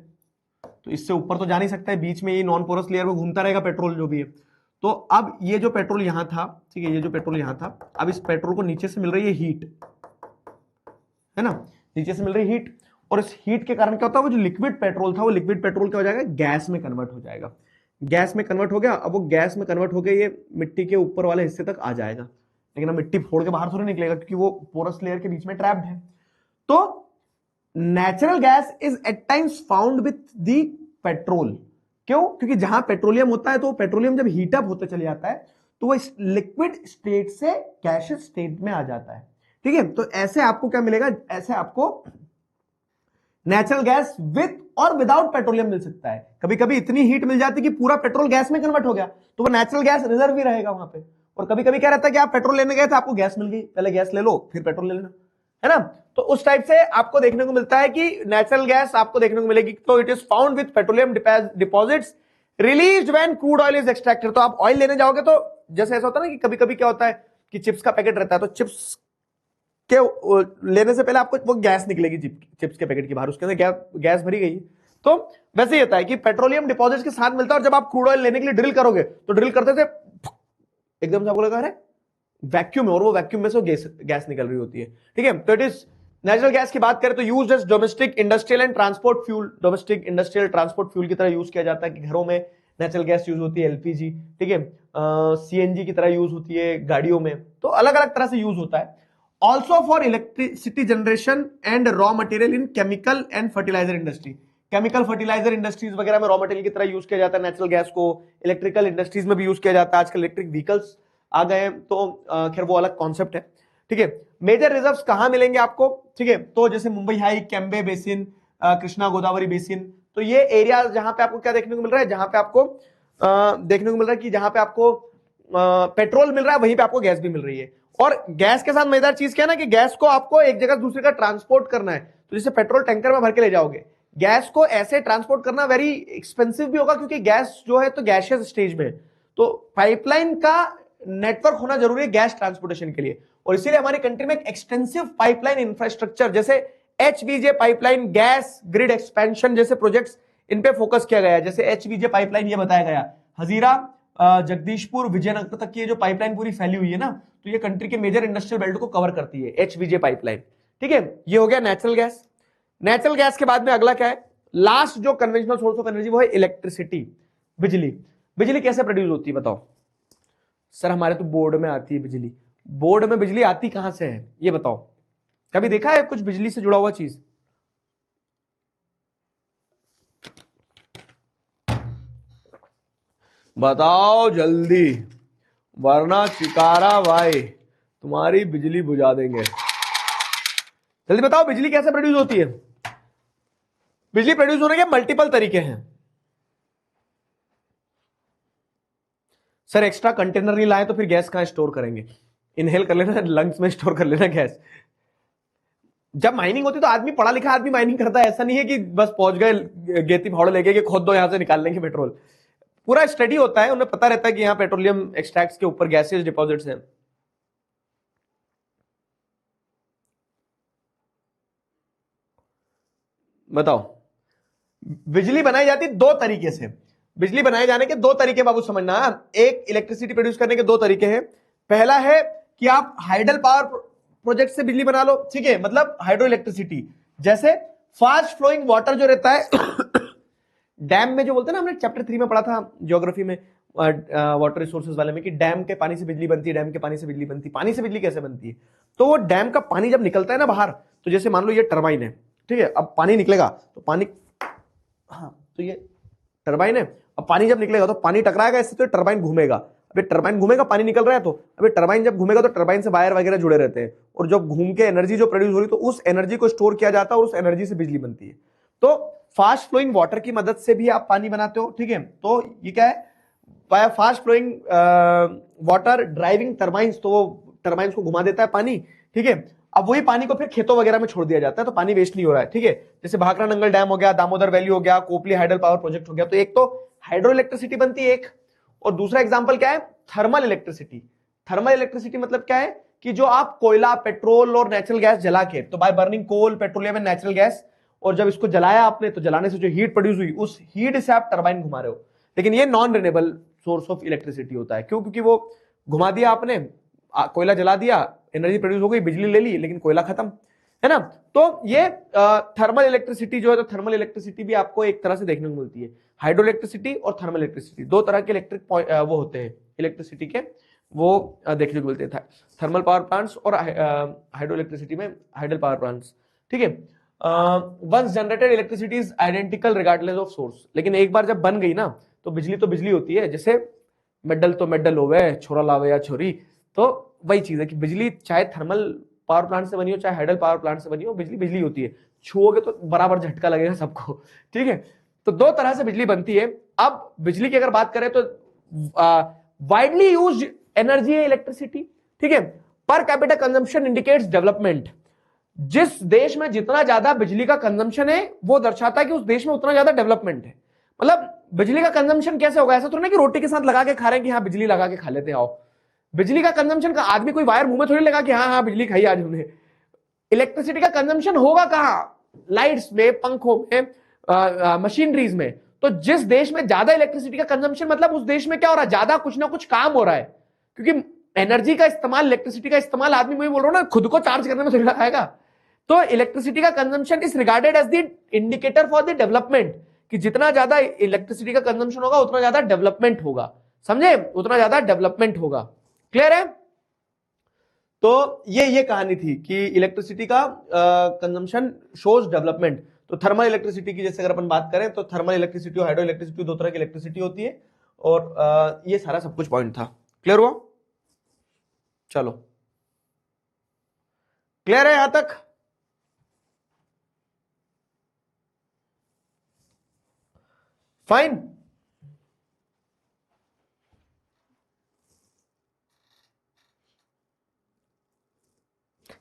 तो इससे ऊपर तो जा नहीं सकता है, बीच में ये नॉन पोरस लेयर में घूमता रहेगा पेट्रोल जो भी है। तो अब ये जो पेट्रोल यहां था, ठीक है, ये जो पेट्रोल यहां था, अब इस पेट्रोल को नीचे से मिल रही है हीट, है ना, नीचे से मिल रही हीट, और इस हीट के कारण क्या होता है, वो जो लिक्विड पेट्रोल था वो लिक्विड पेट्रोल क्या हो जाएगा, गैस में कन्वर्ट हो जाएगा। गैस में कन्वर्ट हो गया। अब वो गैस में कन्वर्ट होकर ये मिट्टी के ऊपर वाले हिस्से तक आ जाएगा, लेकिन अब मिट्टी फोड़ के बाहर थोड़ी निकलेगा क्योंकि वो पोरस लेयर के बीच में ट्रैप्ड है। तो natural gas is at times found with the petrol. क्यों? क्योंकि जहां पेट्रोलियम होता है तो पेट्रोलियम जब हीटअप होते चले जाता है तो वो लिक्विड स्टेट से गैसियस स्टेट में आ जाता है। ठीक है, तो ऐसे आपको क्या मिलेगा, ऐसे आपको नेचुरल गैस विथ और विदाउट पेट्रोलियम मिल सकता है। कभी कभी इतनी हीट मिल जाती है कि पूरा पेट्रोल गैस में कन्वर्ट हो गया, तो वो नेचुरल गैस रिजर्व भी रहेगा वहां पे। और कभी कभी क्या रहता है कि आप पेट्रोल लेने गए थे, आपको गैस मिल गई, पहले गैस ले लो फिर पेट्रोल ले लेना, है ना। तो उस टाइप से आपको देखने को मिलता है कि नेचुरल गैस आपको देखने को मिलेगी। तो it is found with petroleum deposits released when crude oil is extracted. तो आप ऑयल लेने जाओगे तो जैसे ऐसा होता है ना कि कभी कभी क्या होता है कि चिप्स का पैकेट रहता है, तो चिप्स के लेने से पहले आपको वो गैस निकलेगी चिप्स के पैकेट के बाहर, उसके अंदर गैस भरी गई। तो वैसे ही होता है कि पेट्रोलियम डिपॉजिट्स के साथ मिलता है, और जब आप क्रूड ऑयल लेने के लिए ड्रिल करोगे तो ड्रिल करते थे एकदम से आपको लगा अरे वैक्यूम है, और वो वैक्यूम में से गैस निकल रही होती है। ठीक है, तो इट इज नेचुरल गैस की बात करें तो used as domestic industrial and transport fuel. Domestic industrial transport fuel की तरह यूज किया जाता है कि घरों में नेचुरल गैस यूज होती है, एलपीजी, ठीक है, सीएनजी की तरह यूज होती है गाड़ियों में, तो अलग अलग तरह से यूज होता है। Also for electricity generation and raw material in chemical and fertiliser industry. Chemical fertiliser industries वगैरह में रॉ मटेरियल की तरह यूज किया जाता है नेचुरल गैस को। इलेक्ट्रिकल इंडस्ट्रीज में भी यूज किया जाता है, आजकल इलेक्ट्रिक व्हीकल्स आ गए हैं, तो खैर वो अलग कॉन्सेप्ट है। ठीक है, मेजर रिजर्व्स कहां मिलेंगे आपको? ठीक है, तो जैसे Mumbai high, Cambay basin, Krishna Godavari basin, तो ये एरिया जहां पे आपको क्या देखने को मिल रहा है, जहां पे आपको देखने को मिल रहा है कि जहां पे आपको पेट्रोल मिल रहा है वहीं पे आपको गैस भी मिल रही है। और गैस के साथ मजेदार चीज क्या है ना कि गैस को आपको एक जगह दूसरे का ट्रांसपोर्ट करना है, तो जैसे पेट्रोल टैंकर में भर के ले जाओगे, गैस को ऐसे ट्रांसपोर्ट करना वेरी एक्सपेंसिव भी होगा क्योंकि गैस जो है तो गैसियस स्टेज में है, तो पाइपलाइन का नेटवर्क होना जरूरी है गैस ट्रांसपोर्टेशन के लिए। और इसीलिए हमारी कंट्री में एक एक्सटेंसिव पाइपलाइन इंफ्रास्ट्रक्चर जैसे एचवीजे पाइपलाइन, गैस ग्रिड एक्सपेंशन जैसे प्रोजेक्ट्स, इन पे फोकस किया गया है। जैसे एचवीजे पाइपलाइन ये बताया गया, हजीरा जगदीशपुर विजयनगर तक की जो पाइपलाइन पूरी फैली हुई है ना, तो ये कंट्री के मेजर इंडस्ट्रियल बेल्ट को कवर करती है, एचवीजे पाइपलाइन। ठीक है, ये हो गया नेचुरल गैस। नेचुरल गैस के बाद में अगला क्या है, लास्ट जो कन्वेंशनल सोर्स ऑफ एनर्जी वो है इलेक्ट्रिसिटी, बिजली। बिजली कैसे प्रोड्यूस होती है बताओ? सर हमारे तो बोर्ड में आती है बिजली। बोर्ड में बिजली आती कहां से है ये बताओ? कभी देखा है कुछ बिजली से जुड़ा हुआ चीज? बताओ जल्दी, वरना चिकारा भाई तुम्हारी बिजली बुझा देंगे। जल्दी बताओ बिजली कैसे प्रोड्यूस होती है? बिजली प्रोड्यूस होने के मल्टीपल तरीके हैं। सर एक्स्ट्रा कंटेनर नहीं लाए तो फिर गैस कहां स्टोर करेंगे? इनहेल कर लेना, लंग्स में स्टोर कर लेना गैस। जब माइनिंग होती तो आदमी, पढ़ा लिखा आदमी माइनिंग करता है, ऐसा नहीं है कि बस पहुंच गए गेती फावड़े लेके कि खोद दो यहां से निकाल लेंगे पेट्रोल। पूरा स्टडी होता है, उन्हें पता रहता है कि यहां पेट्रोलियम एक्सट्रैक्ट्स के ऊपर गैसियस डिपॉजिट्स हैं। बताओ, बिजली बनाई जाती दो तरीके से। बिजली बनाए जाने के दो तरीके बाबू समझना। एक, इलेक्ट्रिसिटी प्रोड्यूस करने के दो तरीके हैं। पहला है कि आप हाइडल पावर प्रोजेक्ट से बिजली बना लो, ठीक है, मतलब हाइड्रो इलेक्ट्रिसिटी। जैसे फास्ट फ्लोइंग वाटर जो रहता है डैम में जो बोलते हैं ना, हमने चैप्टर 3 में पढ़ा था ज्योग्राफी में, वाटर रिसोर्सेज वाले में, कि डैम के पानी से बिजली बनती है, डैम के पानी से बिजली बनती है। पानी से बिजली कैसे बनती है? तो वो डैम का पानी जब निकलता है ना बाहर, तो जैसे मान लो ये टरबाइन है, ठीक है, अब पानी निकलेगा तो पानी, हाँ तो ये टरबाइन है, अब पानी जब निकलेगा तो पानी टकराएगा इससे, तो टरबाइन घूमेगा। अबे टरबाइन घूमेगा, पानी निकल रहा है, तो अबे टरबाइन जब घूमेगा तो टरबाइन से वायर वगैरह जुड़े रहते हैं, और जब घूम के एनर्जी जो प्रोड्यूस हो रही, तो उस एनर्जी को स्टोर किया जाता है और उस एनर्जी से बिजली बनती है। तो फास्ट फ्लोइंग वाटर की मदद से भी आप पानी बनाते हो, ठीक है। तो ये क्या है, fast flowing water driving turbines, तो वो टरबाइंस को घुमा देता है पानी, ठीक है। अब वही पानी को फिर खेतों वगैरह में छोड़ दिया जाता है, तो पानी वेस्ट नहीं हो रहा है, ठीक है। जैसे भाखड़ा नंगल डैम हो गया, दामोदर वैली हो गया, कोपली हाइडल पावर प्रोजेक्ट हो गया, तो एक तो हाइड्रो इलेक्ट्रिसिटी बनती है एक, और दूसरा एग्जांपल क्या है, थर्मल इलेक्ट्रिसिटी। थर्मल इलेक्ट्रिसिटी मतलब क्या है कि जो आप कोयला, पेट्रोल और नेचुरल गैस जला के, तो by burning coal, petroleum and natural gas, और जब इसको जलाया आपने, तो जलाने से जो हीट प्रोड्यूस हुई, उस हीट से आप टरबाइन घुमा रहे हो। लेकिन ये non renewable source of electricity होता है। क्यों? क्योंकि वो घुमा दिया आपने, कोयला जला दिया, एनर्जी प्रोड्यूस हो गई, बिजली ले ली, लेकिन कोयला खत्म, है ना। तो ये थर्मल इलेक्ट्रिसिटी जो है, तो थर्मल इलेक्ट्रिसिटी भी आपको एक तरह से देखने को मिलती है। हाइड्रो इलेक्ट्रिसिटी और थर्मल इलेक्ट्रिसिटी, दो तरह के इलेक्ट्रिक वो होते हैं इलेक्ट्रिसिटी के, वो देखने को मिलते हैं, थर्मल पावर प्लांट्स और हाइड्रो इलेक्ट्रिसिटी में हाइडल पावर प्लांट्स, ठीक है। Once generated electricity is identical regardless of source, लेकिन एक बार जब बन गई ना, तो बिजली होती है। जैसे मेडल तो मेडल होवे, छोरा लावे या छोरी, तो वही चीज है कि बिजली चाहे थर्मल पावर प्लांट से बनी हो, चाहे हाइडल पावर प्लांट से बनी हो, बिजली बिजली होती है। छुओगे तो बराबर झटका लगेगा सबको, ठीक है। तो दो तरह से बिजली बनती है। अब बिजली की अगर बात करें तो वाइडली यूज्ड एनर्जी है इलेक्ट्रिसिटी, ठीक है। Per capita consumption indicates development. जिस देश में जितना ज्यादा बिजली का कंजम्पशन है, वो दर्शाता है कि उस देश में उतना ज्यादा डेवलपमेंट है। मतलब बिजली का कंजम्पशन कैसे होगा? ऐसा तो नहीं कि रोटी के साथ लगा के खा रहे हैं कि हाँ बिजली लगा के खा लेते हैं, आओ। बिजली का कंजम्पशन का आदमी कोई वायर मुंह में थोड़ी लगा कि हाँ हाँ बिजली खाई आज हमने। इलेक्ट्रिसिटी का कंजम्पशन होगा कहां? लाइट्स में, पंखों में, मशीनरीज में। तो जिस देश में ज्यादा इलेक्ट्रिसिटी का कंजम्पशन, मतलब उस देश में क्या हो रहा है, ज्यादा कुछ ना कुछ काम हो रहा है। क्योंकि एनर्जी का इस्तेमाल, इलेक्ट्रिसिटी का इस्तेमाल, आदमी मैं बोल रहा हूं ना, खुद को चार्ज करने में थोड़ी लगाएगा। तो इलेक्ट्रिसिटी का consumption is regarded as the indicator for the development, कि जितना ज्यादा इलेक्ट्रिसिटी का कंजम्पशन होगा उतना ज्यादा डेवलपमेंट होगा, समझे, उतना ज्यादा डेवलपमेंट होगा। क्लियर है? तो ये कहानी थी कि इलेक्ट्रिसिटी का कंजम्पशन शोज डेवलपमेंट। तो थर्मल इलेक्ट्रिसिटी की जैसे अगर अपन बात करें, तो थर्मल इलेक्ट्रिसिटी और हाइड्रो इलेक्ट्रिसिटी, दो तरह की इलेक्ट्रिसिटी होती है। और ये सारा सब कुछ पॉइंट था। क्लियर हुआ? चलो, क्लियर है यहां तक? फाइन।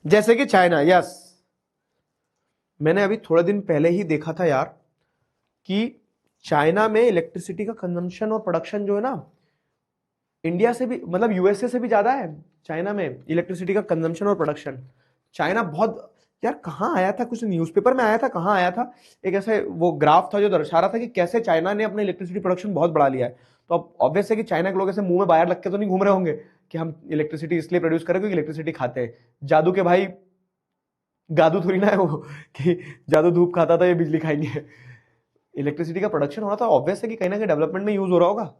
जैसे कि चाइना, यस, मैंने अभी थोड़े दिन पहले ही देखा था यार कि चाइना में इलेक्ट्रिसिटी का कंजम्पशन और प्रोडक्शन जो है ना, इंडिया से भी, मतलब यूएसए से भी ज्यादा है चाइना में इलेक्ट्रिसिटी का कंजम्पशन और प्रोडक्शन। चाइना बहुत, यार कहाँ आया था, कुछ न्यूज़पेपर में आया था, कहाँ आया था, एक ऐसे वो ग्राफ था जो दर्शा रहा था कि कैसे चाइना ने अपने इलेक्ट्रिसिटी प्रोडक्शन बहुत बढ़ा लिया है। तो अब ऑब्वियस है कि चाइना के लोग ऐसे मुंह में बाहर लग के तो नहीं घूम रहे होंगे कि हम इलेक्ट्रिसिटी इसलिए प्रोड्यूस करें क्योंकि इलेक्ट्रिसिटी खाते हैं। जादू के भाई जादू थोड़ी ना है वो कि जादू धूप खाता था ये बिजली खाएंगे। इलेक्ट्रिसिटी का प्रोडक्शन हो रहा था, ऑब्वियस है कि कहीं ना कहीं डेवलपमेंट में यूज हो रहा होगा।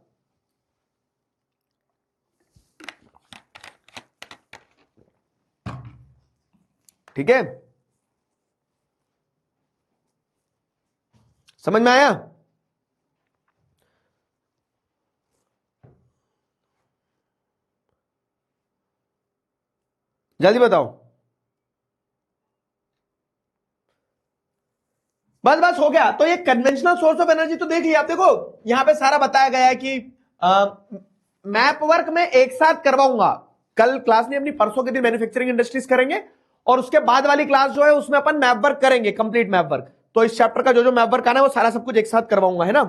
ठीक है, समझ में आया? जल्दी बताओ। बस बस हो गया। तो ये कन्वेंशनल सोर्स ऑफ एनर्जी तो देख लिया आप। देखो यहां पे सारा बताया गया है कि मैप वर्क में एक साथ करवाऊंगा। कल क्लास नहीं अपनी, परसों के दिन मैन्युफैक्चरिंग इंडस्ट्रीज करेंगे, और उसके बाद वाली क्लास जो है उसमें अपन मैप वर्क करेंगे, कंप्लीट मैप वर्क। तो इस चैप्टर का जो जो मैप वर्क आना है वो सारा सब कुछ एक साथ करवाऊंगा, है ना।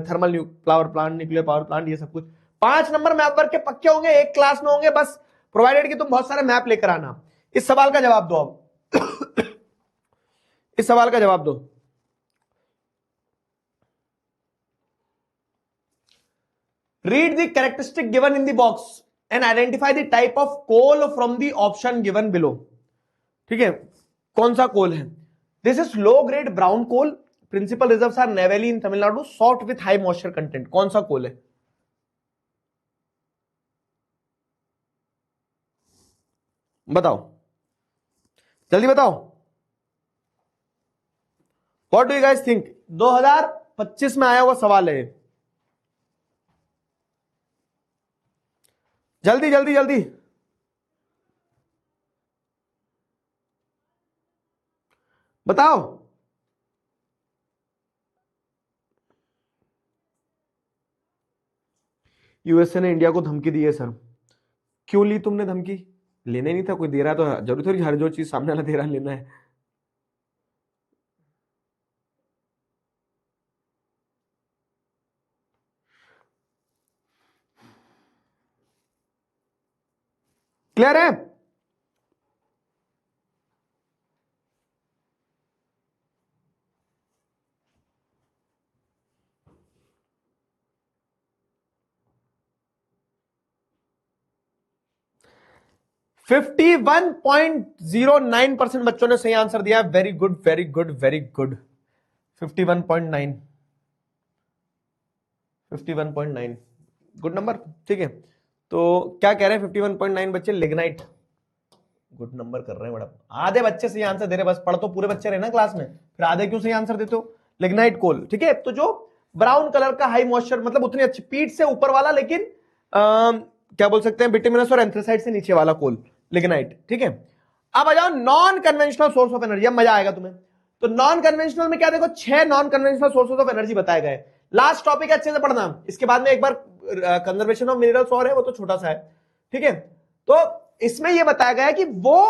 Thermal power plant, nuclear power plant, ये सब कुछ 5 नंबर मैप वर्क के पक्के होंगे, एक क्लास में होंगे बस, प्रोवाइडेड कि तुम बहुत सारे मैप लेकर आना। इस सवाल का जवाब दो अब। इस सवाल का जवाब दो। Read the characteristic given in the box and identify the type of coal from the option given below. ठीक है, कौन सा कोल है? This is low grade brown coal, principal reserves are Neyveli in Tamil Nadu, salt with high moisture content. कौन सा coal है? बताओ, जल्दी बताओ। What do you guys think? 2025 में आया हुआ सवाल है, जल्दी जल्दी जल्दी बताओ। यूएसए ने इंडिया को धमकी दी है सर। क्यों ली तुमने धमकी? लेने नहीं था, कोई दे रहा तो जरूरी थोड़ी हर जो चीज सामने वाला दे रहा लेना है। क्लियर है? फिफ्टी 51.09% बच्चों ने सही आंसर दिया। Very good very good very good. 51.9, 51.9 good number. ठीक है, तो क्या कह रहे हैं 51.9 बच्चे? लिग्नाइट। गुड नंबर कर रहे हैं मैडम। आधे बच्चे सही आंसर दे रहे, बस पढ़ तो पूरे बच्चे रहे ना क्लास में, फिर आधे क्यों सही आंसर देते हो? लिग्नाइट कोल। ठीक है, तो जो ब्राउन कलर का हाई मॉइस्चर, मतलब उतनी अच्छी पीठ से ऊपर वाला, लेकिन क्या बोल सकते हैं, बिटुमिनस और एंथ्रेसाइट से नीचे वाला कोल, लिग्नाइट। ठीक है, अब आ जाओ non conventional source of energy. अब मजा आएगा तुम्हें। तो नॉन कन्वेंशनल में क्या, देखो 6 non conventional sources of energy बताए गए। लास्ट टॉपिक अच्छे से पढ़ना, इसके बाद में एक बार कंजर्वेशन ऑफ मिनरल्स और है, वो तो छोटा सा है। ठीक है, तो इसमें यह बताया गया है कि वो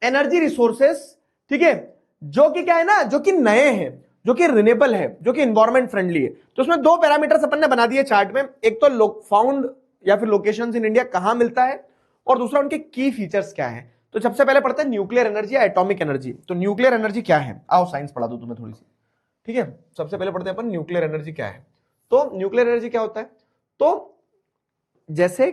एनर्जी रिसोर्सेस, ठीक है, जो कि क्या है ना, जो कि नए हैं, जो कि रिन्यूएबल है, जो कि एनवायरमेंट फ्रेंडली है। तो उसमें दो पैरामीटर्स अपन ने बना दिए चार्ट में, एक तो फाउंड या फिर लोकेशंस इन इंडिया कहां मिलता है, और दूसरा उनके की फीचर्स क्या है। तो सबसे पहले पढ़ते हैं न्यूक्लियर एनर्जी या एटॉमिक एनर्जी। तो न्यूक्लियर एनर्जी क्या है, आओ साइंस पढ़ा दूं तुम्हें थोड़ी सी। ठीक है, सबसे पहले पढ़ते हैं अपन न्यूक्लियर एनर्जी क्या है। तो न्यूक्लियर एनर्जी क्या होता है? तो जैसे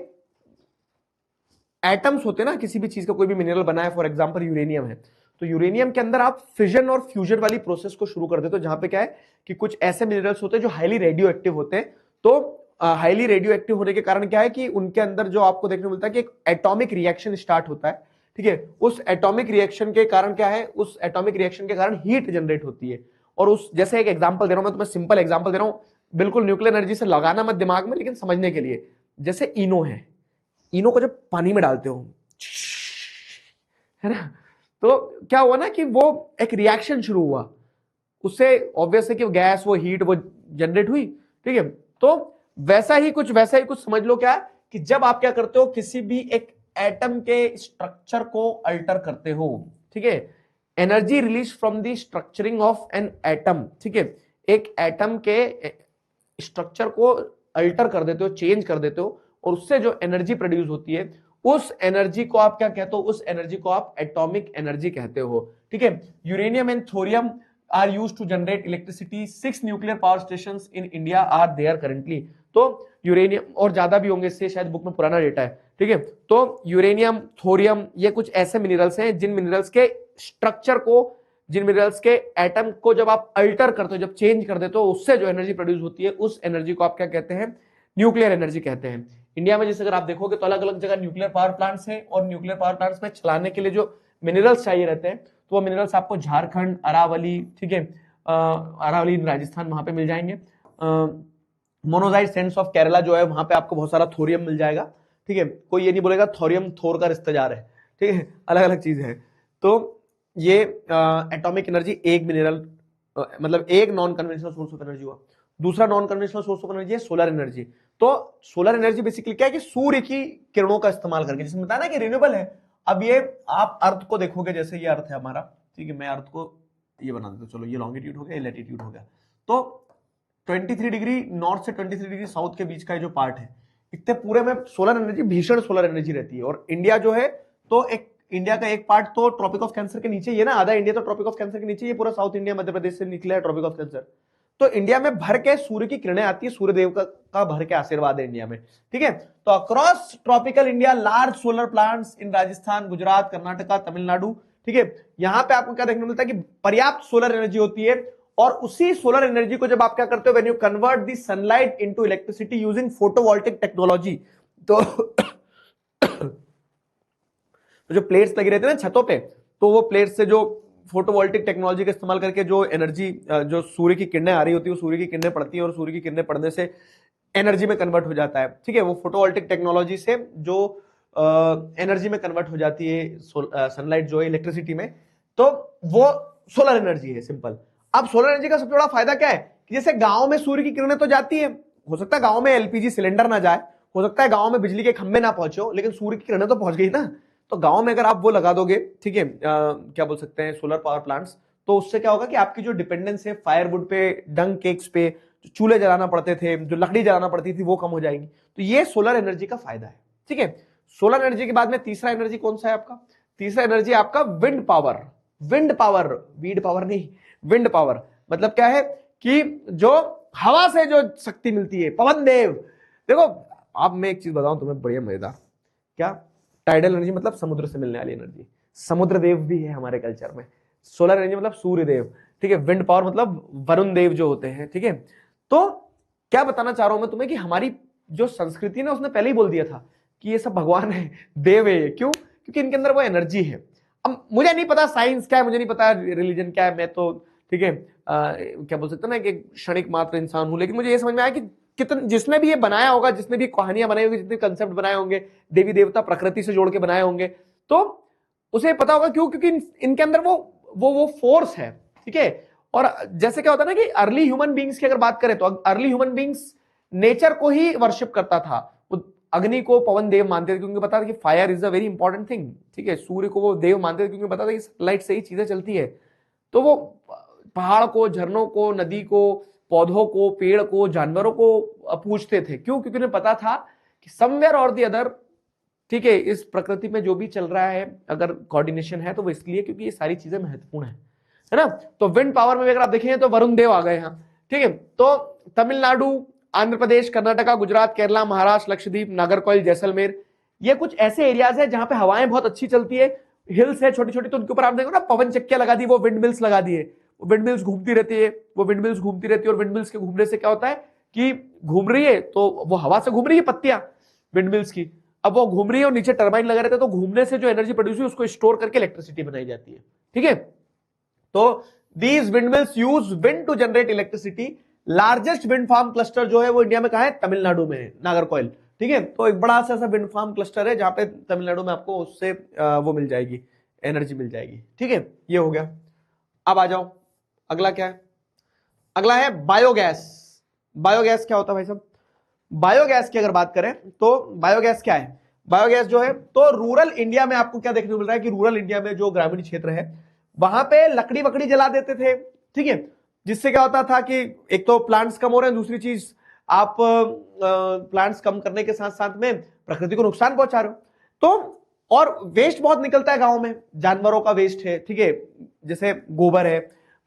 एटम्स होते हैं ना, किसी भी चीज का कोई भी मिनरल बना है, फॉर एग्जांपल यूरेनियम है, तो यूरेनियम के अंदर आप फिजन और फ्यूजन वाली प्रोसेस को शुरू कर देते हो, जहां पे क्या है कि कुछ ऐसे मिनरल्स होते हैं जो हाईली रेडियो एक्टिव होते हैं। तो हाईली रेडियो एक्टिव होने के कारण क्या है कि उनके अंदर जो आपको देखने को मिलता है कि एक एटॉमिक रिएक्शन स्टार्ट होता है। ठीक है, उस एटॉमिक रिएक्शन के कारण क्या है, उस एटॉमिक रिएक्शन के कारण हीट जनरेट होती है। और उस जैसे एक एग्जांपल दे रहा हूं मैं तुम्हें, सिंपल एग्जांपल दे रहा हूं, बिल्कुल न्यूक्लियर एनर्जी से लगाना मत दिमाग में, लेकिन समझने के लिए। जैसे इनो है, इनो को जब पानी में डालते हो, है ना, तो क्या हुआ ना कि वो एक रिएक्शन शुरू हुआ, उससे ऑब्वियस है कि गैस, वो हीट, वो जनरेट हुई। ठीक है, तो वैसा ही कुछ समझ लो क्या, कि जब आप क्या करते हो, किसी भी एक एटम के स्ट्रक्चर को अल्टर करते हो, ठीक है, energy release from the structuring of an atom. ठीक है, एक एटम के स्ट्रक्चर को अल्टर कर देते हो, चेंज कर देते हो, और उससे जो एनर्जी प्रोड्यूस होती है, उस एनर्जी को आप क्या कहते हो, उस एनर्जी को आप एटॉमिक एनर्जी कहते हो। ठीक है, uranium and thorium are used to generate electricity. 6 nuclear power stations in India are there currently. तो यूरेनियम और ज्यादा भी होंगे, इससे शायद बुक में पुराना डेटा है। ठीक है, तो यूरेनियम, थोरियम, ये कुछ ऐसे मिनरल्स हैं जिन मिनरल्स के स्ट्रक्चर को, जिन मिनरल्स के एटम को जब आप अल्टर करते हो, जब चेंज कर देते हो, उससे जो एनर्जी प्रोड्यूस होती है, उस एनर्जी को आप क्या कहते हैं, न्यूक्लियर एनर्जी कहते हैं। इंडिया में जैसे अगर आप देखोगे तो अलग अलग जगह न्यूक्लियर पावर प्लांट्स हैं, और न्यूक्लियर पावर प्लांट्स में चलाने के लिए जो मिनरल्स चाहिए रहते हैं, तो वो मिनरल्स आपको झारखंड, अरावली, ठीक है, अरावली राजस्थान, वहां पे मिल जाएंगे। मोनोजाइट सैंड्स ऑफ केरला जो है, वहां पे आपको बहुत सारा थोरियम मिल जाएगा। ठीक है, कोई ये नहीं बोलेगा थोरियम थोर का रिश्तेदार है। ठीक है, अलग अलग चीज है। तो ये एटॉमिक एनर्जी एक मिनरल, मतलब एक non conventional source of energy हुआ। दूसरा non conventional source of energy है सोलर एनर्जी। तो सोलर एनर्जी बेसिकली क्या है कि सूर्य की किरणों का इस्तेमाल करके, जिसमें बताया ना कि रिन्यूएबल है। अब ये आप अर्थ को देखोगे, जैसे ये अर्थ है हमारा, ठीक है, मैं अर्थ को ये बना देता हूं, चलो ये लॉन्गिट्यूड हो गया, ये लैटिट्यूड हो गया। तो 23 डिग्री नॉर्थ से 23 डिग्री साउथ के बीच का जो पार्ट है, इतने पूरे में सोलर एनर्जी, भीषण सोलर एनर्जी रहती है। और इंडिया जो है, तो एक इंडिया का एक पार्ट तो ट्रॉपिक ऑफ कैंसर के नीचे ही है ना, आधा इंडिया तो ट्रॉपिक ऑफ कैंसर के नीचे, ये पूरा साउथ इंडिया मध्य प्रदेश से निकला है ट्रॉपिक ऑफ कैंसर। तो इंडिया में भर के सूर्य की किरणें आती है, सूर्य देव का भर के आशीर्वाद है इंडिया में। ठीक है, तो across tropical India large solar plants in Rajasthan, Gujarat, Karnataka, Tamil Nadu. ठीक है, यहां पे आपको क्या देखने को मिलता है कि पर्याप्त सोलर एनर्जी होती है, और उसी सोलर एनर्जी को जब आप क्या करते हो, when you convert the sunlight into electricity using photovoltaic technology, तो जो प्लेट्स लगी रहती है ना छतों पे, तो वो प्लेट्स से जो फोटोवोल्टिक टेक्नोलॉजी का इस्तेमाल करके जो एनर्जी, जो सूर्य की किरणें आ रही होती है, वो सूर्य की किरणें पड़ती है और सूर्य की किरणें पड़ने से एनर्जी में कन्वर्ट हो जाता है। ठीक है, वो फोटोवोल्टिक टेक्नोलॉजी से जो एनर्जी में कन्वर्ट हो जाती है सनलाइट जो है इलेक्ट्रिसिटी में, तो वो सोलर एनर्जी है, सिंपल। अब सोलर एनर्जी का सबसे बड़ा फायदा क्या है कि जैसे गांव में सूर्य की किरणें तो जाती है, हो सकता है गांव में एलपीजी सिलेंडर ना जाए, हो सकता है गांव में बिजली के खंभे ना पहुंचे हो, लेकिन सूर्य की किरणें तो पहुंच गई ना। तो गांव में अगर आप वो लगा दोगे, ठीक है, क्या बोल सकते हैं, सोलर पावर प्लांट्स, तो उससे क्या होगा कि आपकी जो डिपेंडेंस है फायरवुड पे, डंग केक्स पे, जो चूल्हे जलाना पड़ते थे, जो लकड़ी जलाना पड़ती थी, वो कम हो जाएगी। तो ये सोलर एनर्जी का फायदा है। ठीक है, सोलर एनर्जी के बाद में तीसरा एनर्जी कौन सा है आपका? तीसरा एनर्जी आपका wind power. Wind power, weed power नहीं, विंड पावर मतलब क्या है कि जो हवा से जो शक्ति मिलती है, पवन देव। देखो अब मैं एक चीज बताऊं तुम्हें बढ़िया मजेदार, क्या, टाइडल एनर्जी मतलब समुद्र से मिलने वाली एनर्जी, समुद्र देव भी है हमारे कल्चर में। सोलर एनर्जी मतलब सूर्य देव, ठीक है। विंड पावर मतलब वरुण देव जो होते हैं, ठीक है। तो क्या बताना चाह रहा हूं मैं तुम्हें कि हमारी जो संस्कृति ना, उसने पहले ही बोल दिया था कि ये सब भगवान है, देव है, क्यों? क्योंकि इनके अंदर वो एनर्जी है। अब मुझे नहीं पता साइंस क्या है, मुझे नहीं पता रिलीजन क्या है, मैं तो ठीक है क्या बोल सकते हैं ना कि क्षणिक मात्र इंसान हूं, लेकिन मुझे ये समझ में आया कि कितने, जिसने भी ये बनाया होगा, जिसने भी कहानियां बनाई होगी, जितने कंसेप्ट बनाए होंगे, देवी देवता प्रकृति से जोड़ के बनाए होंगे, तो उसे पता होगा क्यों, क्योंकि इनके अंदर वो फोर्स है, ठीक है। और जैसे क्या होता है ना कि अर्ली ह्यूमन बींग्स की अगर बात करें, तो अर्ली ह्यूमन बींग्स नेचर को ही वर्शिप करता था, वो अग्नि को पवन देव मानते थे, क्योंकि पता था कि fire is a very important thing, ठीक है। सूर्य को वो देव मानते थे क्योंकि पता था कि लाइट से ही चीजें चलती है। तो वो पहाड़ को, झरनों को, नदी को, पौधों को, पेड़ को, जानवरों को पूजते थे, क्यों? क्योंकि उन्हें पता था कि समवेयर और द अदर, ठीक है, इस प्रकृति में जो भी चल रहा है, अगर कोऑर्डिनेशन है, तो वो इसलिए क्योंकि ये सारी चीजें महत्वपूर्ण है ना। तो विंड पावर में अगर आप देखेंगे तो वरुण देव आ गए हैं, ठीक है। तो तमिलनाडु, आंध्र प्रदेश, कर्नाटका, गुजरात, केरला, महाराष्ट्र, लक्षद्वीप, नागरकोइल, जैसलमेर, ये कुछ ऐसे एरियाज है जहां पे हवाएं बहुत अच्छी चलती है, हिल्स है छोटी छोटी, तो उनके ऊपर आप देखो ना पवन चक्कियां लगा दी, वो विंड मिल्स लगा दिए, वो विंड मिल्स घूमती रहती है, वो विंड मिल्स घूमती रहती है, और विंड मिल्स के घूमने से क्या होता है कि घूम रही है तो वो हवा से घूम रही है पत्तियां विंड मिल्स की, अब वो घूम रही है और नीचे टरबाइन लगा रहता है, तो घूमने से जो एनर्जी प्रोड्यूस हुई उसको स्टोर करके इलेक्ट्रिसिटी बनाई जाती है, ठीक है। तो these windmills use wind to generate electricity. Largest wind farm cluster जो है वो इंडिया में कहां है? तमिलनाडु में है, नागरकोइल, ठीक है। तो एक बड़ा सा ऐसा विंड फार्म क्लस्टर है जहां पे तमिलनाडु में आपको उससे वो मिल जाएगी, एनर्जी मिल जाएगी, ठीक है। ये हो गया। अब आ जाओ, अगला क्या है? अगला है बायोगैस। बायोगैस क्या होता है भाई साहब? बायोगैस की अगर बात करें तो बायोगैस क्या है? बायोगैस जो है, तो रूरल इंडिया में आपको क्या देखने को मिल रहा है कि रूरल इंडिया में जो ग्रामीण क्षेत्र है, वहां पे लकड़ी वकड़ी जला देते थे, ठीक है। जिससे क्या होता था कि एक तो प्लांट्स कम हो रहे हैं, दूसरी चीज आप प्लांट्स कम करने के साथ साथ में प्रकृति को नुकसान पहुंचा रहे हो। तो और वेस्ट बहुत निकलता है गांव में, जानवरों का वेस्ट है, ठीक है, जैसे गोबर है।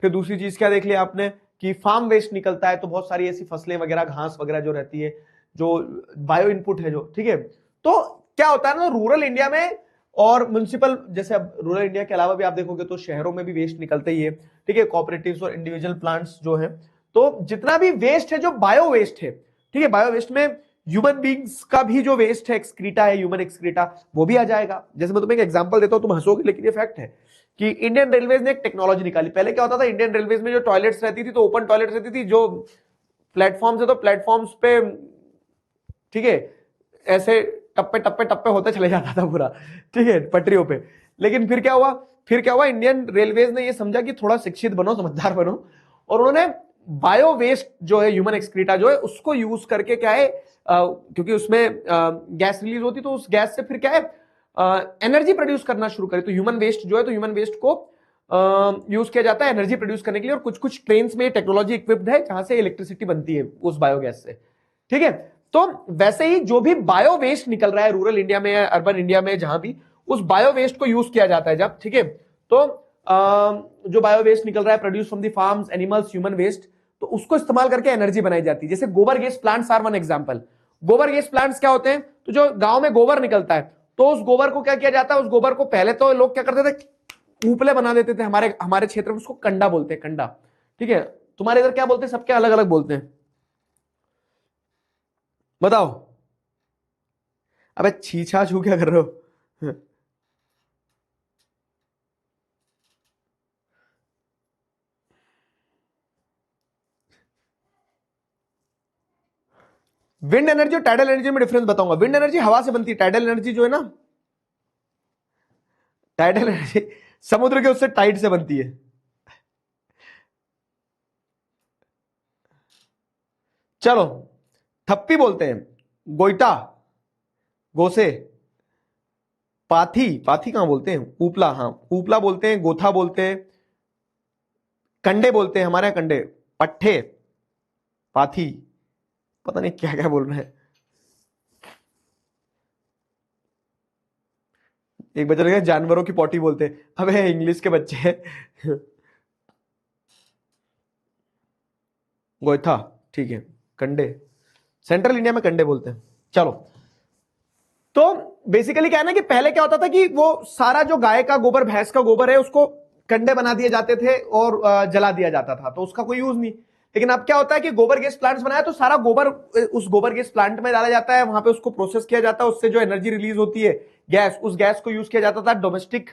फिर दूसरी चीज क्या देख लिया आपने कि फार्म वेस्ट निकलता है, तो बहुत सारी ऐसी फसलें वगैरह, घास वगैरह जो रहती है, जो बायो इनपुट है जो, ठीक है। तो क्या होता है ना रूरल इंडिया में और म्युनिसिपल, जैसे अब रूरल इंडिया के अलावा भी आप देखोगे तो शहरों में भी वेस्ट निकलते ही है, ठीक है, कोऑपरेटिव्स और इंडिविजुअल प्लांट्स जो है। तो जितना भी वेस्ट है जो बायो वेस्ट है, ठीक है, बायो वेस्ट में ह्यूमन बींग्स का भी जो वेस्ट है, एक्सक्रीटा है, ह्यूमन एक्सक्रीटा, वो भी आ जाएगा। जैसे मैं तुम्हें एक एग्जांपल देता हूं, तुम हंसोगे लेकिन ये फैक्ट है कि इंडियन रेलवेज ने एक टेक्नोलॉजी निकाली। पहले क्या होता था, इंडियन रेलवेज में जो टॉयलेट्स रहती थी तो ओपन टॉयलेट्स रहती थी, जो प्लेटफॉर्म्स है तो प्लेटफॉर्म्स पे, ठीक है, ऐसे टप्पे टप्पे टप्पे होते चले जाता था पूरा, ठीक है, पटरियों पे। लेकिन फिर क्या हुआ, इंडियन रेलवेज ने ये समझा कि थोड़ा शिक्षित बनो, समझदार बनो, और उन्होंने बायो वेस्ट जो है, ह्यूमन एक्सक्रीटा जो है, उसको यूज करके क्या है, क्योंकि उसमें गैस रिलीज होती, तो उस गैस से फिर क्या है एनर्जी प्रोड्यूस करना शुरू करे। तो ह्यूमन वेस्ट जो है, तो ह्यूमन वेस्ट को यूज किया जाता है एनर्जी प्रोड्यूस करने के लिए, और कुछ कुछ ट्रेन में टेक्नोलॉजी इक्विप्ड है जहां से इलेक्ट्रिसिटी बनती है उस बायोगैस से, ठीक है। तो वैसे ही जो भी बायो वेस्ट निकल रहा है रूरल इंडिया में या अर्बन इंडिया में, जहां भी उस बायो वेस्ट को यूज किया जाता है जब, ठीक है, तो जो बायो वेस्ट निकल रहा है produce from the farms, animals, human waste, तो उसको इस्तेमाल करके एनर्जी बनाई जाती है। जैसे gobar gas plants are one example. Gobar gas plants क्या होते हैं? तो जो गांव में गोबर निकलता है, तो उस गोबर को क्या किया जाता है, उस गोबर को पहले तो लोग क्या करते थे, उपले बना देते थे, हमारे क्षेत्र में उसको कंडा बोलते हैं, कंडा, ठीक है, तुम्हारे इधर क्या बोलते हैं, सबके अलग अलग बोलते हैं, बताओ। अबे छी छा छू क्या कर रहे हो? विंड एनर्जी और टाइडल एनर्जी में डिफरेंस बताऊंगा। विंड एनर्जी हवा से बनती है, टाइडल एनर्जी जो है ना, टाइडल एनर्जी समुद्र के उससे टाइड से बनती है। चलो, थप्पी बोलते हैं, गोइटा, गोसे, पाथी, पाथी कहां बोलते हैं, ऊपला, हाँ ऊपला बोलते हैं, गोथा बोलते हैं, कंडे बोलते हैं हमारे यहाँ, कंडे, पट्ठे, पाथी, पता नहीं क्या क्या बोल रहे हैं। एक बच्चा लगा जानवरों की पॉटी बोलते हैं, अबे इंग्लिश के बच्चे हैं। गोइठा, ठीक है, कंडे, सेंट्रल इंडिया में कंडे बोलते हैं। चलो, तो बेसिकली क्या है ना कि पहले क्या होता था कि वो सारा जो गाय का गोबर, भैंस का गोबर है, उसको कंडे बना दिए जाते थे और जला दिया जाता था, तो उसका कोई यूज नहीं। लेकिन अब क्या होता है कि गोबर गैस प्लांट्स बनाया तो सारा गोबर उस गोबर गैस प्लांट में डाला जाता है, वहां पे उसको प्रोसेस किया जाता है, उससे जो एनर्जी रिलीज होती है गैस, उस गैस को यूज किया जाता था डोमेस्टिक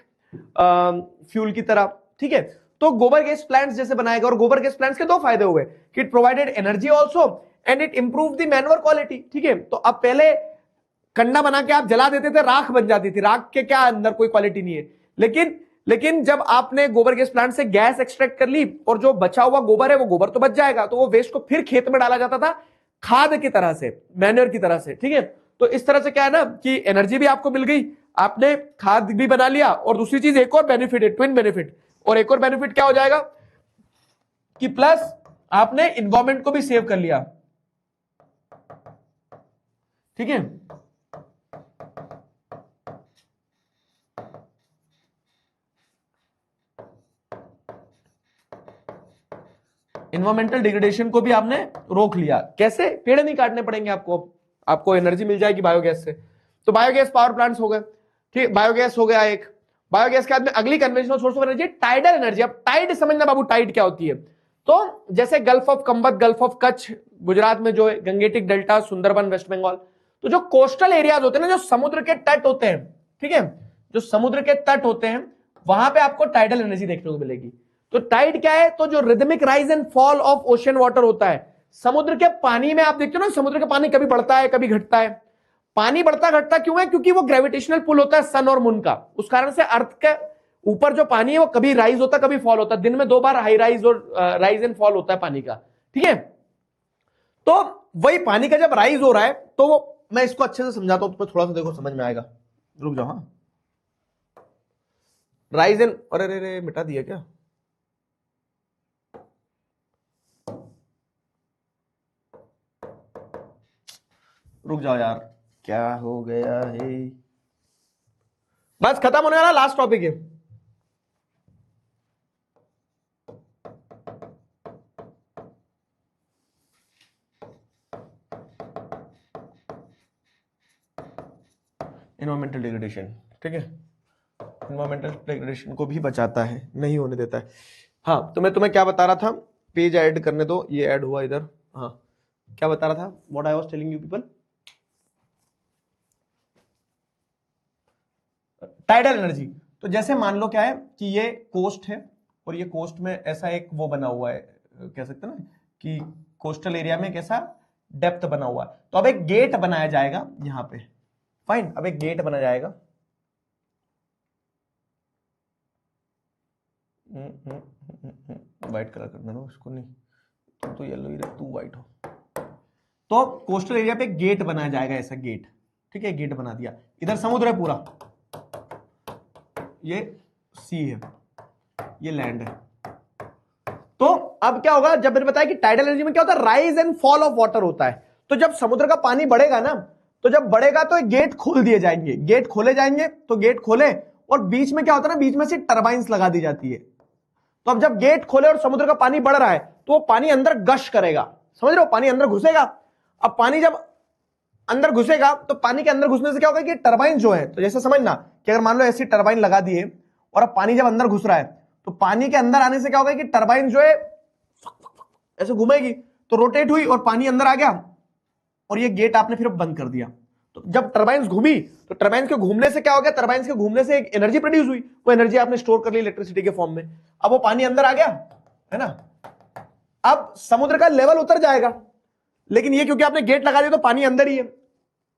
फ्यूल की तरह। ठीक है, तो गोबर गैस प्लांट्स जैसे बनाएगा, और गोबर गैस प्लांट्स के दो फायदे हुए कि it provided energy also and it improve the manure quality. ठीक है, तो अब पहले कंडा बना के आप जला देते थे, राख बन जाती थी, राख के क्या अंदर कोई क्वालिटी नहीं है, लेकिन जब आपने गोबर गैस प्लांट से गैस एक्सट्रैक्ट कर ली और जो बचा हुआ गोबर है वो गोबर तो बच जाएगा, तो वो वेस्ट को फिर खेत में डाला जाता था खाद की तरह से, मैन्योर की तरह से। ठीक है, तो इस तरह से क्या है ना कि एनर्जी भी आपको मिल गई, आपने खाद भी बना लिया, और दूसरी चीज एक और बेनिफिट है, ट्विन बेनिफिट, और एक और बेनिफिट क्या हो जाएगा कि प्लस आपने इन्वायरमेंट को भी सेव कर लिया। ठीक है, इन्वायरमेंटल डिग्रेडेशन को भी आपने रोक लिया। कैसे? पेड़ नहीं काटने पड़ेंगे आपको, आपको एनर्जी मिल जाएगी बायोगैस से। तो बायोगैस पावर प्लांट्स हो गए, ठीक, बायोगैस हो गया एक। बायोगैस के बाद में अगली conventional source of energy tidal energy. अब टाइड समझना बाबू, टाइड क्या होती है। तो जैसे Gulf of Khambhat, Gulf of Kutch Gujarat में जो है, गंगेटिक डेल्टा, सुंदरबन वेस्ट बंगाल, तो जो कोस्टल एरियाज होते हैं ना, जो समुद्र के तट होते हैं, ठीक है, जो समुद्र के तट होते हैं, वहां पे आपको टाइडल एनर्जी देखने को मिलेगी। तो टाइड क्या है? तो जो rhythmic rise and fall of ocean water होता है समुद्र के पानी में। आप देखते हो ना, समुद्र का पानी कभी बढ़ता है कभी घटता है। पानी बढ़ता घटता क्यों है? क्योंकि वो ग्रेविटेशनल पुल होता है सन और मून का, उस कारण से अर्थ के ऊपर जो पानी है वो कभी राइज होता है कभी फॉल होता है। दिन में 2 बार हाई राइज और राइज एंड फॉल होता है पानी का। ठीक है, तो वही पानी का जब राइज हो रहा है, तो वो, मैं इसको अच्छे से समझाता हूं, तुम्हें थोड़ा सा देखो समझ में आएगा, रुक जाओ। हाँ, राइज एंड, अरे रे मिटा दिया क्या? रुक जाओ यार, क्या हो गया है? बस खत्म होने वाला, लास्ट टॉपिक है। इन्वायरमेंटल डिग्रेडेशन, ठीक है, इन्वायरमेंटल डिग्रेडेशन को भी बचाता है, नहीं होने देता है। हाँ, तो मैं तुम्हें क्या बता रहा था, पेज ऐड करने दो, ये ऐड हुआ इधर। हाँ, क्या बता रहा था, what I was telling you people, tidal energy. तो जैसे मान लो क्या है कि ये कोस्ट है, और ये कोस्ट में ऐसा एक वो बना हुआ है, कह सकते हैं ना कि कोस्टल एरिया में कैसा डेप्थ बना हुआ है। तो अब एक गेट बनाया जाएगा यहां पे, फाइन, अब एक गेट बना जाएगा। व्हाइट कलर करना ना उसको, नहीं तो येलो ही रख, तू व्हाइट हो। तो कोस्टल एरिया पे गेट बनाया जाएगा, ऐसा गेट, ठीक है, गेट बना दिया। इधर समुद्र है पूरा, ये सी है, ये लैंड है। तो अब क्या होगा, जब मैंने बताया कि टाइडल एनर्जी में क्या होता है, rise and fall of water होता है। तो जब समुद्र का पानी बढ़ेगा ना, तो जब बढ़ेगा तो गेट खोल दिए जाएंगे, गेट खोले जाएंगे, तो गेट खोले, और बीच में क्या होता है ना, बीच में से टरबाइंस लगा दी जाती है। तो अब जब गेट खोले और समुद्र का पानी बढ़ रहा है, तो वो पानी अंदर गश करेगा, समझ रहे हो, पानी अंदर घुसेगा। अब पानी जब अंदर घुसेगा, तो पानी के अंदर घुसने से क्या होगा कि टरबाइन जो है, तो जैसे समझना कि अगर मान लो ऐसी टरबाइन लगा दिए, और अब पानी जब अंदर घुस रहा है, तो पानी के अंदर आने से क्या होगा कि टरबाइन जो है ऐसे घूमेगी तो रोटेट हुई और पानी अंदर आ गया, और ये गेट आपने फिर बंद कर दिया। तो जब टरबाइन्स घूमी तो टरबाइन्स के घूमने से क्या हो गया, टरबाइन्स के घूमने से एक एनर्जी प्रोड्यूस हुई, वो एनर्जी आपने स्टोर कर ली इलेक्ट्रिसिटी के फॉर्म में। अब वो पानी अंदर आ गया है ना, अब समुद्र का लेवल उतर जाएगा, लेकिन ये क्योंकि आपने गेट लगा दिया तो पानी अंदर ही है।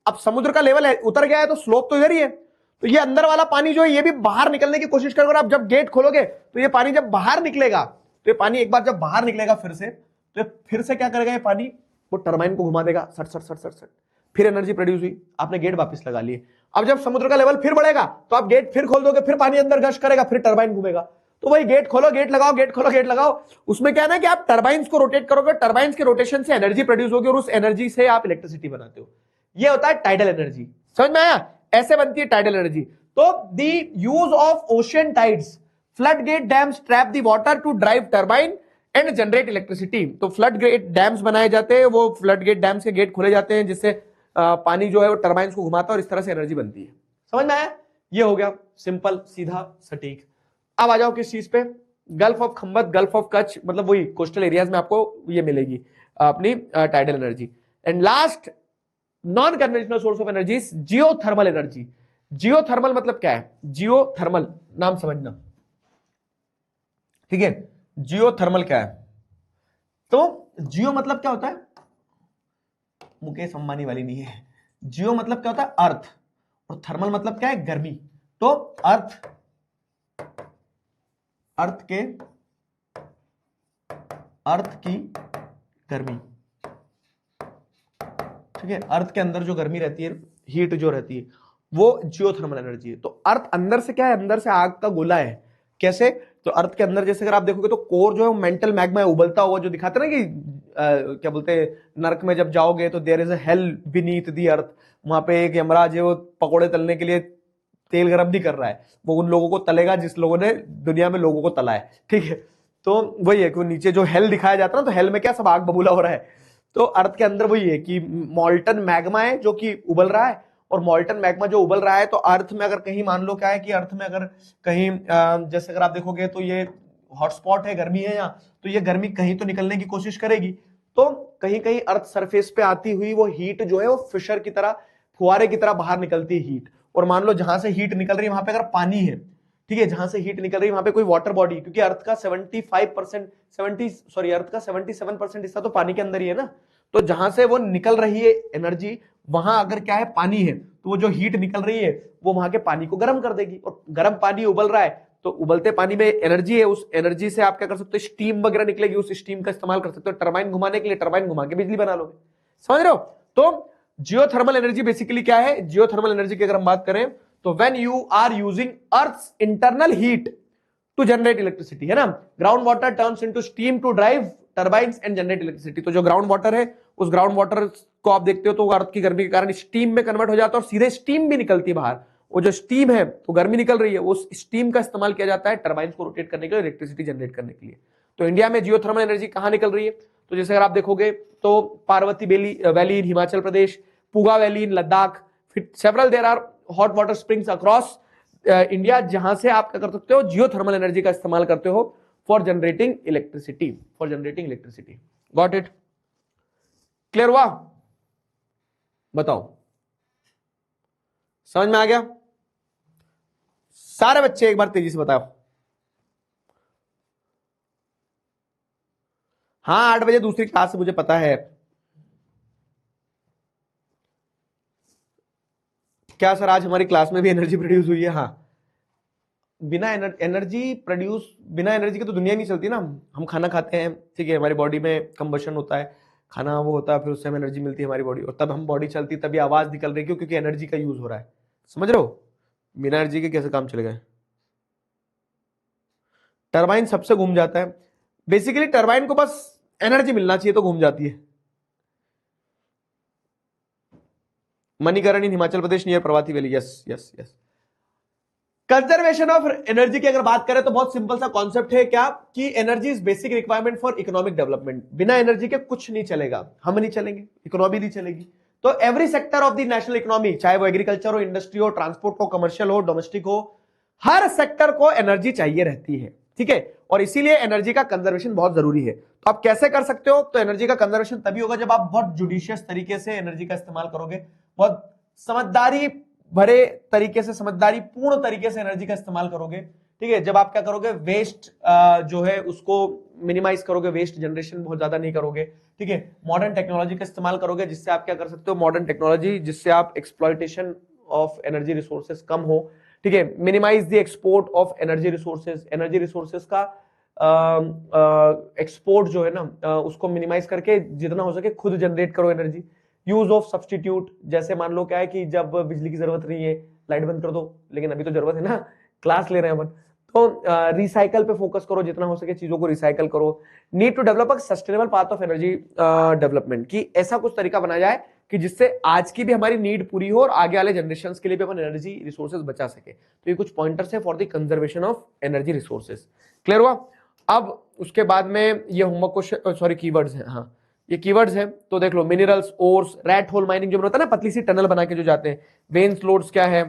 अब समुद्र का लेवल उतर गया है तो स्लोप तो इधर ही है, तो ये अंदर वाला पानी जो है ये भी बाहर निकलने की कोशिश करोगे। आप जब गेट खोलोगे तो ये पानी जब बाहर निकलेगा, तो ये पानी एक बार जब बाहर निकलेगा फिर से, तो ये फिर से क्या करेगा, ये पानी वो टरबाइन को घुमा देगा, सट सट सट सट सट, फिर एनर्जी प्रोड्यूस हुई, आपने गेट वापस लगा लिए। अब जब समुद्र का लेवल फिर बढ़ेगा तो आप गेट फिर खोल दोगे, फिर पानी अंदर गश करेगा, फिर टरबाइन घूमेगा। तो वही गेट खोलो गेट लगाओ, गेट खोलो गेट लगाओ, उसमें क्या है ना कि आप टरबाइन्स को रोटेट करोगे, टरबाइन्स के रोटेशन से एनर्जी प्रोड्यूस होगी और उस एनर्जी से आप इलेक्ट्रिसिटी बनाते हो। ये होता है टाइडल एनर्जी। समझ में आया, ऐसे बनती है टाइडल एनर्जी। तो the use of ocean tides, flood gate dams trap the water to drive turbine and generate electricity. तो फ्लड गेट डैम्स बनाए जाते हैं, वो फ्लड गेट डैम्स के गेट खोले जाते हैं जिससे पानी जो है वो टरबाइन्स को घुमाता है और इस तरह से एनर्जी बनती है। समझ में आया, ये हो गया सिंपल सीधा सटीक। अब आ जाओ किस चीज पे, gulf of Khambhat, gulf of Kutch, मतलब वही कोस्टल एरियाज में आपको ये मिलेगी अपनी tidal energy. And last non conventional source of energy geothermal energy. Geothermal मतलब क्या है, जियोथर्मल नाम समझना, ठीक है। जियोथर्मल क्या है, तो जियो मतलब क्या होता है, मुकेश अंबानी वाली नहीं है। जियो मतलब क्या होता है, अर्थ, और थर्मल मतलब क्या है, गर्मी। तो अर्थ की गर्मी, ठीक है। अर्थ के अंदर जो गर्मी रहती है, हीट जो रहती है, वो जियोथर्मल एनर्जी है। तो अर्थ अंदर से क्या है, अंदर से आग का गोला है। कैसे, तो अर्थ के अंदर जैसे अगर आप देखोगे तो कोर जो है मेंटल मैग्मा है, उबलता हुआ, जो दिखाते ना कि क्या बोलते हैं, नर्क में जब जाओगे तो there is a hell beneath the earth, वहां पे एक यमराज है, वो पकोड़े तलने के लिए तेल गरम नहीं कर रहा है, वो उन लोगों को तलेगा जिस लोगों ने दुनिया में लोगों को तला है, ठीक है। तो वही है कि नीचे जो हेल दिखाया जाता है ना, तो हेल में क्या सब आग बबूला हो रहा है, तो अर्थ के अंदर वही है कि मॉल्टन मैग्मा है जो कि उबल रहा है, और मॉल्टन मैग्मा जो उबल रहा है, तो अर्थ में अगर कहीं मान लो क्या है कि अर्थ में अगर कहीं जैसे अगर आप देखोगे तो ये हॉटस्पॉट है, गर्मी है यहाँ, तो ये गर्मी कहीं तो निकलने की कोशिश करेगी, तो कहीं कहीं अर्थ सरफेस पे आती हुई वो हीट जो है वो फिशर की तरह, फुहारे की तरह बाहर निकलती है हीट। और मान लो जहां से हीट निकल रही है वहां पे अगर पानी है, ठीक है, जहां से हीट निकल रही है वहां पे कोई वाटर बॉडी, क्योंकि अर्थ का 77% हिस्सा तो पानी के अंदर ही है ना, तो जहां से वो निकल रही है एनर्जी, वहां अगर क्या है, पानी है, तो वो जो हीट निकल रही है वो वहां के पानी को गर्म कर देगी, और गर्म पानी उबल रहा है, तो उबलते पानी में एनर्जी है, उस एनर्जी से आप क्या कर सकते हो, स्टीम वगैरह निकलेगी, उस स्टीम का इस्तेमाल कर सकते हो टरबाइन घुमाने के लिए, टरबाइन घुमा के बिजली बना लोगे। समझ रहे हो। तो जियोथर्मल एनर्जी बेसिकली क्या है, जियोथर्मल एनर्जी की अगर हम बात करें तो when you are using earth's internal heat to generate electricity, है ना, ground water turns into steam to drive turbines and generate electricity. तो जो ग्राउंड वाटर है, उस ग्राउंड वाटर को आप देखते हो तो अर्थ की गर्मी के कारण स्टीम में कन्वर्ट हो जाता है, और सीधे स्टीम भी निकलती है बाहर, वो जो स्टीम है तो गर्मी निकल रही है, उस स्टीम का इस्तेमाल किया जाता है टरबाइन्स को रोटेट करने के लिए, इलेक्ट्रिसिटी जनरेट करने के लिए। तो इंडिया में जियोथर्मल एनर्जी कहां निकल रही है, तो जैसे अगर आप देखोगे तो Parvati valley in Himachal Pradesh, Puga valley in Ladakh, फिर several there are hot water springs across India, जहां से आप क्या कर सकते हो, जियोथर्मल एनर्जी का इस्तेमाल करते हो for generating electricity, got it, clear हुआ, बताओ समझ में आ गया सारे बच्चे, एक बार तेजी से बताओ। हाँ 8 बजे दूसरी क्लास से, मुझे पता है। क्या सर आज हमारी क्लास में भी एनर्जी प्रोड्यूस हुई है? हाँ, बिना एनर्जी के तो दुनिया नहीं चलती ना। हम खाना खाते हैं, ठीक है, हमारी बॉडी में कंबशन होता है, खाना वो होता है, फिर उससे हमें एनर्जी मिलती है हमारी बॉडी, और तब हम बॉडी चलती, तभी आवाज निकल रही, क्योंकि एनर्जी का यूज हो रहा है। समझ रहे हो, बिना एनर्जी के कैसे काम चलेगा। टरबाइन सबसे घूम जाता है, बेसिकली टरबाइन को बस एनर्जी मिलना चाहिए तो घूम जाती है। Manikaran in Himachal Pradesh near Prabhati valley, yes yes yes. Conservation of energy की अगर बात करें तो बहुत सिंपल सा कॉन्सेप्ट है, क्या कि energy is basic requirement for economic development. बिना एनर्जी के कुछ नहीं चलेगा, हम नहीं चलेंगे, इकोनॉमी नहीं चलेगी। तो every sector of the national economy, चाहे वो एग्रीकल्चर हो, इंडस्ट्री हो, ट्रांसपोर्ट हो, कमर्शियल हो, डोमेस्टिक हो, हर सेक्टर को एनर्जी चाहिए रहती है। ठीक है, और इसीलिए एनर्जी का कंजर्वेशन बहुत जरूरी है। तो आप कैसे कर सकते हो? तो एनर्जी का कंजर्वेशन तभी होगा जब आप बहुत जुडिशियस तरीके से एनर्जी का इस्तेमाल करोगे, बहुत समझदारी भरे तरीके से, समझदारी पूर्ण तरीके से एनर्जी का इस्तेमाल करोगे। ठीक है, जब आप क्या करोगे, वेस्ट जो है उसको मिनिमाइज करोगे, वेस्ट जनरेशन बहुत ज्यादा नहीं करोगे। ठीक है, मॉडर्न टेक्नोलॉजी का इस्तेमाल करोगे, जिससे आप क्या कर सकते हो, मॉडर्न टेक्नोलॉजी जिससे आप एक्सप्लॉयटेशन ऑफ एनर्जी रिसोर्सेज कम हो। ठीक है, minimise the export of energy resources, energy resources का एक्सपोर्ट जो है ना उसको मिनिमाइज करके जितना हो सके खुद जनरेट करो एनर्जी। यूज ऑफ सब्सटीट्यूट, जैसे मान लो क्या है कि जब बिजली की जरूरत नहीं है लाइट बंद कर दो, लेकिन अभी तो जरूरत है ना, क्लास ले रहे हैं अपन, तो रिसाइकल पे फोकस करो, जितना हो सके चीजों को रिसाइकल करो। Need to develop a sustainable path of energy development, की ऐसा कुछ तरीका बनाया जाए कि जिससे आज की भी हमारी नीड पूरी हो और आगे वाले जनरेशंस के लिए भी अपन एनर्जी रिसोर्सेज बचा सके। तो ये कुछ पॉइंटर्स है for the conservation of energy resources. Clear हुआ? अब उसके बाद में ये होमवर्क क्वेश्चन, सॉरी कीवर्ड्स हैं, हाँ ये कीवर्ड्स हैं। तो देख लो, minerals, ores, rat hole mining जो होता है ना, पतली सी टनल बना के जो जाते हैं, वेन्स, लोड्स क्या है,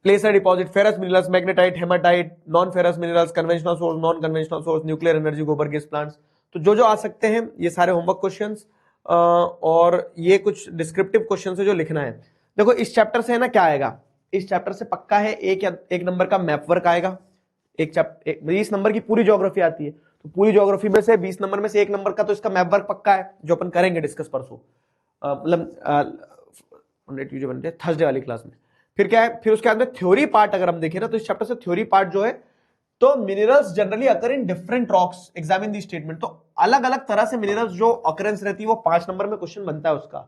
placer deposit, ferrous minerals, magnetite, hematite, non ferrous minerals, conventional source, non conventional source, nuclear energy, gobar gas plants. तो जो जो आ सकते हैं ये सारे होमवर्क क्वेश्चंस, और ये कुछ डिस्क्रिप्टिव क्वेश्चन है जो लिखना है। देखो इस चैप्टर से है ना क्या आएगा, इस चैप्टर से पक्का है एक नंबर का मैप वर्क आएगा। एक 20 नंबर की पूरी ज्योग्राफी आती है, तो पूरी ज्योग्राफी में से 20 नंबर में से 1 नंबर का तो इसका मैप वर्क पक्का है, जो अपन करेंगे डिस्कस परसों, मतलब थर्सडे वाली क्लास में। फिर क्या है, फिर उसके बाद में थ्योरी पार्ट अगर हम देखें ना, तो इस चैप्टर से थ्योरी पार्ट जो है, तो minerals generally occur in different rocks, examine the statement. तो अलग अलग तरह से मिनरल्स जो अकरेंस रहती है वो 5 नंबर में क्वेश्चन बनता है उसका।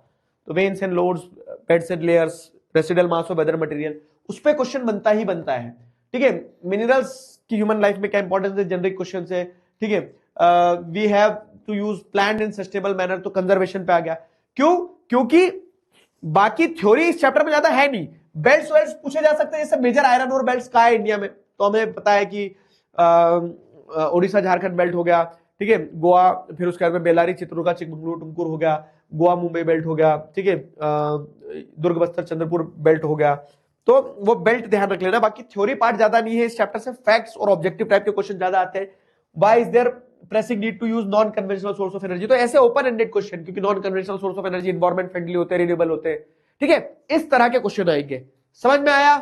तो veins and loads, beds and layers, residual mass of other material, उस पे क्वेश्चन बनता ही बनता है। ठीक है, मिनरल्स की ह्यूमन लाइफ में क्या इंपॉर्टेंस है, जनरिक क्वेश्चन है। ठीक है, we have to use planned in sustainable manner, तो कंजर्वेशन पे आ गया। क्यों? क्योंकि बाकी थ्योरी इस चैप्टर में ज्यादा है नहीं। बेल्ट्स वेल्ट्स पूछे जा सकते हैं, जैसे मेजर आयरन और बेल्ट्स कहाँ है इंडिया में, तो हमें पता है कि उड़ीसा झारखंड बेल्ट हो गया, ठीक है, गोवा, फिर उसके बाद में बेलारी, चित्रदुर्गा, चिकमंगलुरु, टुमकुर हो गया, गोवा मुंबई बेल्ट हो गया, ठीक है, दुर्ग बस्तर चंद्रपुर बेल्ट हो गया। तो वो बेल्ट ध्यान रख लेना। बाकी थ्योरी पार्ट ज्यादा नहीं है इस चैप्टर से, फैक्ट्स और ऑब्जेक्टिव टाइप के क्वेश्चन ज्यादा आते हैं। Why is there pressing need to use non conventional source of energy, तो ऐसे ओपन एंडेड क्वेश्चन, क्योंकि non conventional source of energy environment friendly होते हैं, रिन्यूएबल होते हैं। ठीक है, इस तरह के क्वेश्चन आएंगे। समझ में आया?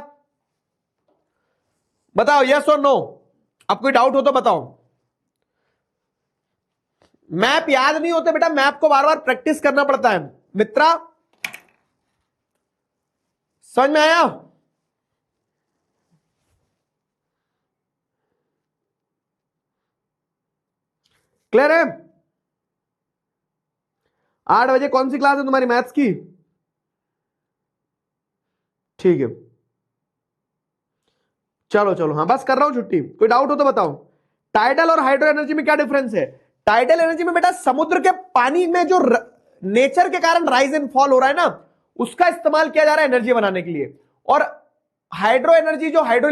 बताओ यस और नो, अब कोई डाउट हो तो बताओ। मैप याद नहीं होते बेटा, मैप को बार बार प्रैक्टिस करना पड़ता है मित्रा। समझ में आया? क्लियर है? 8 बजे कौन सी क्लास है तुम्हारी मैथ्स की? ठीक है, चलो चलो, हाँ बस कर रहा हूं छुट्टी। कोई डाउट हो तो बताओ। टाइडल और हाइड्रो एनर्जी में क्या डिफरेंस है? टाइडल एनर्जी में बेटा समुद्र के पानी में जो नेचर के कारण राइज एंड फॉल हो रहा है ना, उसका इस्तेमाल किया जा रहा है एनर्जी बनाने के लिए। और हाइड्रो एनर्जी जो हाइड्रो